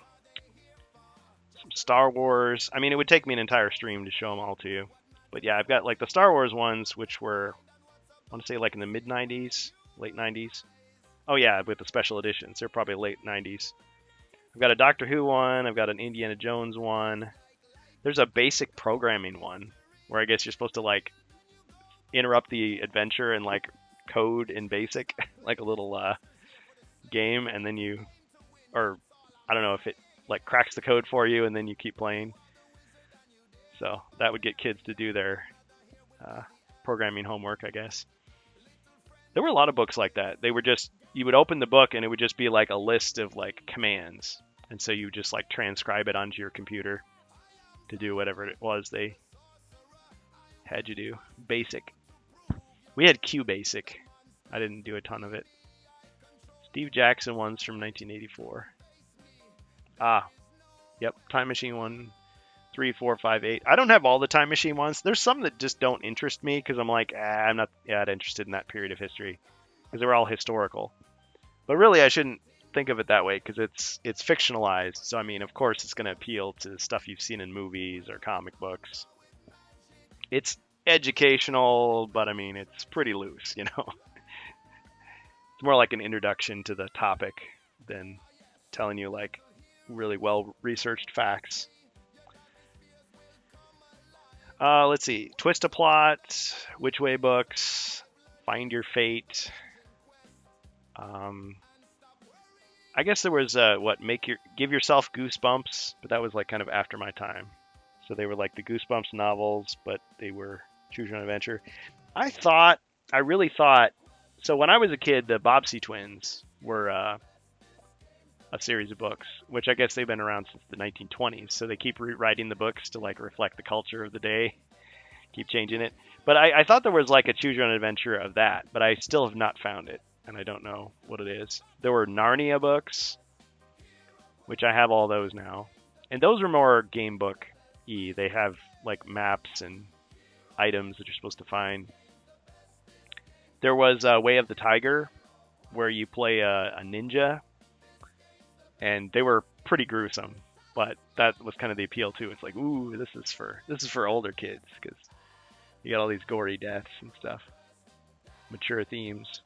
Star Wars. I mean, it would take me an entire stream to show them all to you. But yeah, I've got like the Star Wars ones, which were, I want to say like in the mid 90s, late 90s. Oh yeah, with the special editions, they're probably late 90s. I've got a Doctor Who one. I've got an Indiana Jones one. There's a basic programming one where I guess you're supposed to like interrupt the adventure and like code in basic, like a little game, and then or I don't know if it like cracks the code for you and then you keep playing. So that would get kids to do their programming homework, I guess. There were a lot of books like that. They were just, you would open the book and it would just be like a list of like commands. And so you would just like transcribe it onto your computer to do whatever it was they had you do. Basic. We had QBasic. I didn't do a ton of it. Steve Jackson ones from 1984. Yep. Time Machine 1, 3, 4, 5, 8. I don't have all the Time Machine ones. There's some that just don't interest me because I'm like, I'm not that interested in that period of history because they were all historical. But really, I shouldn't think of it that way because it's fictionalized. So I mean, of course, it's going to appeal to stuff you've seen in movies or comic books. It's educational, but I mean, it's pretty loose, you know. It's more like an introduction to the topic than telling you like really well researched facts. Let's see. Twist a Plot, Which Way books, Find Your Fate. I guess there was Give Yourself Goosebumps, but that was like kind of after my time. So they were like the Goosebumps novels, but they were Choose Your Own Adventure. I really thought, so when I was a kid, the Bobbsey twins were a series of books, which I guess they've been around since the 1920s. So they keep rewriting the books to like reflect the culture of the day. keep changing it. But I thought there was like a choose your own adventure of that, but I still have not found it, and I don't know what it is. There were Narnia books, which I have all those now, and those are more game book-y. They have like maps and items that you're supposed to find. There was Way of the Tiger, where you play a ninja, and they were pretty gruesome, but that was kind of the appeal too. It's like, ooh, this is for older kids, because you got all these gory deaths and stuff, mature themes.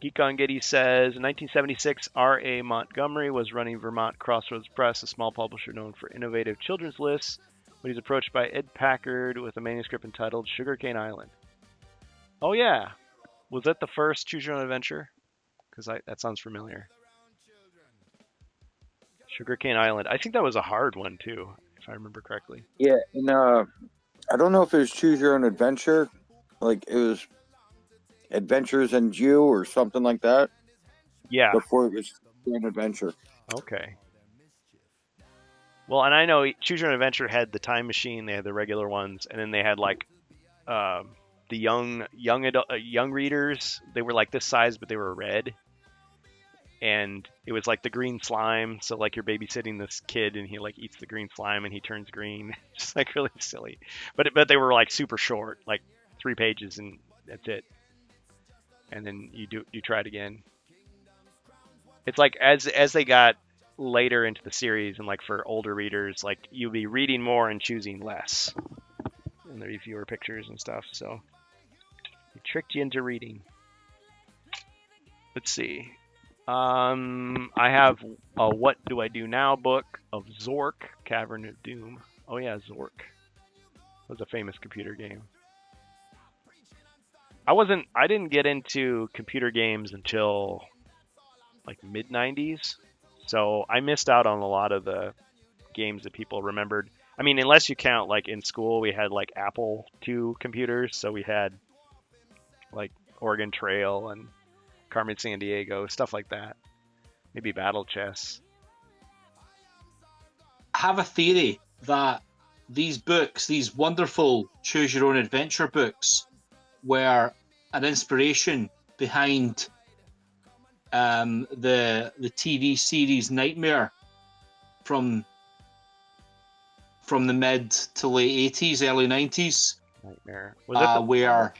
Geek on Giddy says, in 1976, R.A. Montgomery was running Vermont Crossroads Press, a small publisher known for innovative children's lists, when he's approached by Ed Packard with a manuscript entitled Sugarcane Island. Oh yeah, was that the first Choose Your Own Adventure? Because that sounds familiar. Sugarcane Island. I think that was a hard one too, if I remember correctly. Yeah, and I don't know if it was Choose Your Own Adventure, like it was Adventures and You or something like that. Yeah. Before it was an adventure. Okay. Well, and I know Choose Your Own Adventure had the time machine, they had the regular ones, and then they had like the young readers. They were like this size, but they were red. And it was like the green slime, so like you're babysitting this kid and he like eats the green slime and he turns green. Just like really silly. But they were like super short, like 3 pages and that's it. And then you try it again. It's like as they got later into the series and like for older readers, like you'll be reading more and choosing less. And there'll be fewer pictures and stuff, so it tricked you into reading. Let's see. I have a What Do I Do Now book of Zork, Cavern of Doom. Oh yeah, Zork. That was a famous computer game. I didn't get into computer games until like mid-90s. So I missed out on a lot of the games that people remembered. I mean, unless you count like in school, we had like Apple II computers. So we had like Oregon Trail and Carmen Sandiego, stuff like that. Maybe Battle Chess. I have a theory that these books, these wonderful Choose Your Own Adventure books, were an inspiration behind the TV series Nightmare from the mid to late 80s, early 90s. Nightmare. Was it where?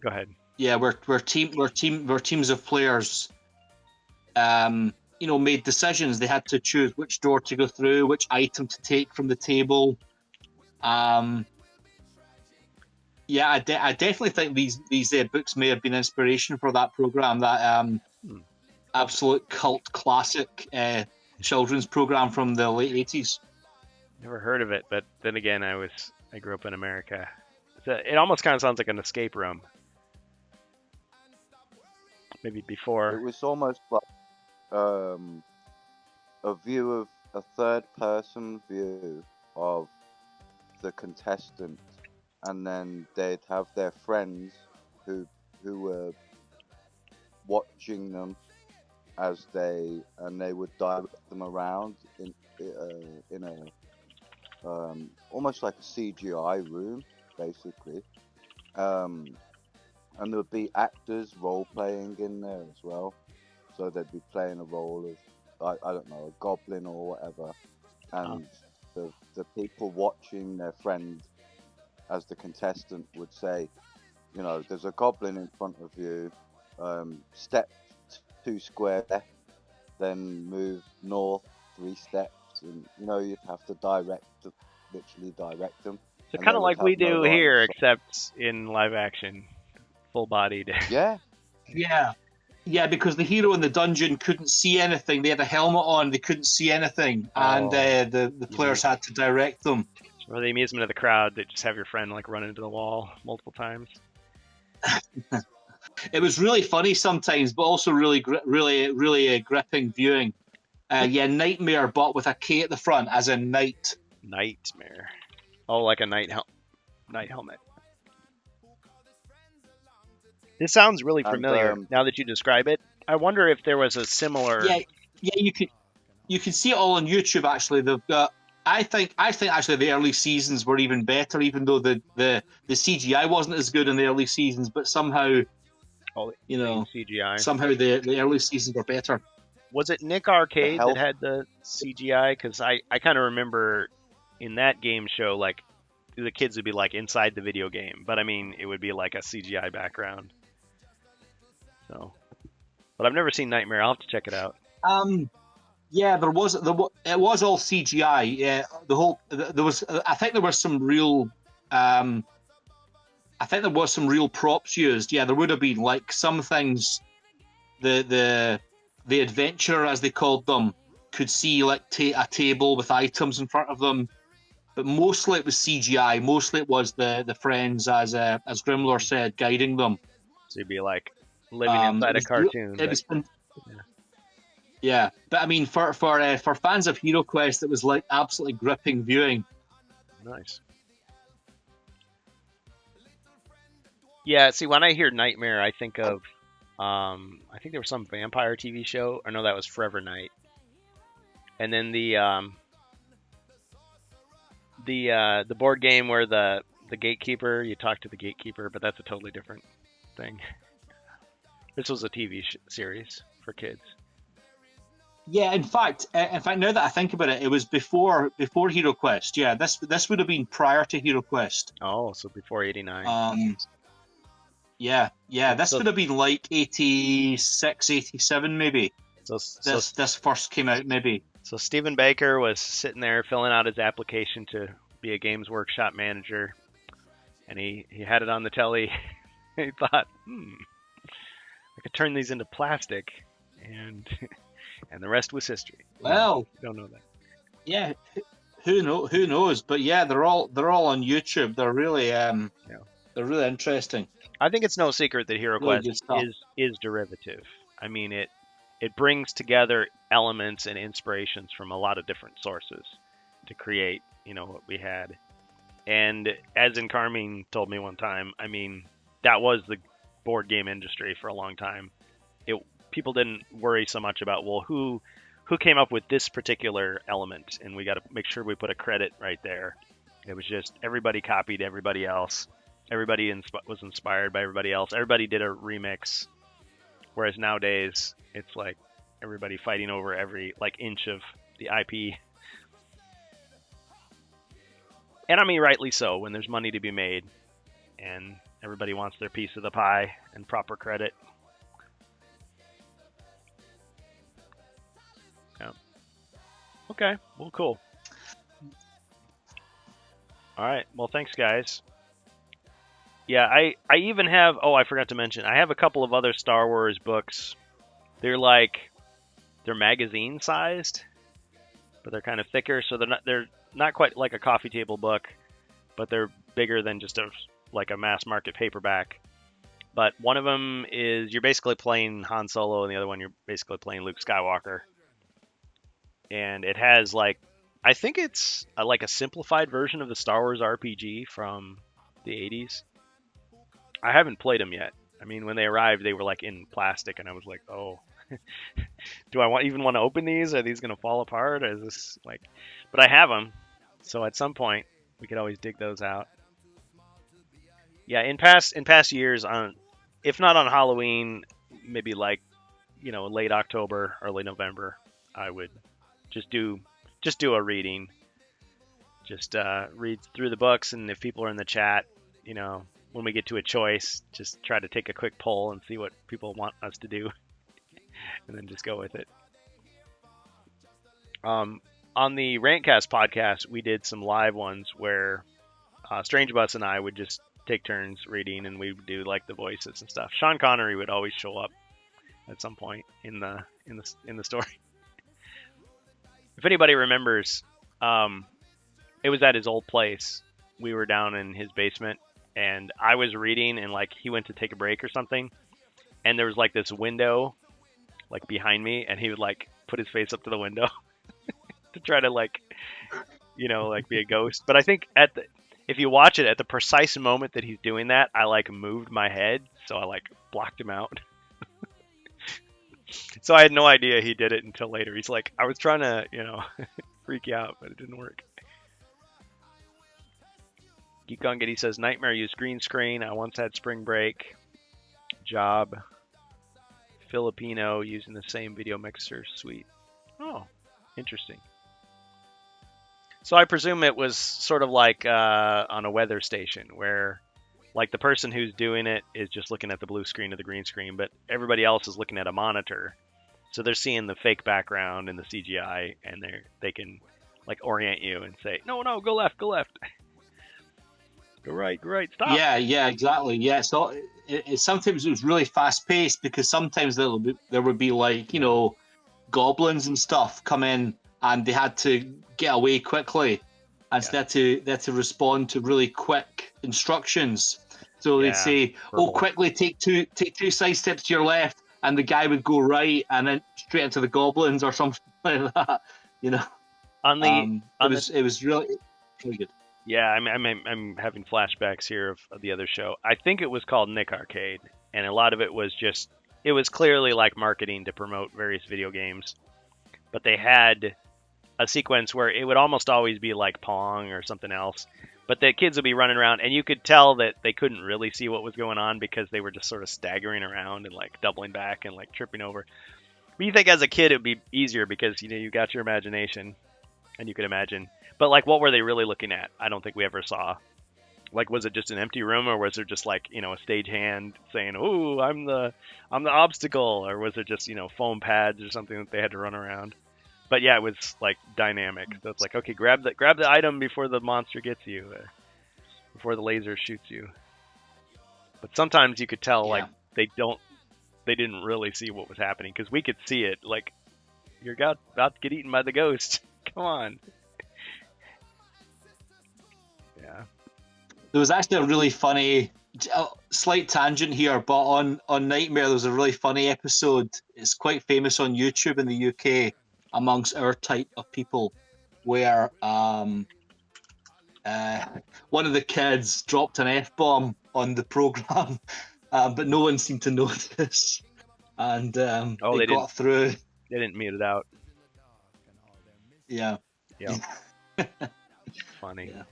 Go ahead. Yeah, where teams of players, made decisions. They had to choose which door to go through, which item to take from the table. Yeah, I definitely think these books may have been inspiration for that program. That absolute cult classic children's program from the late 80s. Never heard of it, but then again, I grew up in America. It almost kind of sounds like an escape room. Maybe before. It was almost like a view of a third-person view of the contestant, and then they'd have their friends who were watching them as they would direct them around in a almost like a CGI room, basically. And there would be actors role-playing in there as well. So they'd be playing a role of, I don't know, a goblin or whatever. And the people watching their friend as the contestant would say, there's a goblin in front of you, step 2 square left, then move north 3 steps. And, you'd have to literally direct them. So kind of like we do here, except in live action. Full-bodied. Yeah. Yeah, because the hero in the dungeon couldn't see anything. They had a helmet on, they couldn't see anything, and the players had to direct them. For the amusement of the crowd, they just have your friend like run into the wall multiple times. It was really funny sometimes, but also really gripping viewing. Nightmare, but with a K at the front, as in night. Nightmare. Oh, like a night helmet. This sounds really familiar now that you describe it. I wonder if there was a similar. Yeah, you can see it all on YouTube. Actually, they've got I think actually the early seasons were even better, even though the CGI wasn't as good in the early seasons, but somehow All you the know CGI. somehow the early seasons were better. Was it Nick The Arcade that health. had the CGI? Because I kind of remember in that game show, like the kids would be like inside the video game, but I mean it would be like a CGI background. So, but I've never seen Nightmare. I'll have to check it out. Yeah, it was all CGI. Yeah, there was I think there was some real I think there was some real props used. Yeah, there would have been like some things. The adventurer, as they called them, could see like a table with items in front of them, but mostly it was CGI. Mostly it was the friends, as Grimlor said, guiding them. So you'd be like living inside a cartoon. It was, yeah, but I mean, for fans of Hero Quest, it was like absolutely gripping viewing. Nice. Yeah, see, when I hear Nightmare, I think of, I think there was some vampire TV show. Or no, that was Forever Night. And then the board game where the gatekeeper, you talk to the gatekeeper, but that's a totally different thing. This was a TV series for kids. Yeah, in fact, now that I think about it, it was before Hero Quest. Yeah, this would have been prior to Hero Quest. Oh, so before '89. Yeah, this would have been like 86, 87 maybe. This first came out maybe. So Stephen Baker was sitting there filling out his application to be a Games Workshop manager, and he had it on the telly. He thought, I could turn these into plastic, and the rest was history. Well, don't know that. Yeah, who knows? But yeah, they're all on YouTube. They're really they're really interesting. I think it's no secret that Hero Really Quest good stuff. is derivative. I mean, it brings together elements and inspirations from a lot of different sources to create, what we had. And as in Carmine told me one time, I mean, that was the board game industry for a long time. People didn't worry so much about, well, who came up with this particular element, and we got to make sure we put a credit right there. It was just everybody copied everybody else. Everybody was inspired by everybody else. Everybody did a remix. Whereas nowadays, it's like everybody fighting over every inch of the IP. And I mean, rightly so, when there's money to be made and everybody wants their piece of the pie and proper credit. Yeah. Okay, well, cool. All right, well, thanks, guys. Yeah, I even have, I forgot to mention, I have a couple of other Star Wars books. They're magazine sized, but they're kind of thicker, so they're not quite like a coffee table book, but they're bigger than just a mass market paperback. But one of them is you're basically playing Han Solo, and the other one you're basically playing Luke Skywalker. And it has I think it's a simplified version of the Star Wars RPG from the 80s. I haven't played them yet. I mean, when they arrived, they were in plastic, and I was like, oh, do I even want to open these? Are these going to fall apart? Or is this but I have them, so at some point we could always dig those out. Yeah, in past years, if not on Halloween, maybe late October, early November, I would just do a reading. Just read through the books, and if people are in the chat, when we get to a choice, just try to take a quick poll and see what people want us to do, and then just go with it. On the Rantcast podcast, we did some live ones where Strange Bus and I would just take turns reading, and we would do the voices and stuff. Sean Connery would always show up at some point in the story. If anybody remembers, it was at his old place. We were down in his basement, and I was reading, and he went to take a break or something, and there was this window behind me, and he would put his face up to the window to try to be a ghost. But I think if you watch it at the precise moment that he's doing that, I moved my head, so I blocked him out. So I had no idea he did it until later. He's I was trying to freak you out, but it didn't work. Geek Gungity says Nightmare used green screen. I once had Spring Break. Job. Filipino using the same video mixer suite. Oh, interesting. So I presume it was sort of like on a weather station where like the person who's doing it is just looking at the blue screen or the green screen, but everybody else is looking at a monitor. So they're seeing the fake background and the CGI, and they can like orient you and say, no, go left, go left. Go right, stop. Yeah, exactly. Yeah, so sometimes it was really fast paced because sometimes there would be like, you know, goblins and stuff come in and they had to get away quickly, and so they had to respond to really quick instructions. So they'd say, "Oh, quickly take two side steps to your left," and the guy would go right and then straight into the goblins or something like that. You know, it was really good. Yeah, I'm having flashbacks here of the other show. I think it was called Nick Arcade, and a lot of it was just, it was clearly like marketing to promote various video games. But they had a sequence where it would almost always be like Pong or something else. But the kids would be running around, and you could tell that they couldn't really see what was going on because they were just sort of staggering around and like doubling back and like tripping over. But you think as a kid it would be easier because, you know, you got your imagination and you could imagine. But like, what were they really looking at? I don't think we ever saw. Like, was it just an empty room, or was there just like, you know, a stagehand saying, "Ooh, I'm the obstacle," or was it just, you know, foam pads or something that they had to run around? But yeah, it was like dynamic. So it's like, okay, grab the item before the monster gets you, before the laser shoots you. But sometimes you could tell like they didn't really see what was happening because we could see it. Like, you're about to get eaten by the ghost. Come on. Yeah. There was actually a really funny, slight tangent here, but on Nightmare there was a really funny episode. It's quite famous on YouTube in the UK amongst our type of people, where one of the kids dropped an F-bomb on the program, but no one seemed to notice, and they got through. They didn't mute it out. Yeah. Funny. Yeah.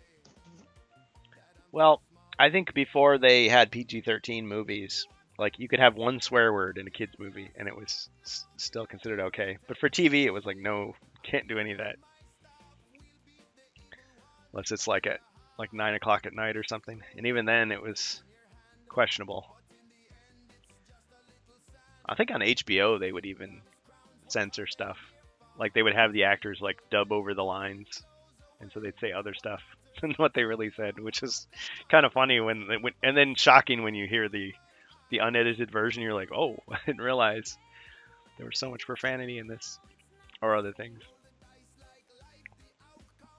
Well, I think before they had PG-13 movies, like you could have one swear word in a kid's movie and it was still considered okay. But for TV, it was like, no, can't do any of that. Unless it's like at like 9 o'clock at night or something. And even then, it was questionable. I think on HBO, they would even censor stuff. Like they would have the actors like dub over the lines. And so they'd say other stuff than what they really said, which is kind of funny and then shocking when you hear the unedited version. You're like, oh, I didn't realize there was so much profanity in this, or other things.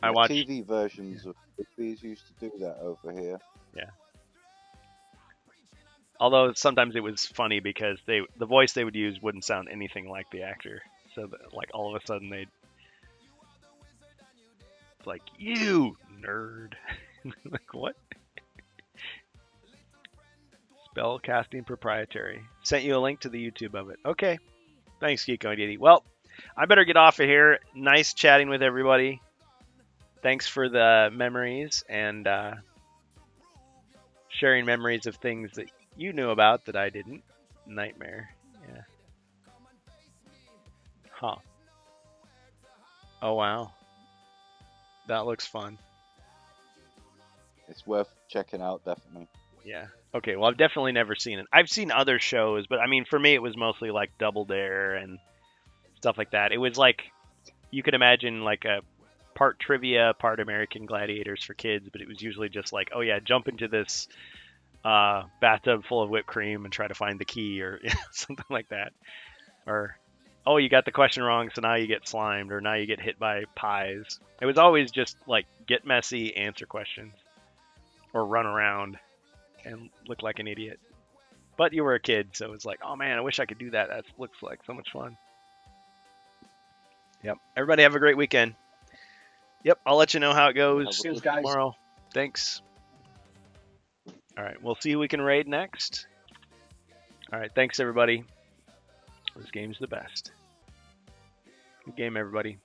I watched TV versions of movies used to do that over here. Yeah. Although sometimes it was funny because the voice they would use wouldn't sound anything like the actor. So like all of a sudden they'd like, you nerd. Like, what? Spell casting proprietary. Sent you a link to the YouTube of it. Okay. Thanks, Geek Gungity. Well, I better get off of here. Nice chatting with everybody. Thanks for the memories and sharing memories of things that you knew about that I didn't. Nightmare. Yeah. Huh. Oh, wow. That looks fun. It's worth checking out, definitely. Yeah. Okay, well, I've definitely never seen it. I've seen other shows, but I mean, for me, it was mostly like Double Dare and stuff like that. It was like, you could imagine like a part trivia, part American Gladiators for kids, but it was usually just like, oh yeah, jump into this bathtub full of whipped cream and try to find the key, or something like that. Or, oh, you got the question wrong, so now you get slimed, or now you get hit by pies. It was always just like, get messy, answer questions, or run around and look like an idiot. But you were a kid, so it was like, oh man, I wish I could do that. That looks like so much fun. Yep. Everybody have a great weekend. Yep, I'll let you know how it goes tomorrow. Thanks. All right, we'll see who we can raid next. All right, thanks everybody. This game's the best. Good game, everybody.